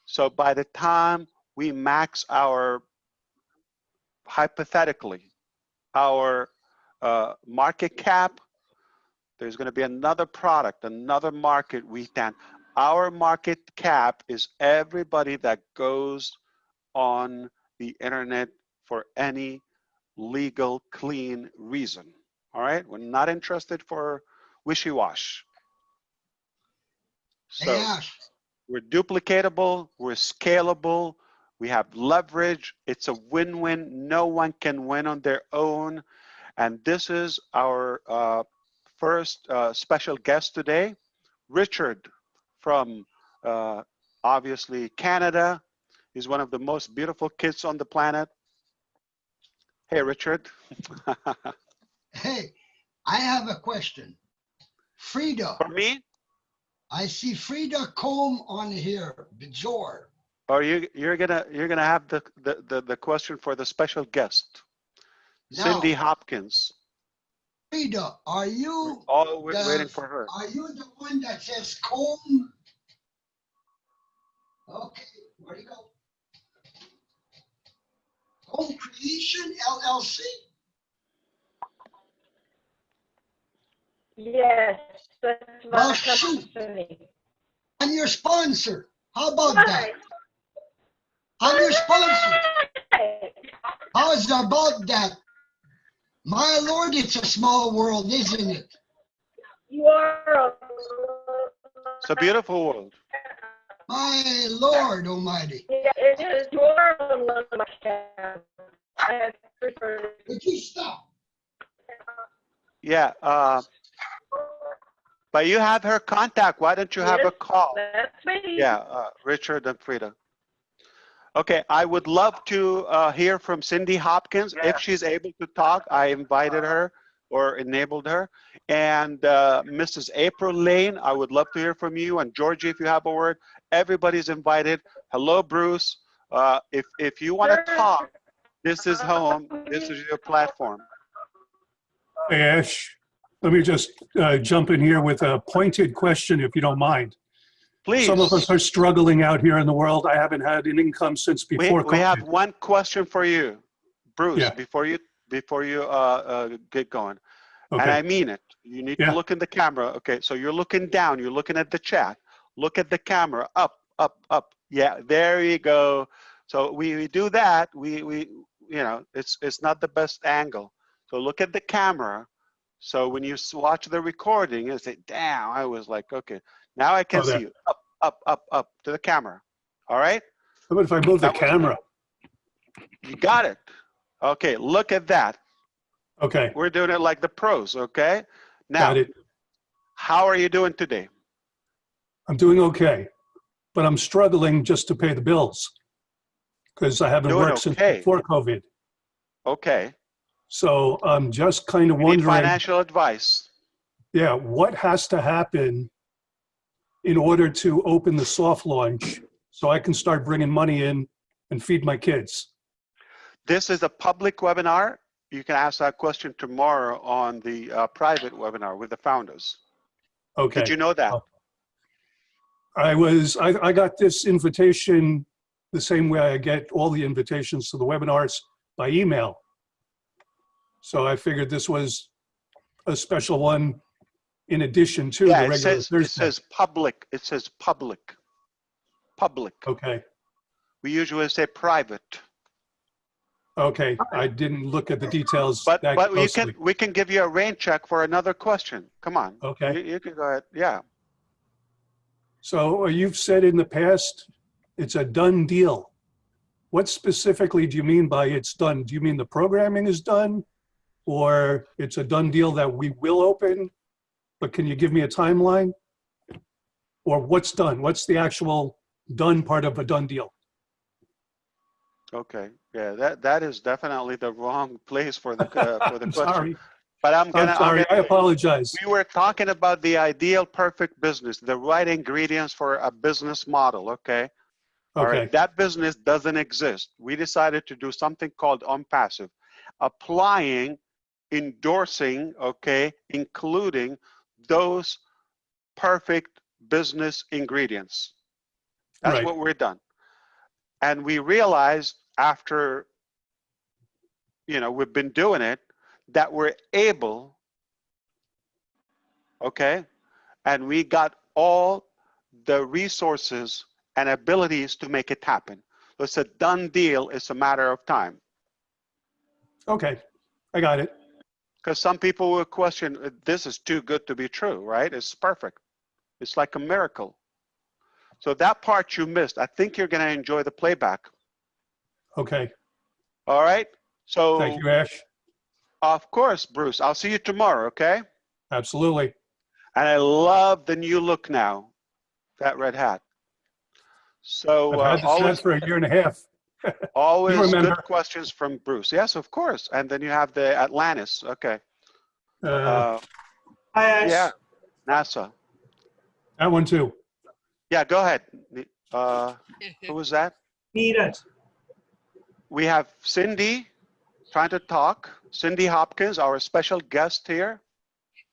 So by the time we max our, hypothetically, our market cap, there's going to be another product, another market we can. Our market cap is everybody that goes on the internet for any legal, clean reason. All right? We're not interested for wishy-wash. So we're duplicatable, we're scalable, we have leverage. It's a win-win. No one can win on their own. And this is our first special guest today, Richard from obviously Canada. He's one of the most beautiful kids on the planet. Hey, Richard.
Hey, I have a question. Frida.
For me?
I see Frida Combe on here, Bjor.
Or you're gonna have the question for the special guest,
Now,
Cindy Hopkins.
Frida, are you
All waiting for her.
Are you the one that says Combe? Okay, where'd he go? Home Creation LLC.
Yes, that's
Well,
my
shoot.
company.
I'm your sponsor. How about that? I'm your sponsor. How's about that? My Lord, it's a small world, isn't it?
You are.
It's a beautiful world.
My Lord Almighty.
Yeah, it is. You are on one of my tabs. I have preferred.
Would you stop?
Yeah. But you have her contact. Why don't you have a call?
That's me.
Yeah, Richard and Frida. Okay, I would love to hear from Cindy Hopkins. If she's able to talk, I invited her or enabled her. And Mrs. April Lane, I would love to hear from you. And Georgie, if you have a word, everybody's invited. Hello, Bruce. If you want to talk, this is home. This is your platform.
Hey, Ash, let me just jump in here with a pointed question, if you don't mind.
Please.
Some of us are struggling out here in the world. I haven't had an income since before
We have
COVID.
one question for you, Bruce,
Yeah.
before you get going.
Okay.
And I mean it. You need to look in the camera. Okay, so you're looking down. You're looking at the chat. Look at the camera. Up, up, up. Yeah, there you go. So we do that. We you know, it's not the best angle. So look at the camera. So when you watch the recording, you say, damn, I was like, okay, now I can see you. Up, up, up, up to the camera. All right?
How about if I move the camera?
You got it. Okay, look at that.
Okay.
We're doing it like the pros, okay? Now,
Got it.
how are you doing today?
I'm doing okay, but I'm struggling just to pay the bills because I haven't
Doing
worked since
okay.
before COVID.
Okay.
So I'm just kind of
You need
wondering,
financial advice.
yeah, what has to happen in order to open the soft launch so I can start bringing money in and feed my kids?
This is a public webinar. You can ask that question tomorrow on the private webinar with the founders.
Okay.
Did you know that?
I got this invitation the same way I get all the invitations to the webinars by email. So I figured this was a special one in addition to the regular Thursday.
It says public. It says public. Public.
Okay.
We usually say private.
Okay. I didn't look at the details
But
that closely.
we can give you a rain check for another question. Come on.
Okay.
You can go ahead. Yeah.
So you've said in the past, it's a done deal. What specifically do you mean by it's done? Do you mean the programming is done? Or it's a done deal that we will open? But can you give me a timeline? Or what's done? What's the actual done part of a done deal?
Okay. Yeah, that is definitely the wrong place for the for the
I'm
question.
sorry.
But I'm
sorry. I apologize.
We were talking about the ideal perfect business, the right ingredients for a business model, okay? All
Okay.
right, that business doesn't exist. We decided to do something called Onpassive, applying, endorsing, okay, including those perfect business ingredients. That's
Right.
what we're done. And we realized after, you know, we've been doing it, that we're able, okay, and we got all the resources and abilities to make it happen. So it's a done deal. It's a matter of time.
Okay. I got it.
Because some people will question, this is too good to be true, right? It's perfect. It's like a miracle. So that part you missed. I think you're going to enjoy the playback.
Okay.
All right. So
Thank you, Ash.
Of course, Bruce. I'll see you tomorrow, okay?
Absolutely.
And I love the new look now, that red hat. So
I've had this
always
hat for a year and a half.
always
You remember.
good questions from Bruce. Yes, of course. And then you have the Atlantis. Okay.
Hi, Ash.
Yeah, NASA.
That one too.
Yeah, go ahead. Who was that?
Neeraj.
We have Cindy trying to talk. Cindy Hopkins, our special guest here.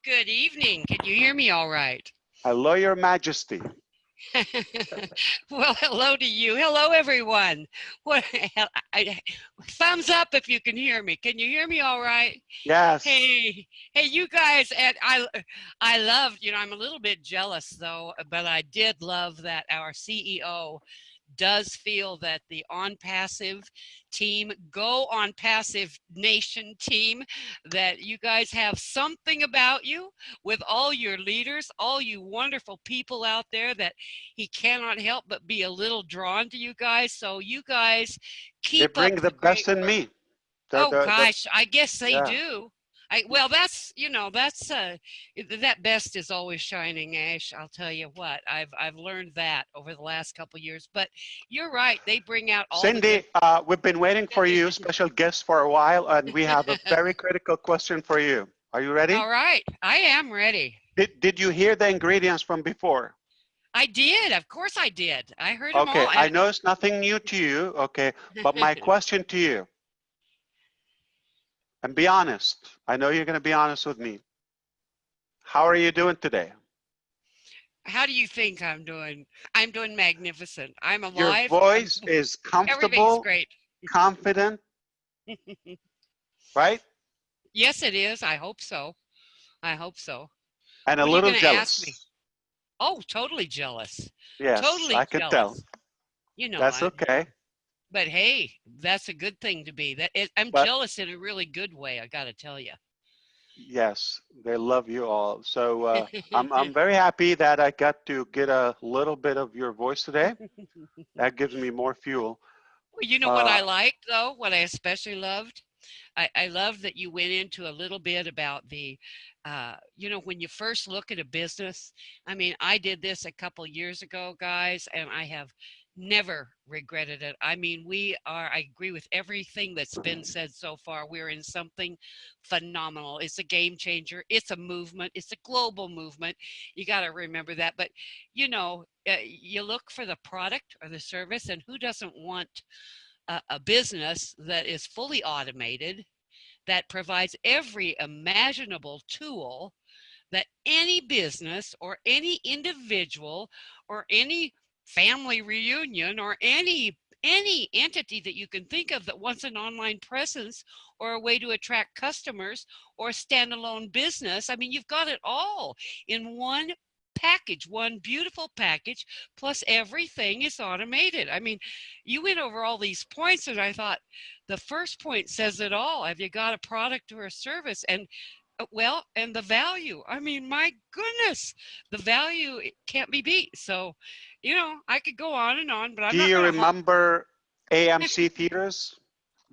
Good evening. Can you hear me all right?
Hello, Your Majesty.
Well, hello to you. Hello, everyone. What? Thumbs up if you can hear me. Can you hear me all right?
Yes.
Hey, you guys. And I love. I'm a little bit jealous though, but I did love that our CEO does feel that the Onpassive team, go Onpassive Nation team, that you guys have something about you with all your leaders, all you wonderful people out there, that he cannot help but be a little drawn to you guys. So you guys keep
They bring
up
the
the great
best in
work.
me.
Gosh, I guess they
yeah.
do. Well, that's that best is always shining, Ash. I'll tell you what, I've learned that over the last couple of years. But you're right, they bring out all
Cindy, we've been waiting for you, special guest, for a while, and we have a very critical question for you. Are you ready?
All right, I am ready.
Did you hear the ingredients from before?
I did, of course I did. I heard them all.
Okay, I know it's nothing new to you, okay, but my question to you, and be honest, I know you're going to be honest with me. How are you doing today?
How do you think I'm doing? I'm doing magnificent. I'm alive.
Your voice is comfortable,
everything's great.
confident, right?
Yes, it is. I hope so. I hope so.
And
What
a
are you
little
gonna
jealous.
ask me? Oh, totally jealous.
Yes,
Totally
I can
jealous.
tell. That's okay.
But hey, that's a good thing to be. I'm jealous in a really good way, I got to tell you.
Yes, they love you all. So I'm very happy that I got to get a little bit of your voice today. That gives me more fuel.
Well, you know what I liked, though? What I especially loved? I love that you went into a little bit about the, when you first look at a business. I mean, I did this a couple years ago, guys, and I have never regretted it. I mean, I agree with everything that's been said so far. We're in something phenomenal. It's a game changer. It's a movement. It's a global movement. You got to remember that. But, you look for the product or the service, and who doesn't want a business that is fully automated, that provides every imaginable tool that any business or any individual or any family reunion or any entity that you can think of that wants an online presence or a way to attract customers or a standalone business. I mean, you've got it all in one package, one beautiful package, plus everything is automated. I mean, you went over all these points and I thought the first point says it all. Have you got a product or a service? And and the value. I mean, my goodness, the value, it can't be beat. So, I could go on and on, but I'm not
Do you
gonna
remember AMC theaters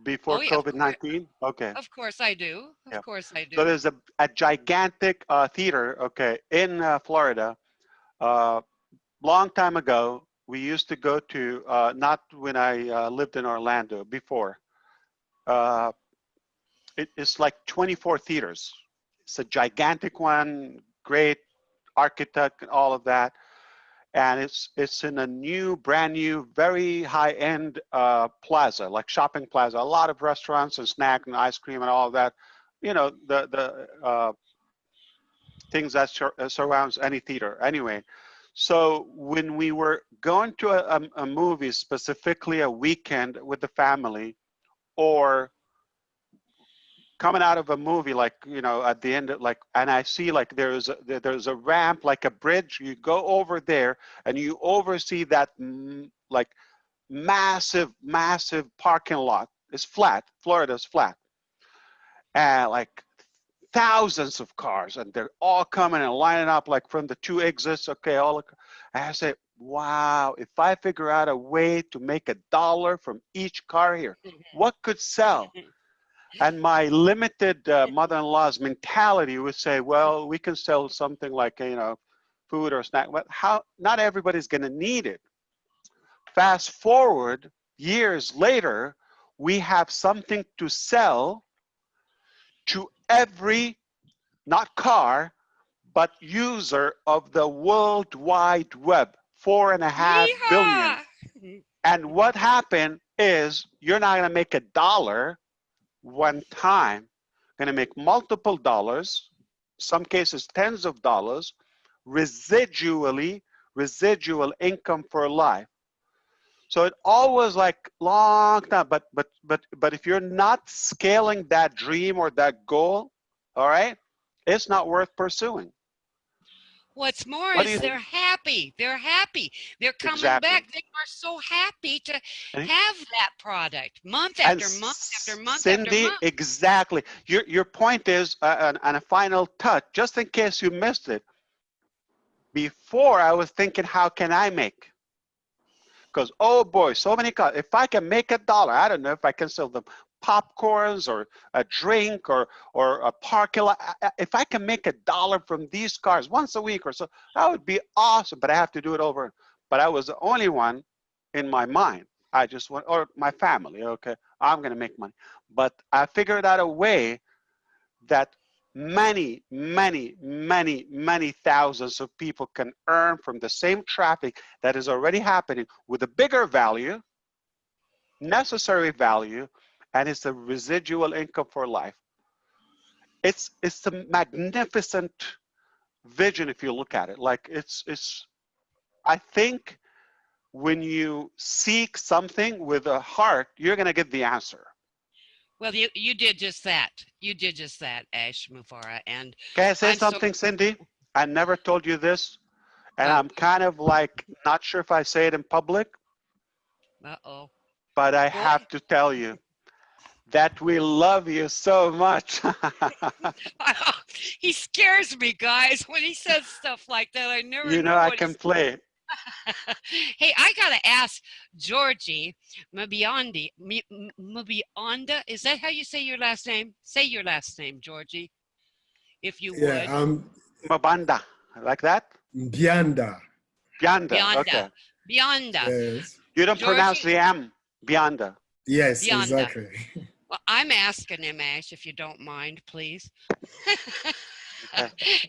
before COVID-19? Okay.
Of course I do. Of course I do.
So there's a gigantic theater, okay, in Florida. Long time ago, we used to go to, not when I lived in Orlando, before. It's like 24 theaters. It's a gigantic one, great architect and all of that. And it's in a brand new, very high-end plaza, like shopping plaza. A lot of restaurants and snack and ice cream and all of that. The things that surrounds any theater. Anyway, so when we were going to a movie, specifically a weekend with the family, or coming out of a movie, like, at the end, and I see like there's a ramp, like a bridge, you go over there and you oversee that like massive parking lot. It's flat. Florida's flat. And like thousands of cars, and they're all coming and lining up like from the two exits. Okay, and I say, wow, if I figure out a way to make $1 from each car here, what could sell? And my limited mother-in-law's mentality would say, well, we can sell something like, food or snack, but not everybody's going to need it. Fast forward years later, we have something to sell to every, not car, but user of the World Wide Web, 4.5 billion. And what happened is you're not going to make $1 one time. You're going to make multiple dollars, some cases tens of dollars, residual income for life. So it always like long time, but if you're not scaling that dream or that goal, all right, it's not worth pursuing.
What's more
What do
is
you
they're happy. They're happy. They're coming
Exactly.
back. They are so happy to
And-
have that product month
And
after month after month
Cindy,
after month.
exactly. Your point is, and a final touch, just in case you missed it. Before I was thinking, how can I make? Because, oh boy, so many cars. If I can make $1, I don't know if I can sell them popcorns or a drink or a parking lot. If I can make $1 from these cars once a week or so, that would be awesome. But I have to do it over. But I was the only one in my mind. I just went, or my family, okay, I'm going to make money. But I figured out a way that many thousands of people can earn from the same traffic that is already happening with a bigger value, necessary value, and it's a residual income for life. It's a magnificent vision if you look at it. Like it's I think when you seek something with a heart, you're going to get the answer.
Well, you did just that. You did just that, Ash Mufareh. And
Can I say
I'm
something, Cindy? I never told you this, and I'm kind of like not sure if I say it in public,
Uh-oh.
but I have to tell you that we love you so much.
He scares me, guys, when he says stuff like that. I never
You know I can play.
Hey, I gotta ask Georgie Mabionda. Is that how you say your last name? Say your last name, Georgie, if you would.
Mabanda, like that?
Bianda.
Bianda, okay.
Bianda.
Yes.
You don't pronounce
Georgie?
the M, Bianda.
Yes,
Bianda.
exactly.
Well, I'm asking him, Ash, if you don't mind, please.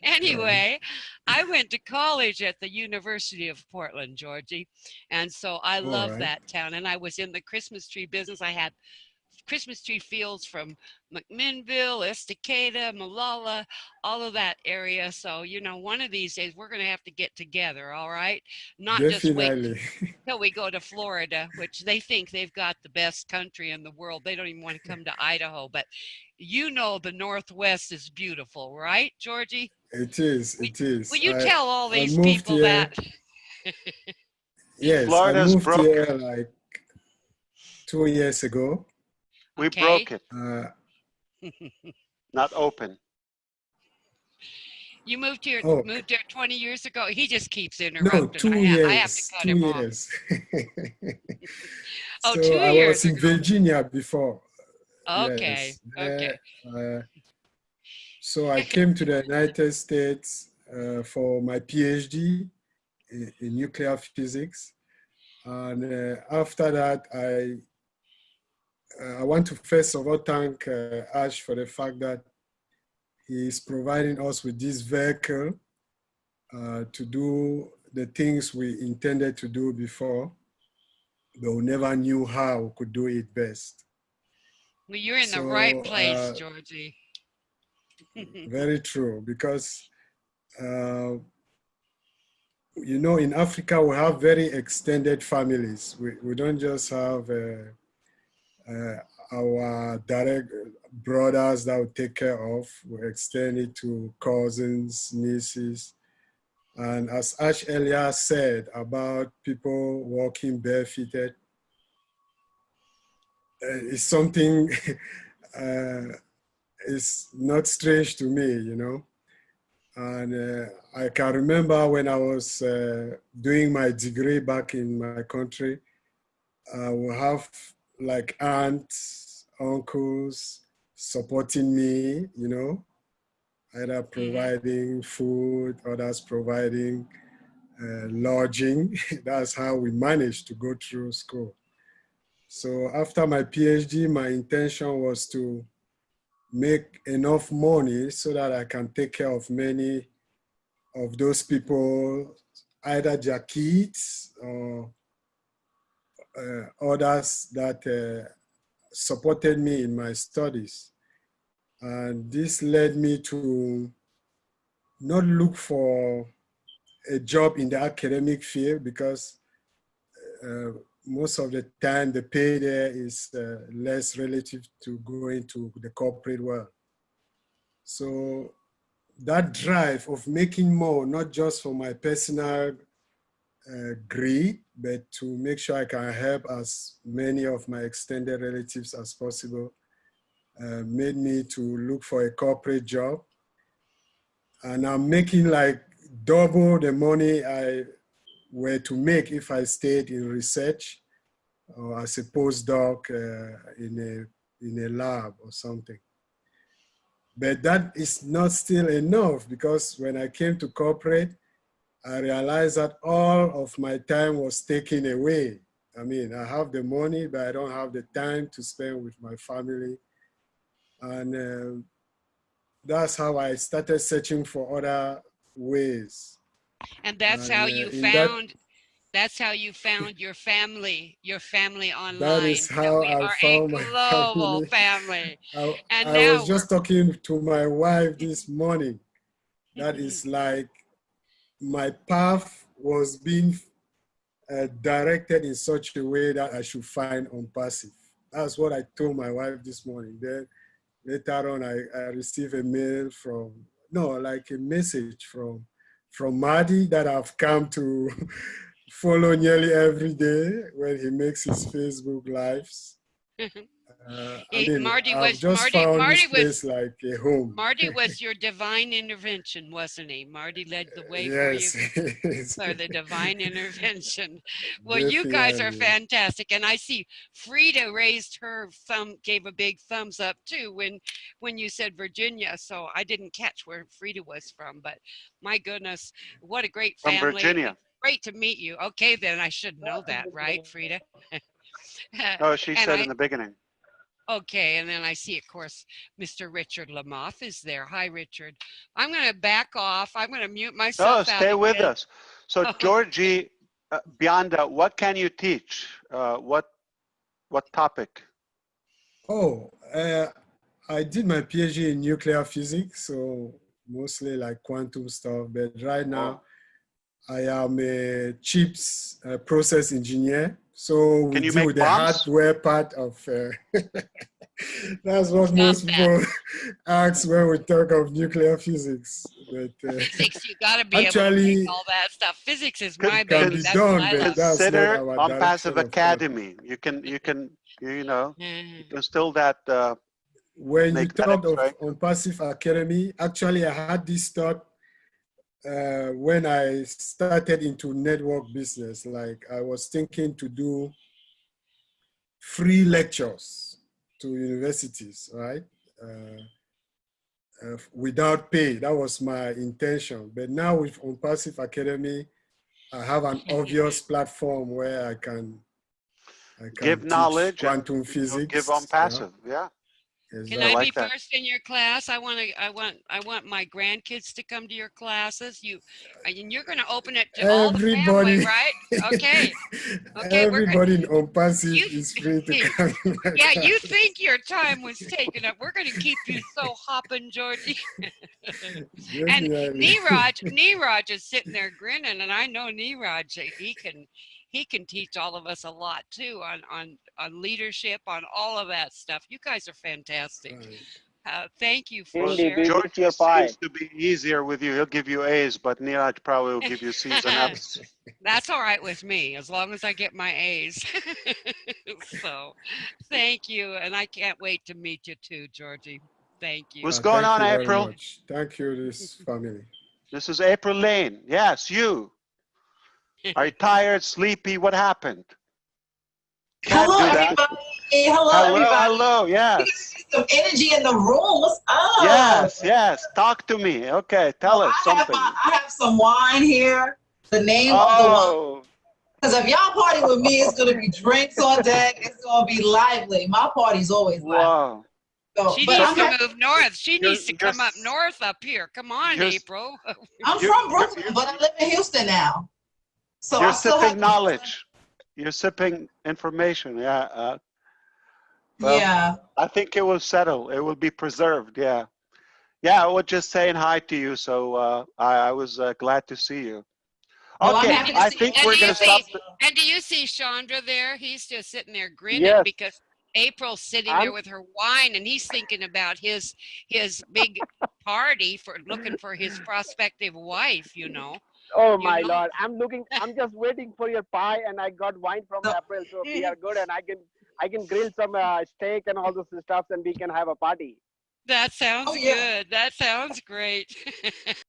Anyway, I went to college at the University of Portland, Georgie. And so I love
right.
that town. And I was in the Christmas tree business. I had Christmas tree fields from McMinnville, Estacada, Malala, all of that area. So, you know, one of these days we're going to have to get together, all right? Not just wait
Definitely.
till we go to Florida, which they think they've got the best country in the world. They don't even want to come to Idaho. But you know the Northwest is beautiful, right, Georgie?
It is. It is.
Will you tell all
I
these
moved
people
here,
that?
Yes,
Florida's
I moved
broke.
here like 2 years ago.
We broke it. Not open.
You moved here
Oh.
20 years ago? He just keeps
No,
interrupting.
2
I have to
years.
cut
2
him off.
years.
Oh,
So
2
I
years
was in
ago.
Virginia before.
Okay,
Yes.
okay.
So I came to the United States for my PhD in nuclear physics. And after that, I want to first of all thank Ash for the fact that he is providing us with this vehicle to do the things we intended to do before, but we never knew how we could do it best.
Well, you're in the right place, Georgie.
Very true, because you know, in Africa, we have very extended families. We don't just have our direct brothers that we take care of. We extend it to cousins, nieces. And as Ash earlier said about people walking barefooted, it's something it's not strange to me, you know. And I can remember when I was doing my degree back in my country, we have like aunts, uncles supporting me, you know, either providing food, others providing lodging. That's how we managed to go through school. So after my PhD, my intention was to make enough money so that I can take care of many of those people, either their kids or others that supported me in my studies. And this led me to not look for a job in the academic field because most of the time the pay there is less relative to going to the corporate world. So that drive of making more, not just for my personal greed, but to make sure I can help as many of my extended relatives as possible, made me to look for a corporate job. And I'm making like double the money I were to make if I stayed in research or as a postdoc in a lab or something. But that is not still enough, because when I came to corporate, I realized that all of my time was taken away. I mean, I have the money, but I don't have the time to spend with my family. And that's how I started searching for other ways.
And that's how you found. That's how you found your family online.
That is how I found my
global
family.
And
I
now
was just talking to my wife this morning. That is like my path was being directed in such a way that I should find Onpassive. That's what I told my wife this morning. Then later on, I received a mail like a message from Marty that I've come to follow nearly every day when he makes his Facebook lives.
Marty
I've
was
just found this place like a home.
Marty was your divine intervention, wasn't he? Marty led the way
Yes.
for you for the divine intervention. Well, you guys are fantastic, and I see Frida raised her thumb, gave a big thumbs up too when you said Virginia. So I didn't catch where Frida was from, but my goodness, what a great family!
From Virginia.
Great to meet you. Okay, then I should know that, right, Frida?
Oh, she said in the beginning.
Okay, and then I see, of course, Mr. Richard Lamoth is there. Hi, Richard. I'm going to back off. I'm going to mute myself out.
Stay with us. So, Georgie, Bionda, what can you teach? What topic?
I did my PhD in nuclear physics, so mostly like quantum stuff. But right now, I am a chips process engineer. So we deal with the hardware part of, that's what most people ask when we talk of nuclear physics. But,
physics, you got to be able to make all that stuff. Physics is my baby.
That's what I love.
Consider Onpassive Academy. You can instill that.
When you talk of Onpassive Academy, actually I had this thought when I started into network business. Like I was thinking to do free lectures to universities, right? Without pay. That was my intention. But now with Onpassive Academy, I have an obvious platform where I can
give knowledge,
quantum physics.
Give Onpassive, yeah.
Can I be first in your class? I want my grandkids to come to your classes. And you're going to open it to all the family, right? Okay.
Everybody in Onpassive is free to come.
Yeah, you think your time was taken up. Can keep you so hopping, Georgie. And Neeraj is sitting there grinning, and I know Neeraj, he can teach all of us a lot too on leadership, on all of that stuff. You guys are fantastic. Thank you for sharing.
George seems to be easier with you. He'll give you A's, but Neeraj probably will give you C's and F's.
That's all right with me, as long as I get my A's. So, thank you, and I can't wait to meet you too, Georgie. Thank you.
What's going on, April?
Thank you, this family.
This is April Lane. Yes, you. Are you tired, sleepy? What happened?
Hello, everybody. Hello, everybody.
Hello, yes.
Some energy in the room. What's up?
Yes. Talk to me. Okay, tell us something.
I have some wine here. The name of the wine. Because if y'all party with me, it's going to be drinks on deck. It's going to be lively. My party's always lively.
Wow.
So,
She
but
needs
I'm
to
happy.
move north. She
You're-
needs to come up north up here. Come on,
you're-
April.
I'm from Brooklyn, but I live in Houston now. So
You're
I still have
sipping knowledge. You're sipping information. Yeah. Well,
Yeah.
I think it will settle. It will be preserved. Yeah. Yeah. I was just saying hi to you. So I was glad to see you.
Well, I'm
Okay.
happy to
I
see
think
you.
we're going to stop.
And do you see Chandra there? He's just sitting there grinning
Yes.
because April's sitting
I'm
there with her wine, and he's thinking about his big party for looking for his prospective wife. You know.
Oh
You
my
know?
Lord! I'm just waiting for your pie, and I got wine from April, so we are good, and I can grill some steak and all those stuff, and we can have a party.
That sounds
Oh, yeah.
good. That sounds great.